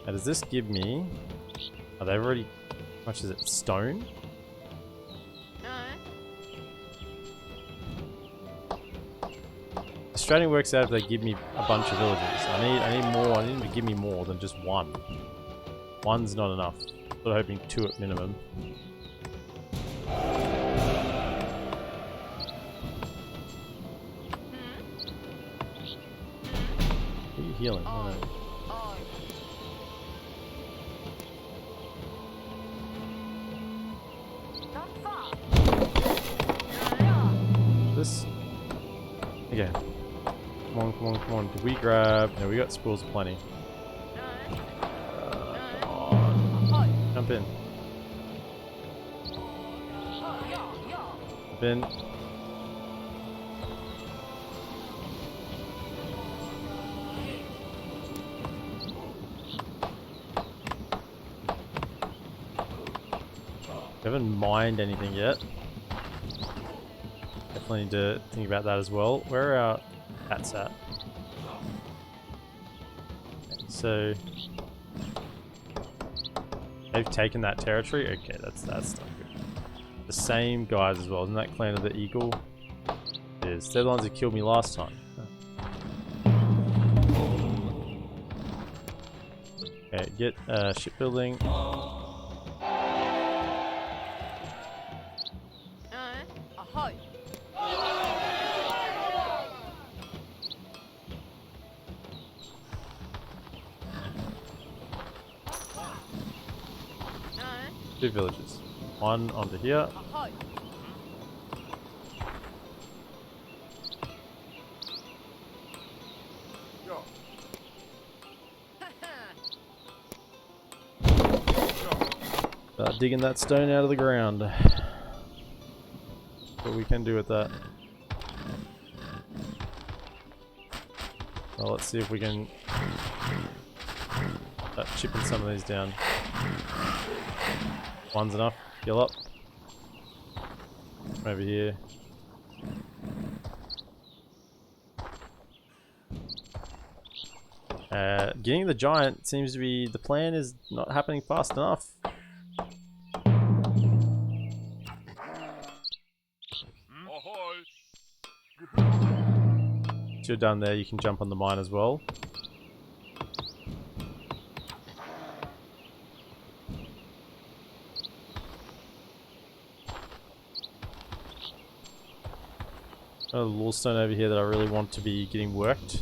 Now, does this give me... Are they already... How much is it? Stone? Australia works out if they give me a bunch of villages. I need more. I need them to give me more than just 1. 1's not enough. Sort of hoping 2 at minimum. What are you healing? Oh, no. This again. Come on. Did we grab... No, we got spools plenty. Come on. Jump in. Been. Haven't mined anything yet. Definitely need to think about that as well. Where are our cats at? So they've taken that territory. Okay, that's not good. The same guys as well. Isn't that Clan of the Eagle? It is. They're the ones who killed me last time. Okay, get shipbuilding. Ahoy. 2 villages. One onto here. Ahoy. Start digging that stone out of the ground. What we can do with that. Well, let's see if we can start chipping some of these down. One's enough. Heal up. Over here. Getting the giant seems to be the plan is not happening fast enough. Once you're done there, you can jump on the mine as well. Another wall stone over here that I really want to be getting worked,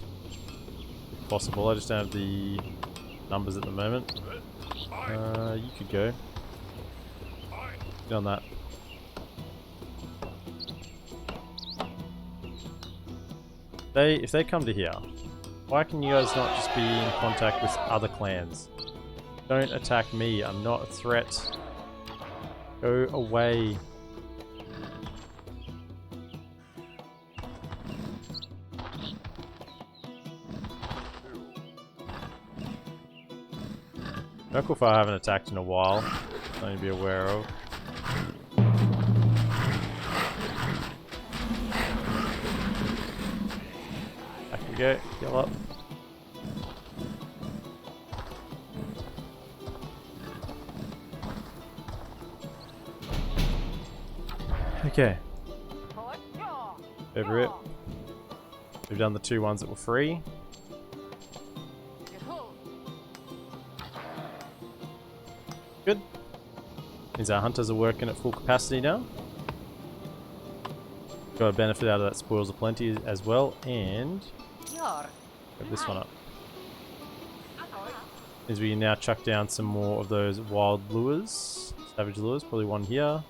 if possible. I just don't have the numbers at the moment. You could go. Get on that. If they come to here, why can you guys not just be in contact with other clans? Don't attack me. I'm not a threat. Go away. Merkelfire I haven't attacked in a while. Something to be aware of. Back we go. Heal up. Okay. Over it. We've done the 2 ones that were free. Good. Means our hunters are working at full capacity now. Got a benefit out of that spoils of plenty as well, and grab this one up. Means we can now chuck down some more of those wild lures, savage lures. Probably one here,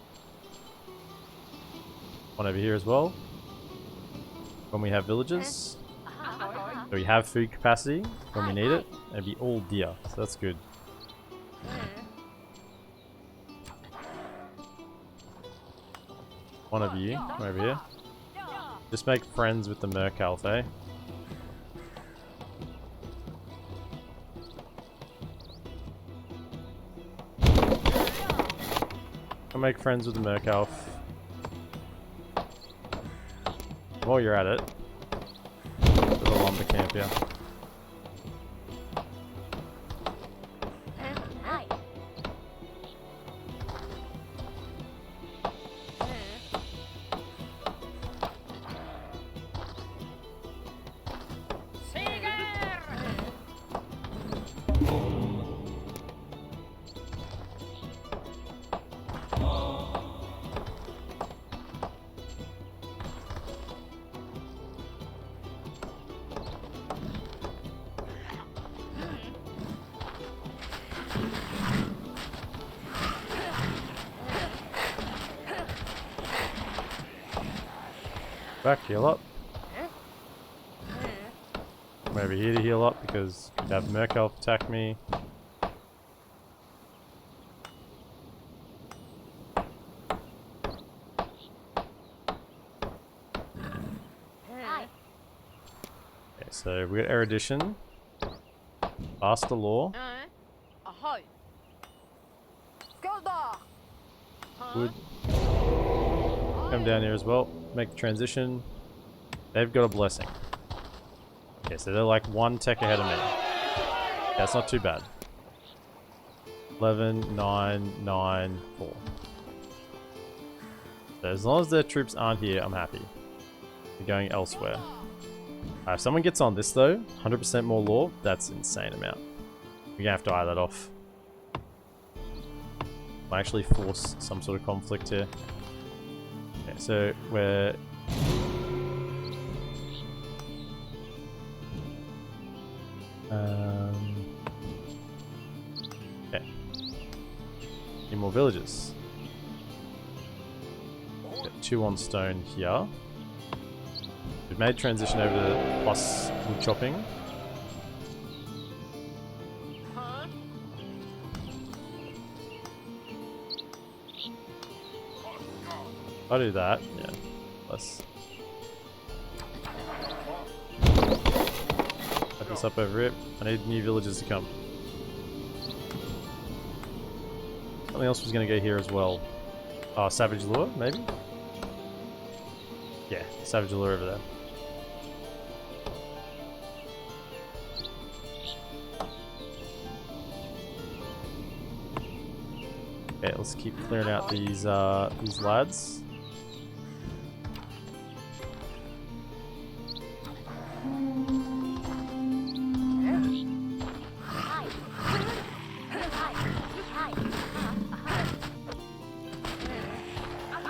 one over here as well. When we have villages, so we have food capacity when we need it. It'd be all deer, so that's good. One of you over here. Just make friends with the Merc Elf, eh? Go make friends with the Merc Elf. While you're at it, there's a lumber camp here. Back, heal up. I'm over here to heal up because we have Merc Elf attack me. So we got erudition, faster law, Ahoy. Skolda. would come down here as well, make the transition. They've got a blessing. Okay, so they're like one tech ahead of me. That's not too bad. 11, 9, 9, 4. So as long as their troops aren't here, I'm happy. They're going elsewhere. If someone gets on this though, 100% more law, that's an insane amount. We're gonna have to eye that off. Might actually force some sort of conflict here. Okay, so we're... okay. Need more villages. Got 2 on stone here. We've made transition over to plus wood chopping. I'll do that, yeah. Plus. Put this up over it. I need new villages to come. Something else was going to go here as well. Oh, Savage Lure, maybe? Yeah, Savage Lure over there. Okay, let's keep clearing out these lads.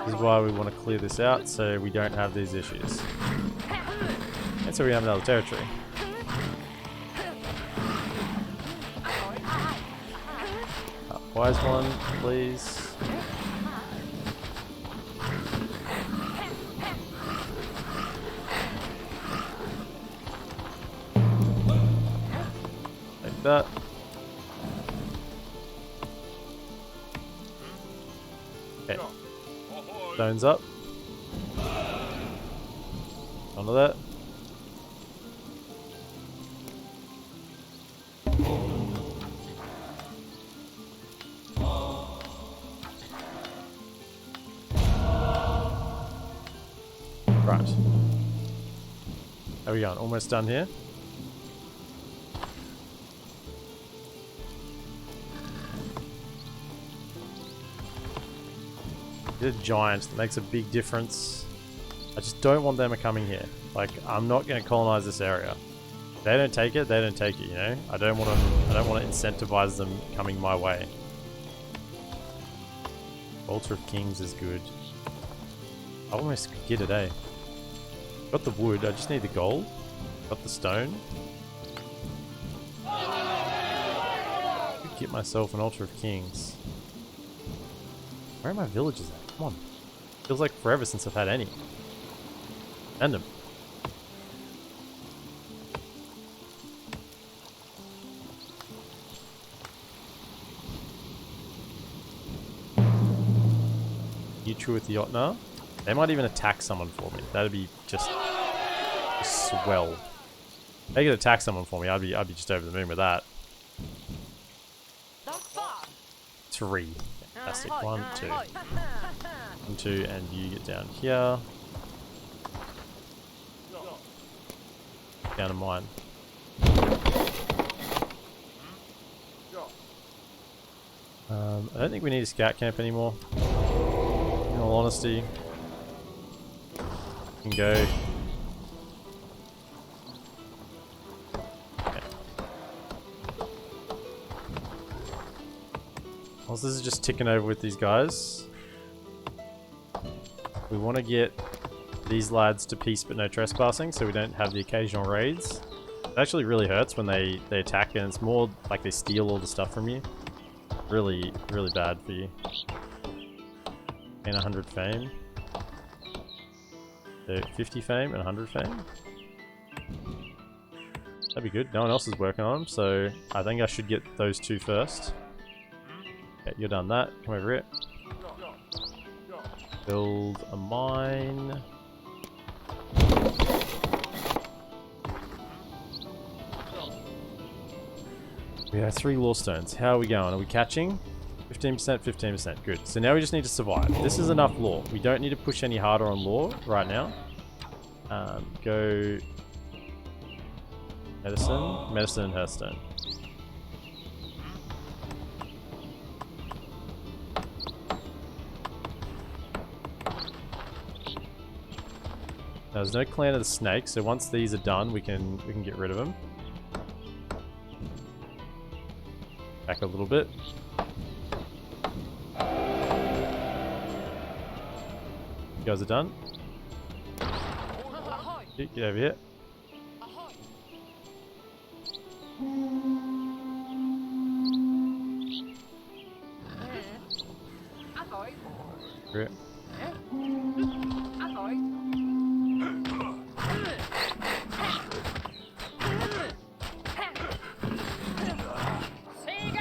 This is why we want to clear this out so we don't have these issues. And so we have another territory. Wise one, please. Like that. Okay. Stones up. Onto that. Right. How are we going? Almost done here. They're giants. That makes a big difference. I just don't want them coming here. Like, I'm not going to colonize this area. If they don't take it, they don't take it, you know? I don't want to incentivize them coming my way. Altar of Kings is good. I almost could get it, eh? Got the wood, I just need the gold. Got the stone. Could get myself an Altar of Kings. Where are my villages at? Come on. Feels like forever since I've had any. Send them. You true with the Jotnar? They might even attack someone for me. That'd be just swell. If they could attack someone for me, I'd be just over the moon with that. 3. Fantastic. 1, 2. 1, 2, and you get down here. Down to mine. I don't think we need a scout camp anymore. In all honesty. We can go. Okay. Whilst this is just ticking over with these guys, we want to get these lads to peace but no trespassing so we don't have the occasional raids. It actually really hurts when they attack and it's more like they steal all the stuff from you. Really, really bad for you. And 100 fame. So 50 fame and 100 fame. That'd be good. No one else is working on them, so I think I should get those 2 first. Okay, you're done that. Come over here. Build a mine. We have 3 lore stones. How are we going? Are we catching? 15%, 15%. Good. So now we just need to survive. This is enough lore. We don't need to push any harder on lore right now. Go... Medicine. Medicine and Hearthstone. Now, there's no Clan of the Snake, so once these are done, we can get rid of them. Back a little bit. You guys are done. Get over here. Great.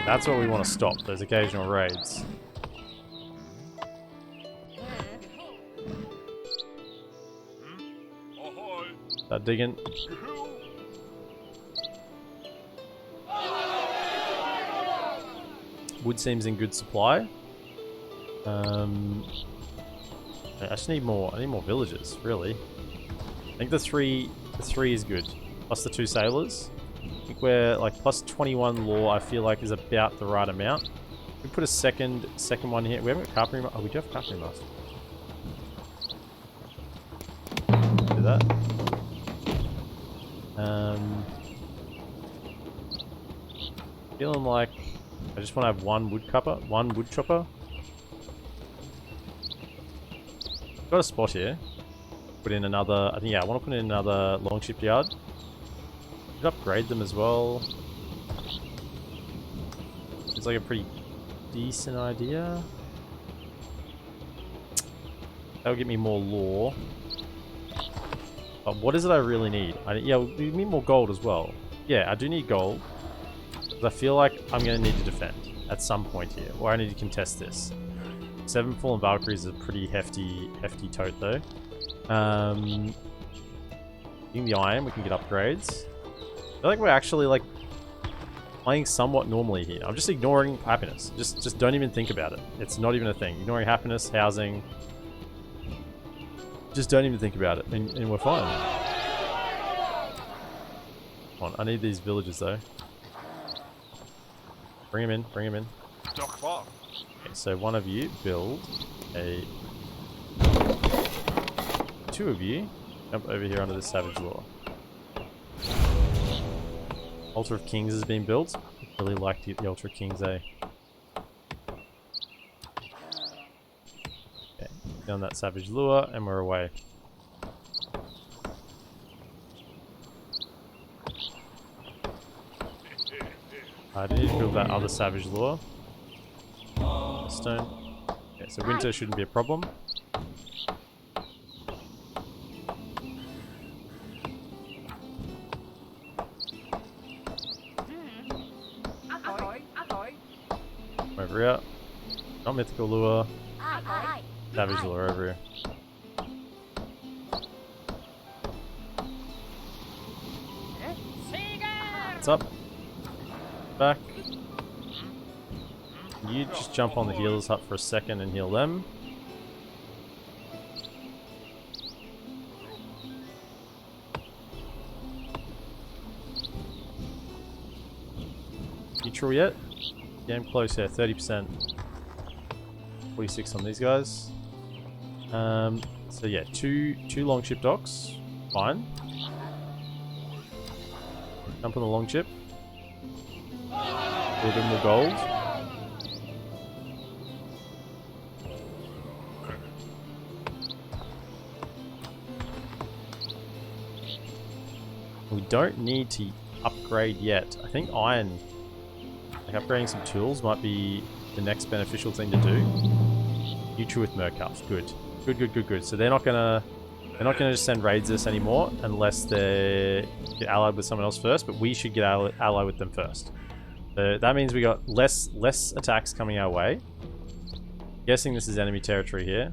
That's what we want to stop, those occasional raids. Start digging. Wood seems in good supply. I just need more. I need more villagers, really. I think the three is good. Plus the 2 sailors. I think we're like plus 21 lore. I feel like is about the right amount. We put a second one here. We haven't got carpentry. Oh, we do have carpentry master. Do that. Feeling like I just want to have one wood chopper. Got a spot here. Put in another. I think yeah. I want to put in another long shipyard. Could upgrade them as well. It's like a pretty decent idea. That'll get me more lore. But what is it I really need? Yeah, we need more gold as well. Yeah, I do need gold. Because I feel like I'm going to need to defend at some point here. Or I need to contest this. 7 Fallen Valkyries is a pretty hefty tote though. Using the iron, we can get upgrades. I feel like we're actually like playing somewhat normally here. I'm just ignoring happiness. Just don't even think about it. It's not even a thing. Ignoring happiness, housing. Just don't even think about it, and we're fine. Come on, I need these villagers though. Bring them in. Okay, so one of you build a... 2 of you jump over here under this savage law. Altar of Kings has been built. I really like to get the Altar of Kings, eh? Okay, down that savage lure, and we're away. I need to build that other savage lure. Stone. Okay, so winter shouldn't be a problem. Over here. Not mythical lure. Savage lure over here. What's up? Back. You just jump on the healer's hut for a second and heal them. Neutral yet? Damn close here, 30%. 46 on these guys. So yeah, two longship docks. Fine. Jump on the longship. A little bit more gold. We don't need to upgrade yet. I think iron, like upgrading some tools, might be the next beneficial thing to do. Neutral with Mercups. Good. So they're not gonna just send raids this anymore unless they get allied with someone else first. But we should get allied with them first. So that means we got less attacks coming our way. Guessing this is enemy territory here.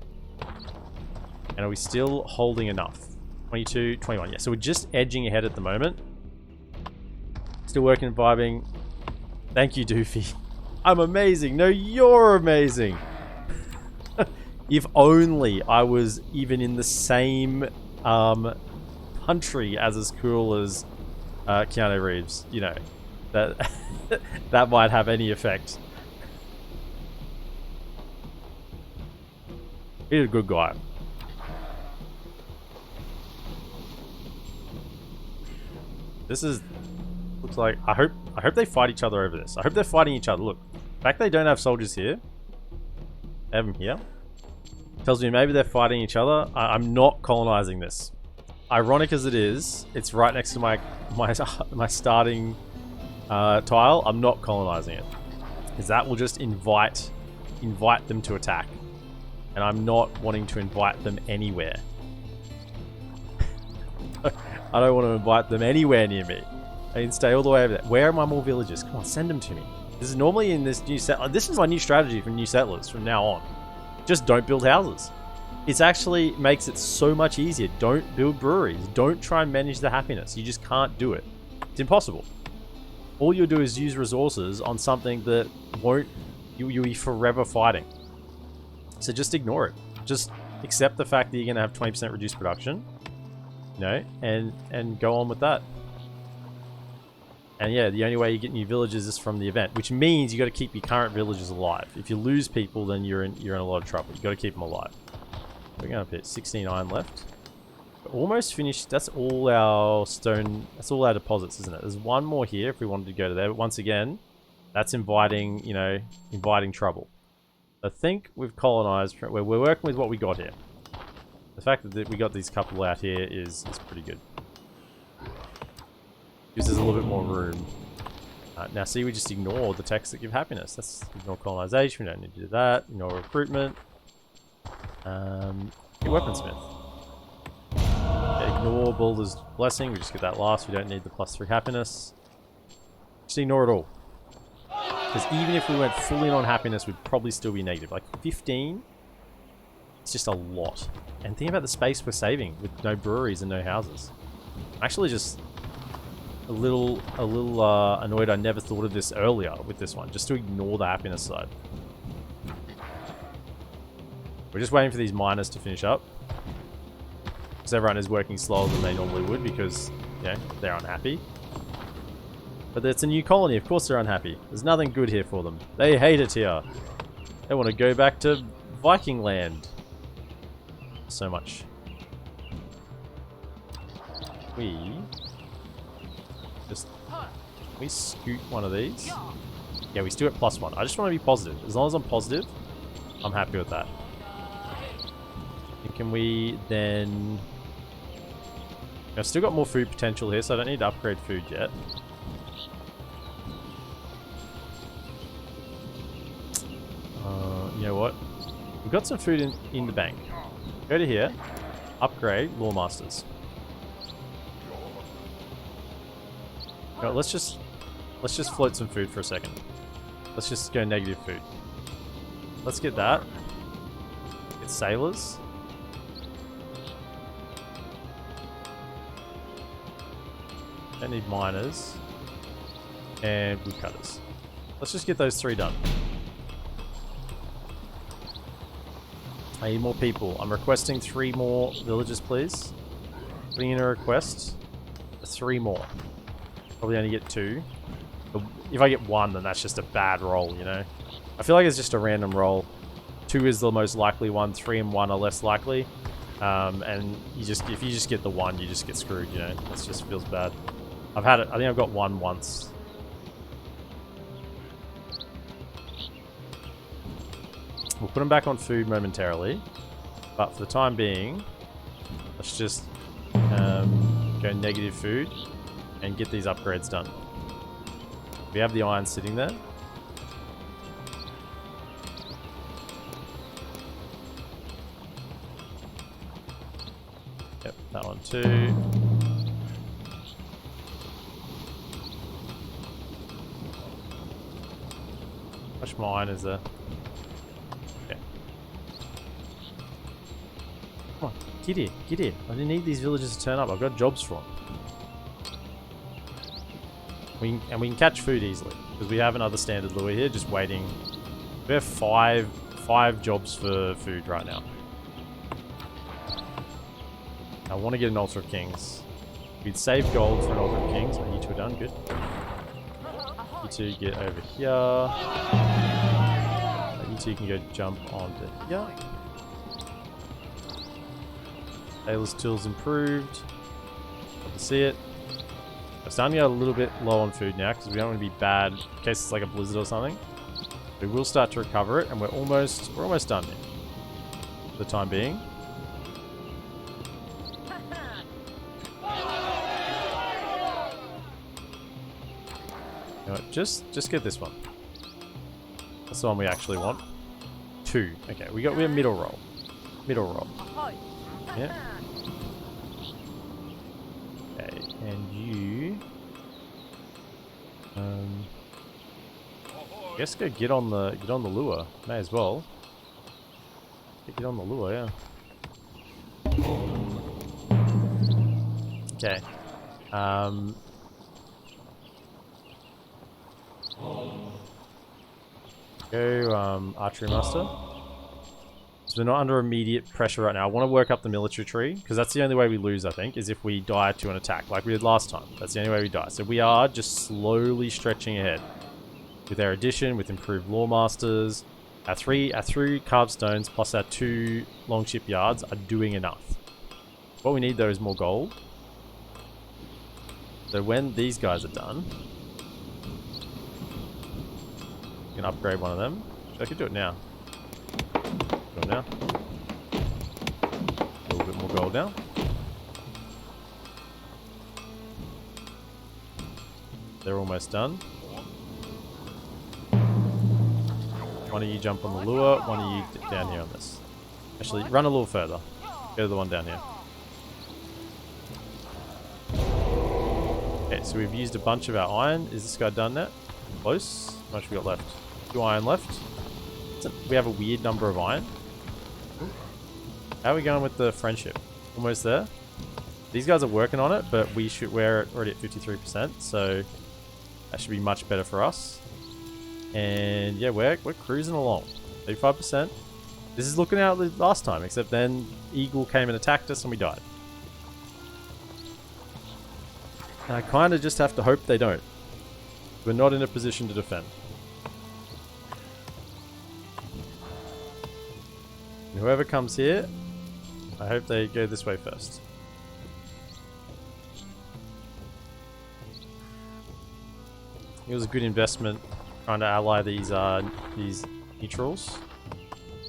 And are we still holding enough? 22, 21. Yeah, so we're just edging ahead at the moment. Still working and vibing. Thank you, Doofy. I'm amazing. No, you're amazing. If only I was even in the same country as cool as Keanu Reeves. You know, that that might have any effect. He's a good guy. This is looks like I hope they fight each other over this. I hope they're fighting each other. Look, the fact they don't have soldiers here, they have them here, tells me maybe they're fighting each other. I'm not colonizing this. Ironic as it is, it's right next to my starting tile. I'm not colonizing it because that will just invite them to attack, and I'm not wanting to invite them anywhere. I don't want to invite them anywhere near me. I can stay all the way over there. Where are my more villages? Come on, send them to me. This is normally in this new set. This is my new strategy for new settlers from now on. Just don't build houses. It actually makes it so much easier. Don't build breweries. Don't try and manage the happiness. You just can't do it. It's impossible. All you'll do is use resources on something that won't... You'll be forever fighting. So just ignore it. Just accept the fact that you're going to have 20% reduced production. You know, and go on with that. And yeah, the only way you get new villages is from the event, which means you got to keep your current villages alive. If you lose people, then you're in a lot of trouble. You got to keep them alive. We're going up here, 16 iron left. We're almost finished. That's all our stone. That's all our deposits, isn't it? There's one more here if we wanted to go to there. But once again, that's inviting, you know, inviting trouble. I think we've colonized. We're working with what we got here. The fact that we got these couple out here is pretty good. Gives us a little bit more room. Now see, we just ignore the texts that give happiness. That's ignore colonization, we don't need to do that. Ignore recruitment. Weaponsmith. Okay, ignore Boulder's blessing, we just get that last, we don't need the +3 happiness. Just ignore it all. Because even if we went full in on happiness, we'd probably still be negative. Like 15, it's just a lot. And think about the space we're saving with no breweries and no houses. I'm actually just a little annoyed I never thought of this earlier with this one, just to ignore the happiness side. We're just waiting for these miners to finish up. Because everyone is working slower than they normally would because, you know, they're unhappy. But it's a new colony, of course they're unhappy. There's nothing good here for them. They hate it here. They want to go back to Viking land. So much. We scoot one of these. Yeah, we still get +1. I just want to be positive. As long as I'm positive, I'm happy with that. And can we then... I've still got more food potential here, so I don't need to upgrade food yet. You know what? We've got some food in the bank. Go to here. Upgrade Lawmasters. Right, let's just float some food for a second. Let's just go negative food. Let's get that. Get sailors. Don't need miners. And woodcutters. Let's just get those 3 done. I need more people. I'm requesting 3 more villages, please. Putting in a request. 3 more. Probably only get 2. But if I get 1, then that's just a bad roll, you know? I feel like it's just a random roll. 2 is the most likely one. 3 and 1 are less likely. And if you just get the 1, you just get screwed, you know? That just feels bad. I've had it. I think I've got 1 once. We'll put them back on food momentarily, but for the time being, let's just go negative food and get these upgrades done. We have the iron sitting there. Yep, that one too. How much more iron is there? Come on, get here, get here. I didn't need these villagers to turn up. I've got jobs for them. And we can catch food easily. Because we have another standard lure here, just waiting. We have five jobs for food right now. I want to get an Altar of Kings. We'd save gold for an Altar of Kings, but you two are done, good. You two get over here. You two can go jump onto here. Taylor's tools improved. Love to see it. I'm starting to get a little bit low on food now because we don't want to be bad in case it's like a blizzard or something. We will start to recover it, and we're almost done here for the time being. You know what, just get this one. That's the one we actually want. 2. Okay, we're middle roll. Middle roll. Yeah. Okay, and you I guess go get on the lure. May as well. Get on the lure, yeah. Okay. Go archery master. So we're not under immediate pressure right now. I want to work up the military tree, because that's the only way we lose, I think, is if we die to an attack, like we did last time. That's the only way we die. So we are just slowly stretching ahead. With our addition, with improved lore masters, our three carved stones plus our 2 long shipyards are doing enough. What we need though is more gold. So when these guys are done, we can upgrade one of them. Actually, I could do it now. Do it now. A little bit more gold now. They're almost done. One of you jump on the lure, one of you get down here on this. Actually, run a little further. Go to the one down here. Okay, so we've used a bunch of our iron. Is this guy done now? Close. How much we got left? 2 iron left. We have a weird number of iron. How are we going with the friendship? Almost there. These guys are working on it, but we're already at 53%, so that should be much better for us. And yeah, we're cruising along. 35%. This is looking out the last time, except then Eagle came and attacked us and we died. And I kind of just have to hope they don't. We're not in a position to defend. And whoever comes here, I hope they go this way first. It was a good investment trying to ally these neutrals.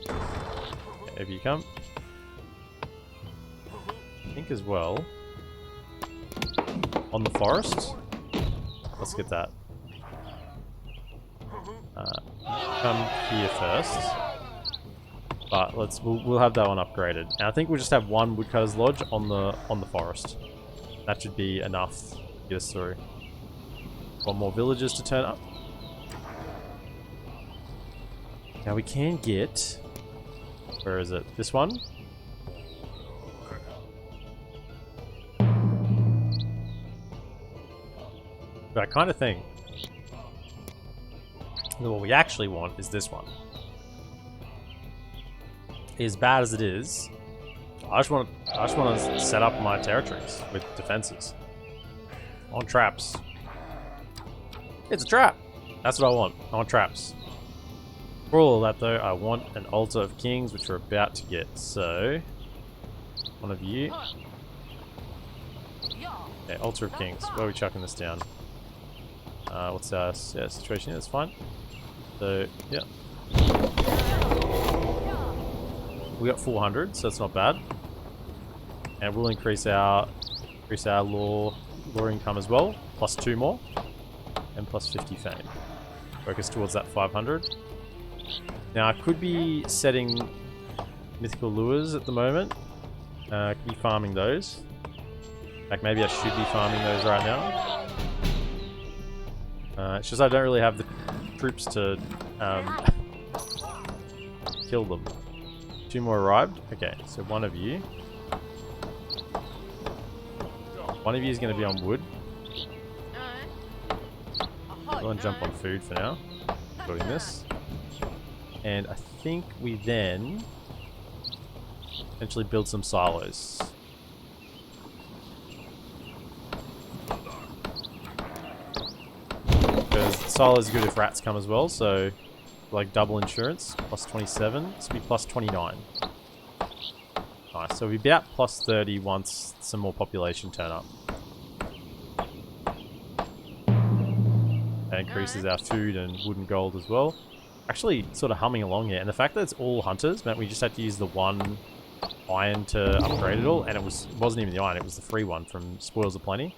Okay, over you come. I think as well on the forest. Let's get that. Come here first. But we'll have that one upgraded. And I think we'll just have one woodcutter's lodge on the forest. That should be enough to get us through. Got more villagers to turn up. Now we can get... Where is it? This one? But I kind of think that what we actually want is this one. As bad as it is, I just want to set up my territories with defenses. On traps. It's a trap! That's what I want. I want traps. For all of that though, I want an Altar of Kings, which we're about to get. So, one of you. Okay, Altar of Kings. Where are we chucking this down? What's our situation here? That's fine. So, yeah. We got 400, so that's not bad. And we'll increase our lore income as well. Plus 2 more. And plus 50 fame. Focus towards that 500. Now I could be setting mythical lures at the moment. I could be farming those. Like maybe I should be farming those right now. It's just I don't really have the troops to kill them. 2 more arrived. Okay, so one of you is going to be on wood. I'm gonna jump on food for now. Building this. And I think we then eventually build some silos. Because silos are good if rats come as well, so like double insurance, plus 27, this will be plus 29. Nice, so we'll be about plus 30 once some more population turn up. That increases our food and wood and gold as well. Actually, sort of humming along here, and the fact that it's all hunters meant we just had to use the one iron to upgrade it all, and it wasn't even the iron, it was the free one from Spoils of Plenty.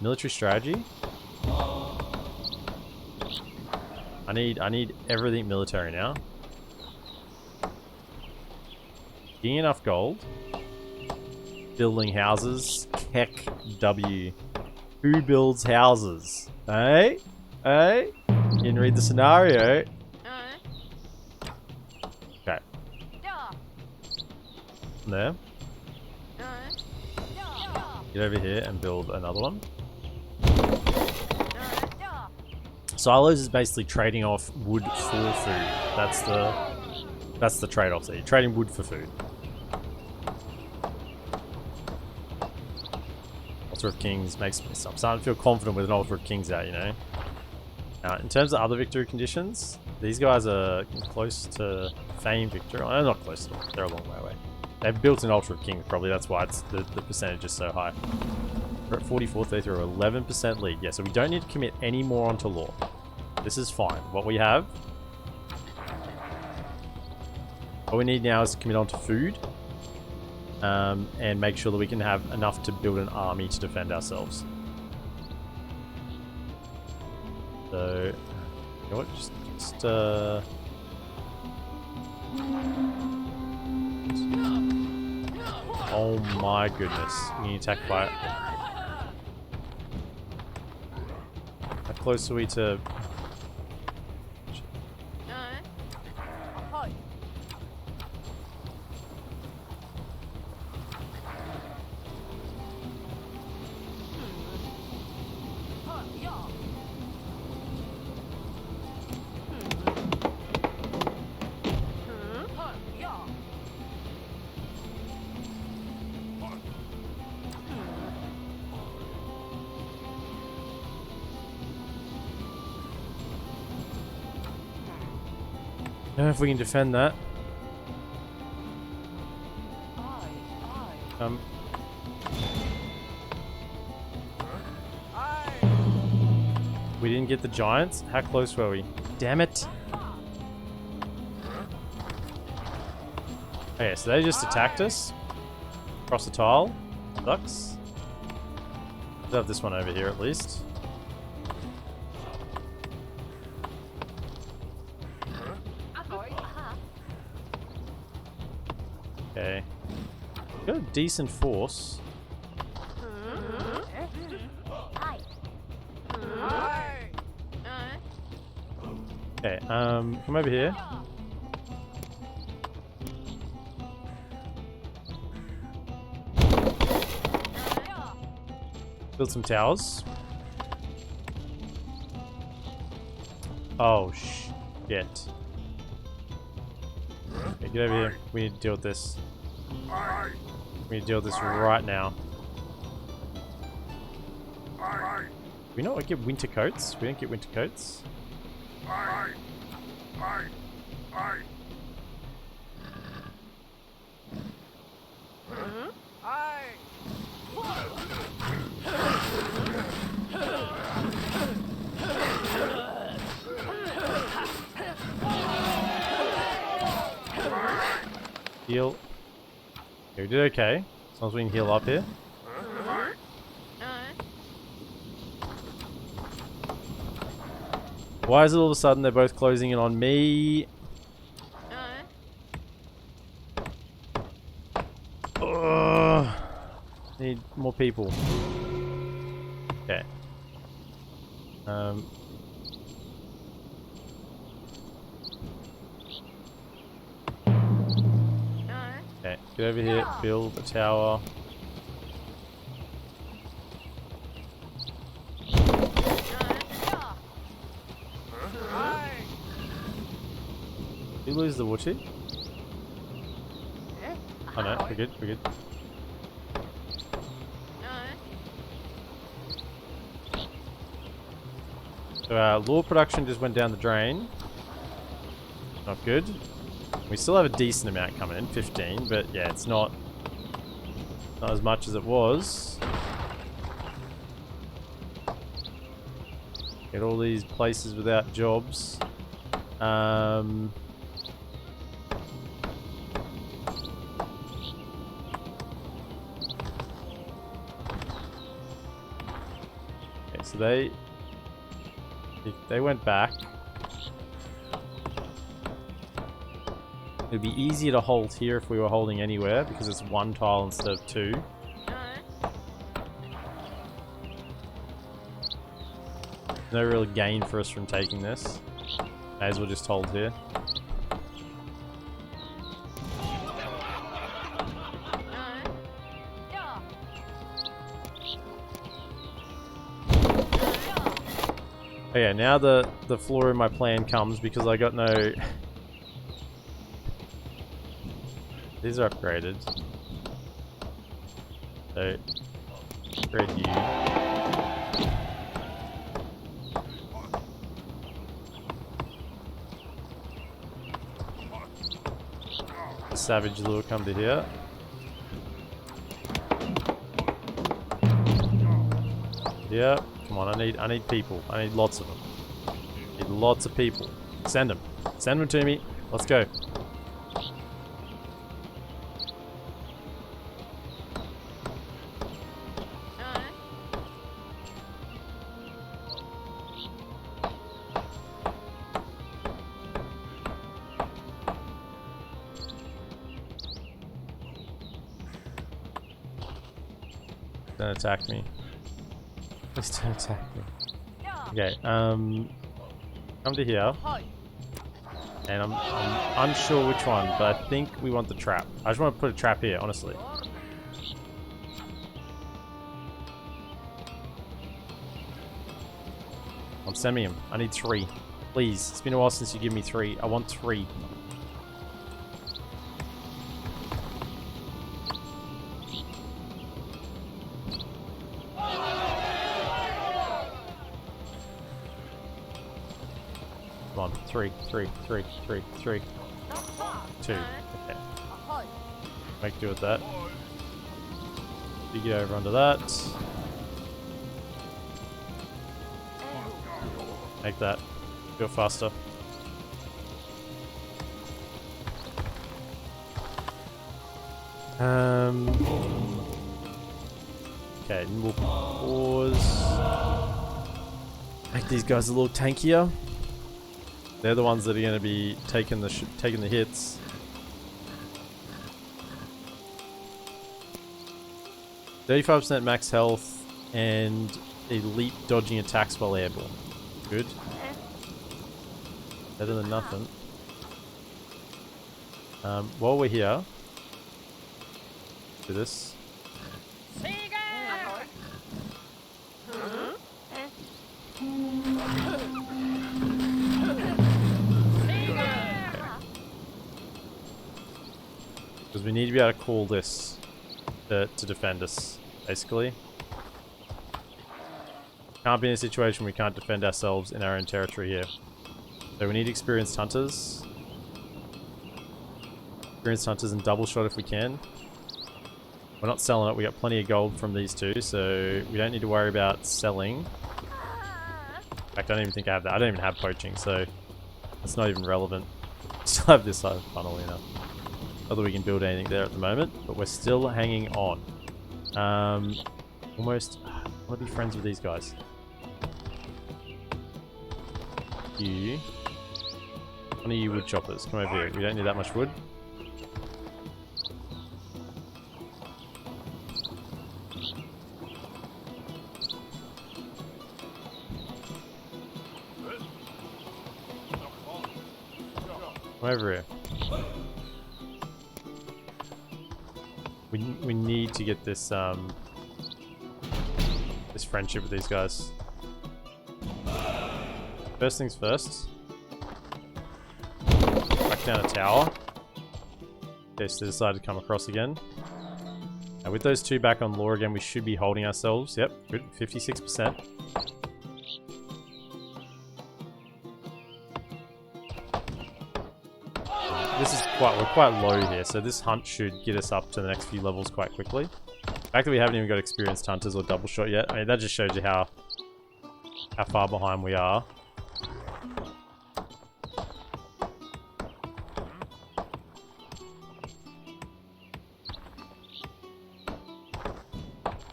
Military strategy. I need everything military now. Getting enough gold. Building houses. Heck W. Who builds houses? Hey? Hey? You didn't read the scenario. Okay. There. Get over here and build another one. Silos is basically trading off wood for food. That's the trade-off there. You're trading wood for food. Altar of Kings makes me... I'm starting to feel confident with an Altar of Kings out, you know. Now, in terms of other victory conditions, these guys are close to Fame victory. Oh, not close to them. They're a long way away. They've built an Altar of Kings, probably. That's why it's the percentage is so high. We're at 44, 33, 11% lead. Yeah, so we don't need to commit any more onto law. This is fine. What we have... All we need now is to commit onto food. And make sure that we can have enough to build an army to defend ourselves. So... You know what? Oh my goodness. We get attacked by it. How close are we to... I don't know if we can defend that. We didn't get the giants? How close were we? Damn it! Okay, so they just attacked us. Across the tile. Sucks. Let's have this one over here at least. Okay. Got a decent force. Okay, come over here. Build some towers. Oh, shit. Okay, get over here. We need to deal with this. We need to deal with this right now. Do we not get winter coats? We don't get winter coats. Heal. Okay, we did okay. As long as we can heal up here. Why is it all of a sudden they're both closing in on me? Ugh. Need more people. Okay. Okay, get over here, build a tower. lose the water? Oh no, we're good, we're good. So our lure production just went down the drain. Not good. We still have a decent amount coming in, 15, but yeah, it's not as much as it was. Get all these places without jobs. Okay, so they went back. It'd be easier to hold here if we were holding anywhere because it's one tile instead of two. No real gain for us from taking this. May as well just hold here. Okay, now the flaw in my plan comes because I got no... These are upgraded. So, upgrade you. The savage lure come to here. Yeah, come on, I need people. I need lots of them. I need lots of people. Send them. Send them to me. Let's go. Don't attack me. Please don't attack me. Okay, come to here. And I'm unsure which one, but I think we want the trap. I just want to put a trap here, honestly. I'm sending him. I need 3. Please. It's been a while since you give me 3. I want 3. Come on, 3, 3, 3, 3, 3. 2. Okay. Make do with that. You get over under that. Make that. Go faster. Okay, and we'll pause. Make these guys a little tankier. They're the ones that are going to be taking the hits. %35% max health and elite dodging attacks while airborne. Good. Better than nothing. While we're here, do this. Because we need to be able to call this to defend us, basically. Can't be in a situation where we can't defend ourselves in our own territory here. So we need experienced hunters. Experienced hunters and double shot if we can. We're not selling it, we got plenty of gold from these two, so we don't need to worry about selling. In fact, I don't even think I have that. I don't even have poaching, so it's not even relevant. Still have this side, funnily enough. Not that we can build anything there at the moment, but we're still hanging on. Almost... I want to be friends with these guys. You. One of you wood choppers, come over here. We don't need that much wood. Come over here. We need to get this this friendship with these guys. First things first. Whack down a tower. In case they decide to come across again. And with those two back on lore again, we should be holding ourselves. Yep, good. 56%. This is we're quite low here, so this hunt should get us up to the next few levels quite quickly. The fact that we haven't even got experienced hunters or double shot yet, I mean, that just shows you how far behind we are.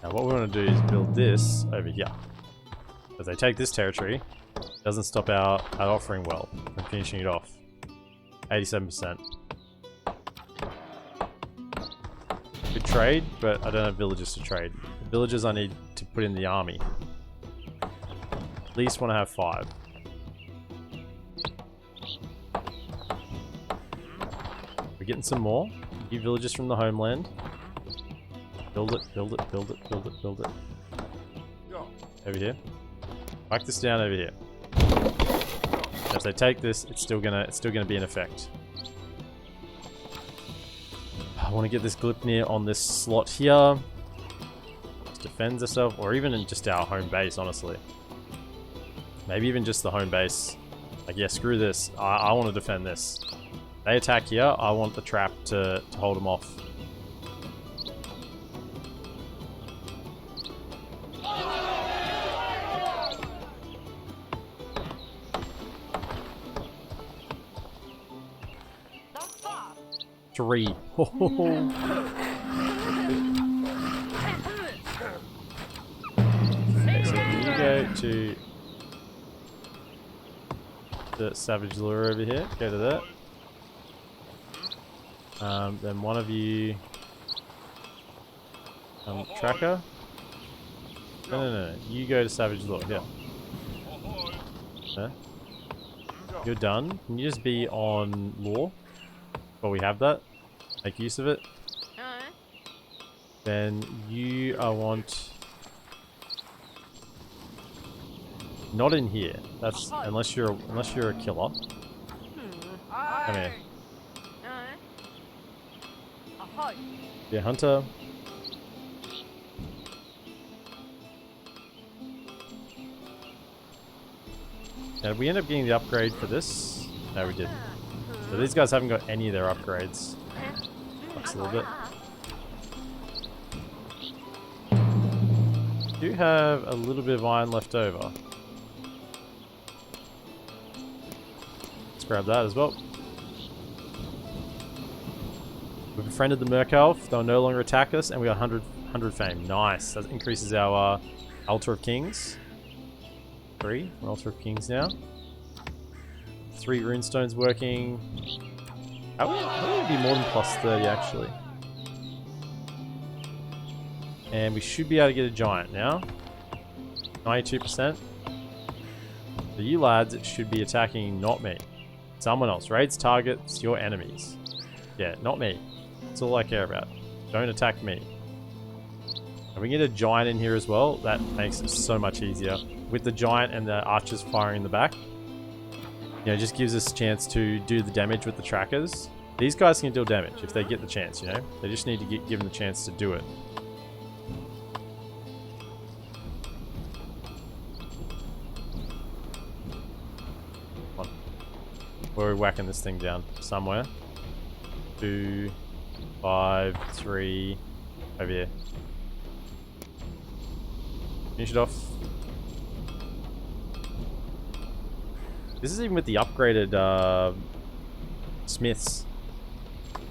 Now what we want to do is build this over here. As they take this territory, it doesn't stop our offering well from finishing it off. 87%. Could trade, but I don't have villagers to trade. The villagers I need to put in the army. At least want to have 5. We're getting some more. New villagers from the homeland. Build it, build it, build it, build it, build it. Over here. Whack this down over here. If they take this, it's still gonna be in effect. I want to get this Glipnir on this slot here. Just defends herself, or even in just our home base, honestly. Maybe even just the home base. Like, yeah, screw this. I want to defend this. They attack here. I want the trap to hold them off. Three. Okay, so you go to the Savage Lure over here. Go to that. Then one of you... Tracker? No. You go to Savage Lure. Yeah. You're done. Can you just be on Lore? Well, we have that. Make use of it. Then you want not in here. That's unless you're a killer. Come here. Be a hunter. Now, did we end up getting the upgrade for this? No, we didn't. So these guys haven't got any of their upgrades. Sucks a little bit. Do have a little bit of iron left over. Let's grab that as well. We've befriended the Merc Elf. They'll no longer attack us, and we got 100 fame. Nice. That increases our Altar of Kings. 3. We're Altar of Kings now. 3 runestones working. That would be more than plus 30 actually. And we should be able to get a giant now. 92%. For you lads, it should be attacking not me. Someone else. Raids targets your enemies. Yeah, not me. That's all I care about. Don't attack me. And we get a giant in here as well. That makes it so much easier. With the giant and the archers firing in the back. You know, it just gives us a chance to do the damage with the trackers. These guys can deal damage if they get the chance, you know? They just need to get given the chance to do it. Come on. Where are we whacking this thing down? Somewhere. 2, 5, 3. Over here. Finish it off. This is even with the upgraded smiths.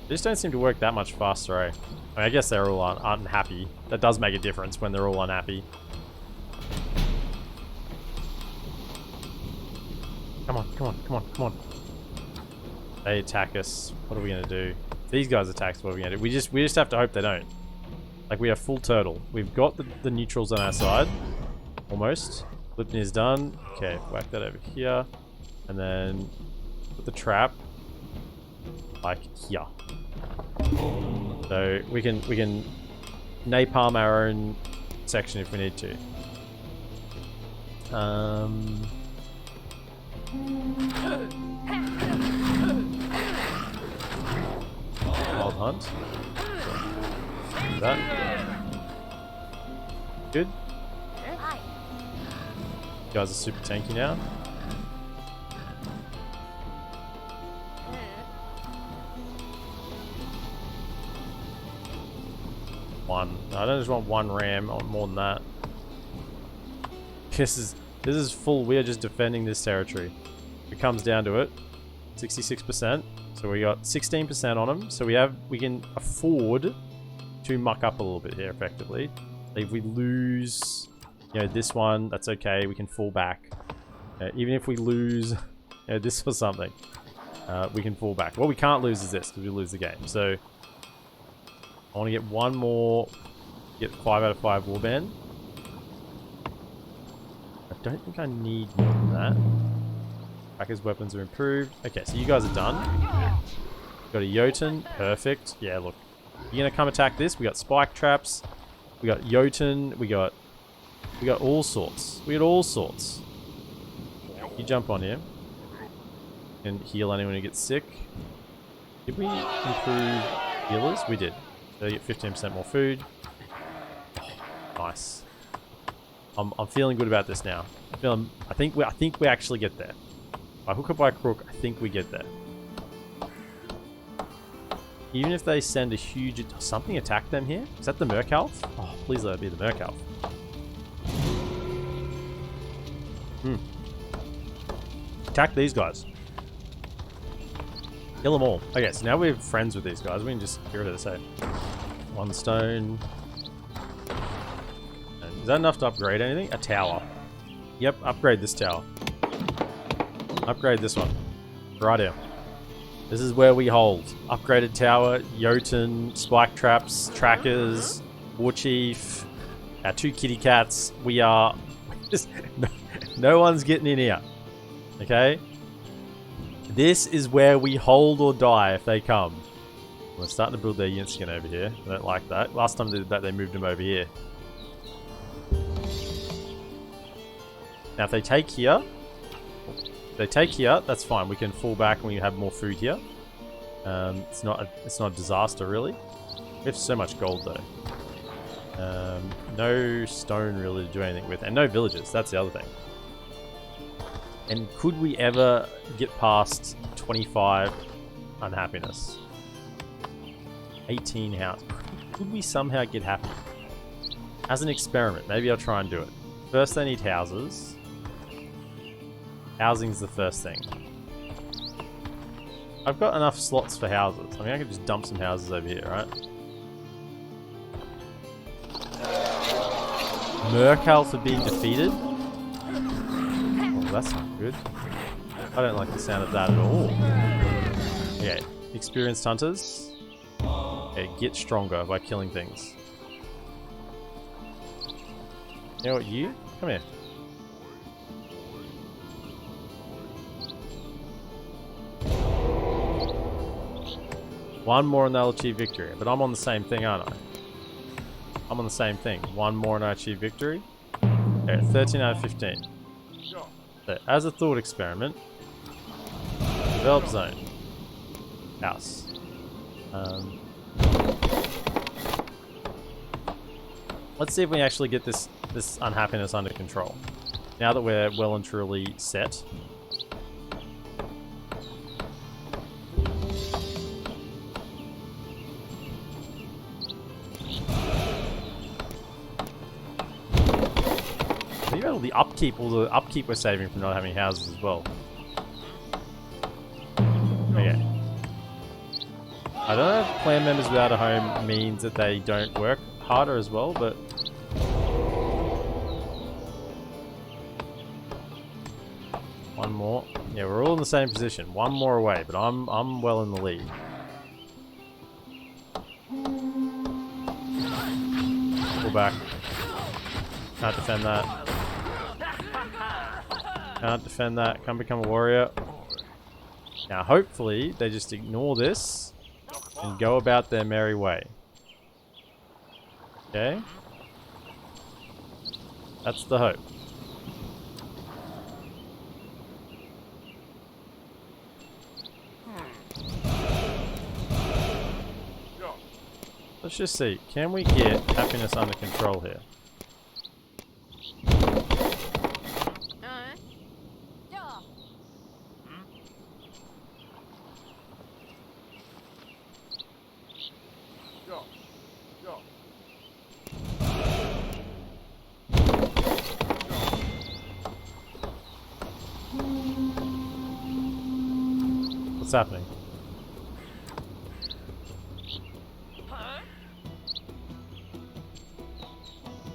They just don't seem to work that much faster, eh? I mean, I guess they're all unhappy. That does make a difference when they're all unhappy. Come on, come on, come on, come on. They attack us. What are we gonna do? If these guys attack us, what are we gonna do? We just have to hope they don't. Like, we are full turtle. We've got the neutrals on our side. Almost. Glipnir's done. Okay, whack that over here. And then put the trap like here. So we can napalm our own section if we need to. hunt. Do that. Good. You guys are super tanky now. One. No, I don't just want one ram. I want more than that. This is full. We are just defending this territory. If it comes down to it, 66%. So we got 16% on them. So we can afford to muck up a little bit here, effectively. If we lose, you know, this one, that's okay. We can fall back. Even if we lose, you know, this or something, we can fall back. What we can't lose is this, because we lose the game. So I want to get one more, get 5 out of 5 warband. I don't think I need more than that. Packers' weapons are improved. Okay, so you guys are done. Got a Jotun, perfect. Yeah, look, you're gonna come attack this. We got spike traps. We got Jotun. We got all sorts. We got all sorts. You jump on here and heal anyone who gets sick. Did we improve healers? We did. So you get 15% more food. Oh, nice. I'm feeling good about this now. I think we actually get there. By hook or by crook, I think we get there. Even if they send a huge... Something attack them here? Is that the Merc Elf? Oh, please let it be the Merc Elf. Attack these guys. Kill them all. Okay, so now we're friends with these guys. We can just get rid of this, eh? 1 stone. And is that enough to upgrade anything? A tower. Yep, upgrade this tower. Upgrade this one. Right here. This is where we hold. Upgraded tower, Jotun, spike traps, trackers, war chief, our 2 kitty cats. We are... no one's getting in here. Okay? This is where we hold or die if they come. We're starting to build their unit skin over here. I don't like that. Last time they did that, they moved them over here. Now if they take here... If they take here, that's fine. We can fall back and we have more food here. It's not a disaster really. We have so much gold though. No stone really to do anything with, and no villages. That's the other thing. And could we ever get past 25 unhappiness? 18 house. Could we somehow get happy? As an experiment, maybe I'll try and do it. First, they need houses. Housing's the first thing. I've got enough slots for houses. I mean, I could just dump some houses over here, right? Merc Elf are being defeated? Oh, that's not good. I don't like the sound of that at all. Okay, experienced hunters. Okay, get stronger by killing things. You know what, you? Come here. One more and they'll achieve victory. But I'm on the same thing, aren't I? I'm on the same thing. One more and I achieve victory. Okay, 13 out of 15. So, as a thought experiment, develop zone. House. Let's see if we actually get this unhappiness under control. Now that we're well and truly set. Think about all the upkeep we're saving from not having houses as well. Okay. I don't know if clan members without a home means that they don't work harder as well, but... One more. Yeah, we're all in the same position. One more away, but I'm well in the lead. Pull back. Can't defend that. Can't defend that. Come become a warrior. Now, hopefully, they just ignore this and go about their merry way. Okay? That's the hope. Let's just see. Can we get happiness under control here? What's happening?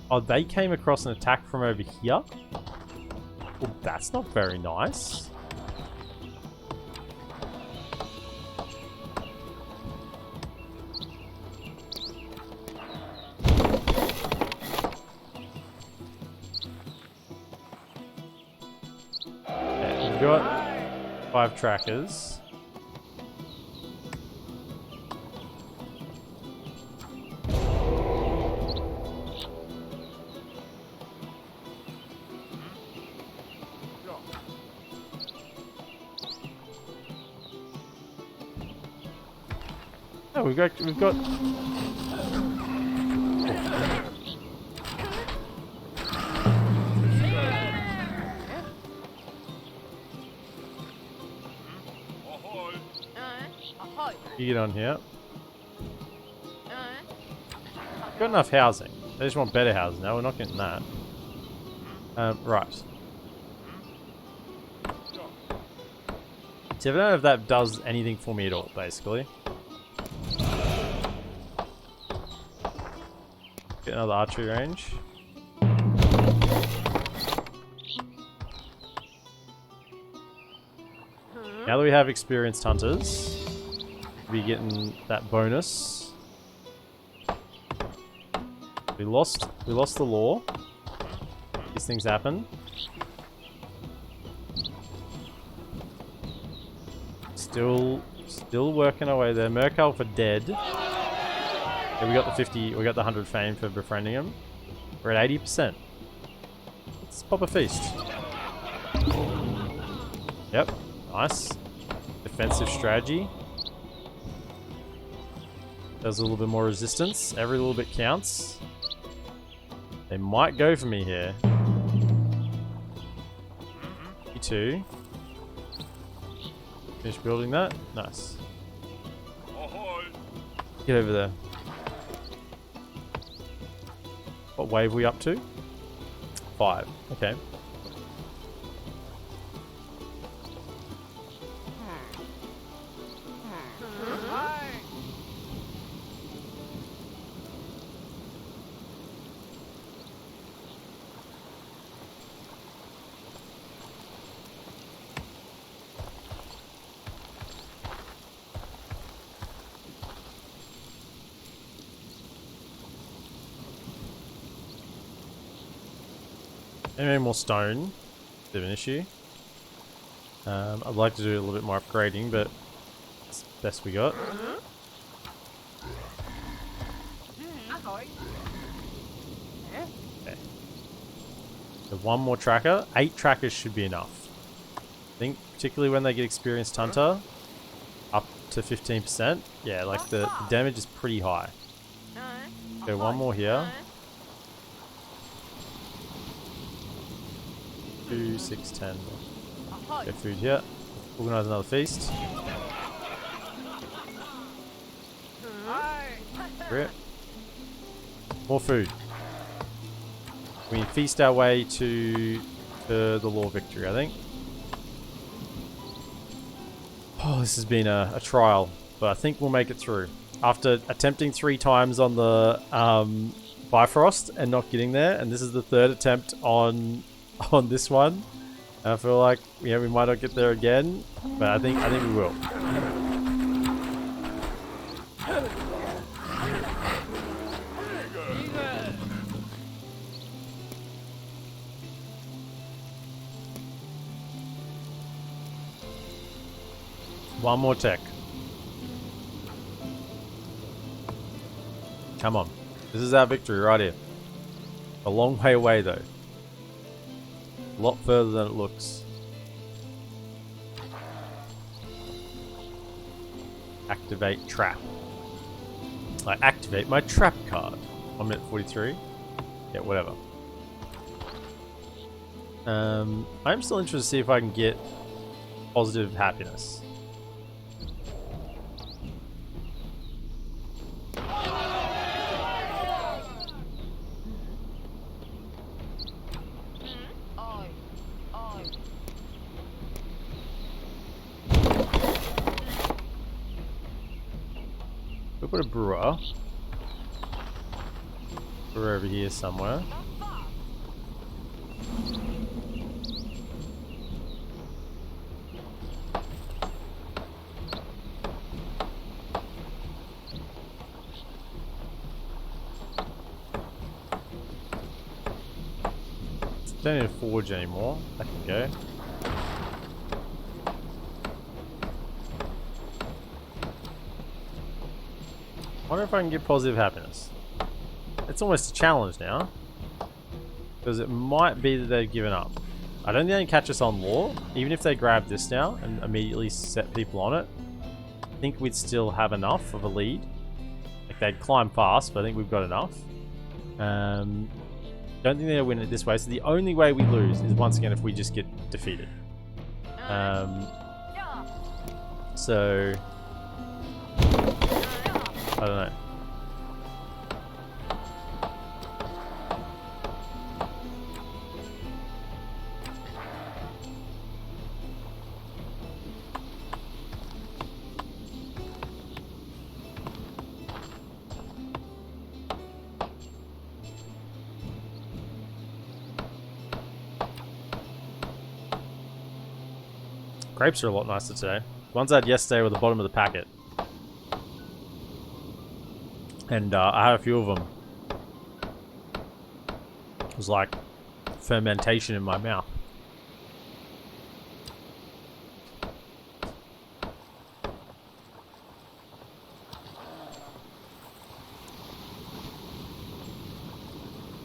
Oh, they came across an attack from over here? Well, that's not very nice. Okay, we've got 5 trackers. Oh, we've got you get on here. Got enough housing. They just want better housing. No, we're not getting that. Right. So I don't know if that does anything for me at all, basically. Get another archery range. Now that we have experienced hunters, we'll be getting that bonus. We lost the law. These things happen. Still working our way there. Merc Alpha dead. Yeah, we got the 50, we got the 100 fame for befriending him. We're at 80%. Let's pop a feast. Yep, nice. Defensive strategy. Does a little bit more resistance. Every little bit counts. They might go for me here. E2. Finish building that. Nice. Get over there. What wave are we up to? 5. Okay. Any more stone? Bit of an issue. I'd like to do a little bit more upgrading, but it's the best we got. Okay. So 1 more tracker. 8 trackers should be enough. I think particularly when they get experienced hunter, up to 15%. Yeah, like the damage is pretty high. Okay, 1 more here. 2, 6, 10. Get food here. Organize another feast. Great. More food. We feast our way to the law victory, I think. Oh, this has been a trial, but I think we'll make it through. After attempting 3 times on the Bifrost and not getting there, and this is the 3rd attempt on this one. I feel like we might not get there again, but I think we will. One more tech. Come on. This is our victory right here. A long way away though. A lot further than it looks. Activate trap. Like Activate my trap card. 1 minute 43. Yeah, whatever. I'm still interested to see if I can get positive happiness. We'll put a brewer. Brewer over here somewhere. Don't need a forge anymore. I can go. Wonder if I can get positive happiness. It's almost a challenge now. Because it might be that they've given up. I don't think they can catch us on lore. Even if they grab this now and immediately set people on it, I think we'd still have enough of a lead. Like they'd climb fast, but I think we've got enough. Don't think they'll win it this way, so the only way we lose is once again if we just get defeated. So I don't know. Grapes are a lot nicer today. The ones I had yesterday were the bottom of the packet. And I had a few of them. It was like fermentation in my mouth.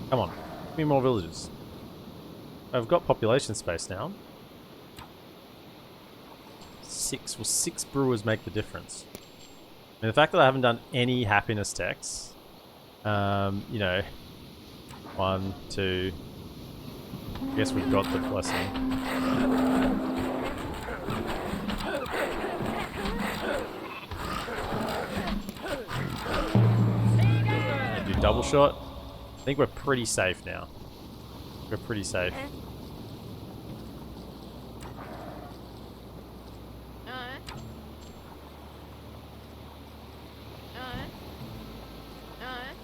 Come on, give me more villages. I've got population space now. 6. Will 6 brewers make the difference? And the fact that I haven't done any happiness techs, you know, 1, 2. I guess we've got the blessing. Do double shot. I think we're pretty safe now. We're pretty safe.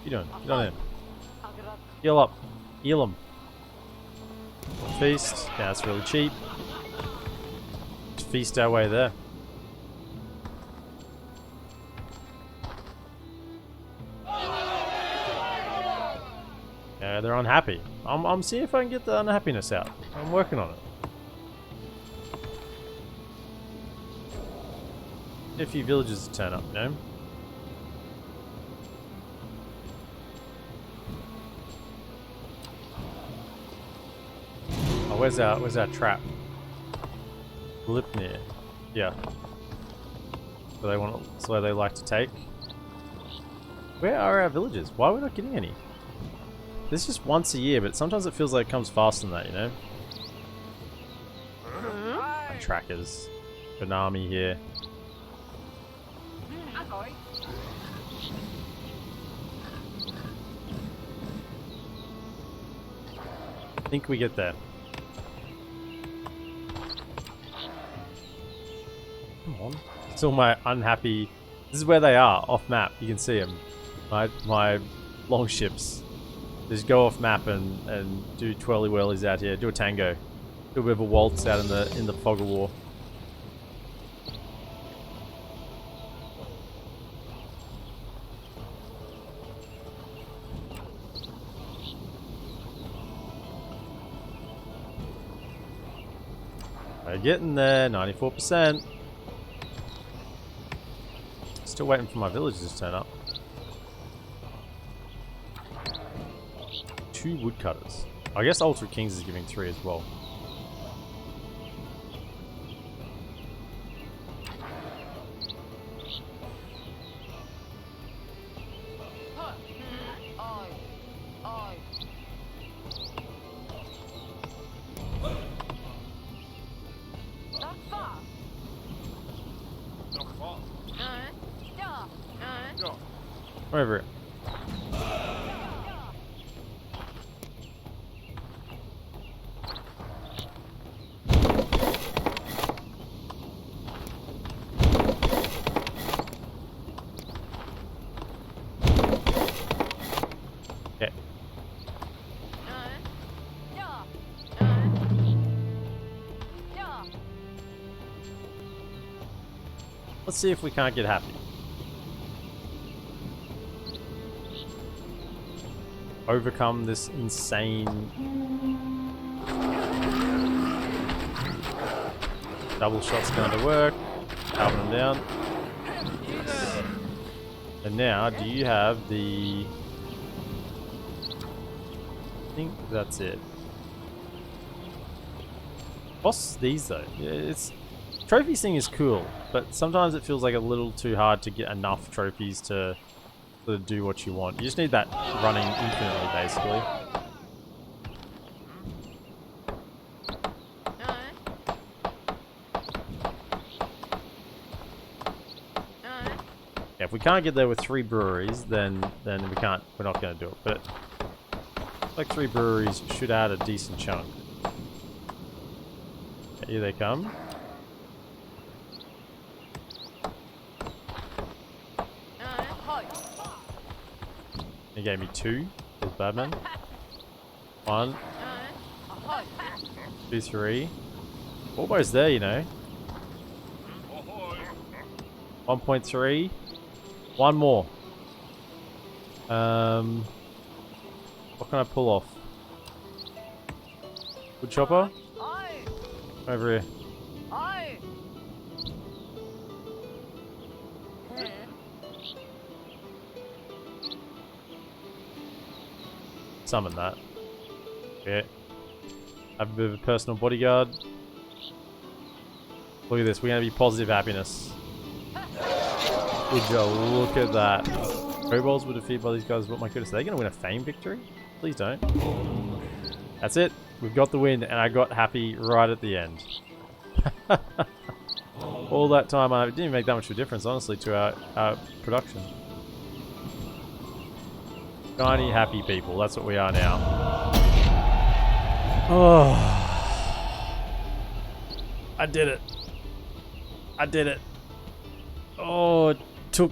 What are you doing? Get on in. Heal up. Heal them. Feast. Yeah, it's really cheap. Just feast our way there. Yeah, they're unhappy. I'm seeing if I can get the unhappiness out. I'm working on it. A few villagers turn up, you know? Oh, where's our trap? Lipnir. Yeah. So they like to take. Where are our villagers? Why are we not getting any? This is just once a year, but sometimes it feels like it comes faster than that, you know? Trackers. Banami here. I think we get there. Come on. Still my unhappy... This is where they are, off map. You can see them. My long ships. Just go off map and do twirly whirlies out here. Do a tango. Do a bit of a waltz out in the fog of war. They're getting there, 94%. Still waiting for my villagers to turn up. 2 woodcutters. I guess Ultra Kings is giving 3 as well. Come over here. Okay. Let's see if we can't get happy. Overcome this insane double shot's going to work. Calving them down. And now, do you have the... I think that's it. Boss these though. Yeah, it's... Trophies thing is cool, but sometimes it feels like a little too hard to get enough trophies to do what you want. You just need that running infinitely, basically. Yeah, if we can't get there with 3 breweries, then we can't. We're not going to do it. But like 3 breweries should add a decent chunk. Okay, here they come. He gave me 2. There's Badman. 1. 2, 3. Almost there, you know. 1.3. 1 more. What can I pull off? Wood chopper? Over here. Summon that. Yeah. Have a bit of a personal bodyguard. Look at this. We're going to be positive happiness. Good job. Look at that. Kobolds were defeated by these guys. What my goodness. Are they going to win a fame victory? Please don't. That's it. We've got the win, and I got happy right at the end. All that time, it didn't even make that much of a difference, honestly, to our production. Shiny, happy people. That's what we are now. Oh. I did it. I did it. Oh, it took...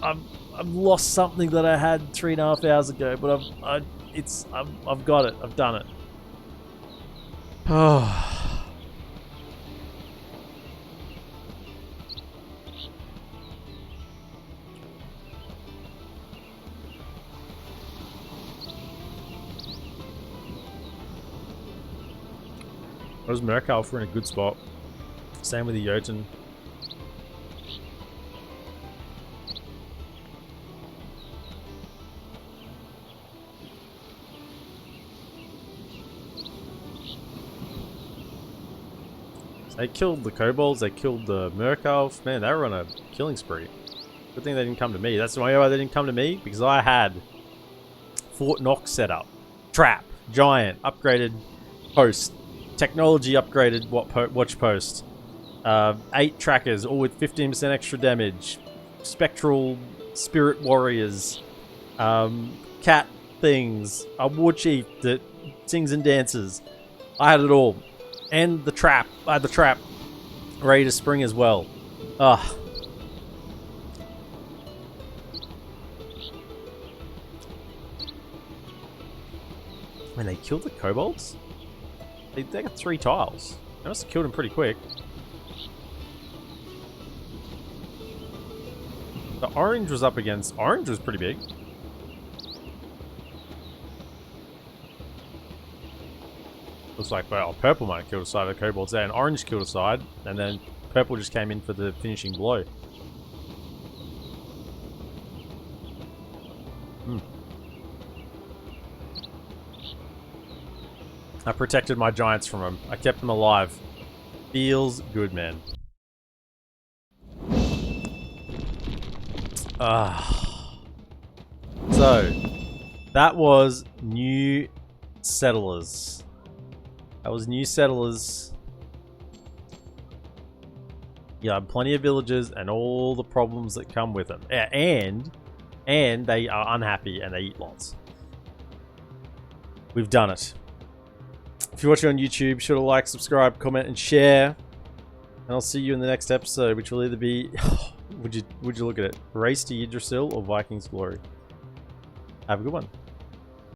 I've lost something that I had 3.5 hours ago, but I've got it. I've done it. Oh. Those Merkalf were in a good spot. Same with the Jotun. They killed the kobolds, they killed the Merkalf. Man, they were on a killing spree. Good thing they didn't come to me. That's why they didn't come to me, because I had Fort Knox set up. Trap, giant, upgraded post. Technology upgraded watch post. 8 trackers, all with 15% extra damage. Spectral spirit warriors. Cat things. A war chief that sings and dances. I had it all. And the trap. I had the trap ready to spring as well. Ugh. When they killed the kobolds? They got 3 tiles. They must have killed him pretty quick. The orange was up against... Orange was pretty big. Looks like, well, purple might have killed a side of the kobolds there, and orange killed a side, and then purple just came in for the finishing blow. I protected my giants from them. I kept them alive. Feels good, man. So, that was New Settlers. That was New Settlers. Yeah, plenty of villages and all the problems that come with them. And And they are unhappy and they eat lots. We've done it. If you're watching on YouTube, be sure to like, subscribe, comment, and share. And I'll see you in the next episode, which will either be... would you look at it? Race to Yggdrasil or Vikings Glory? Have a good one.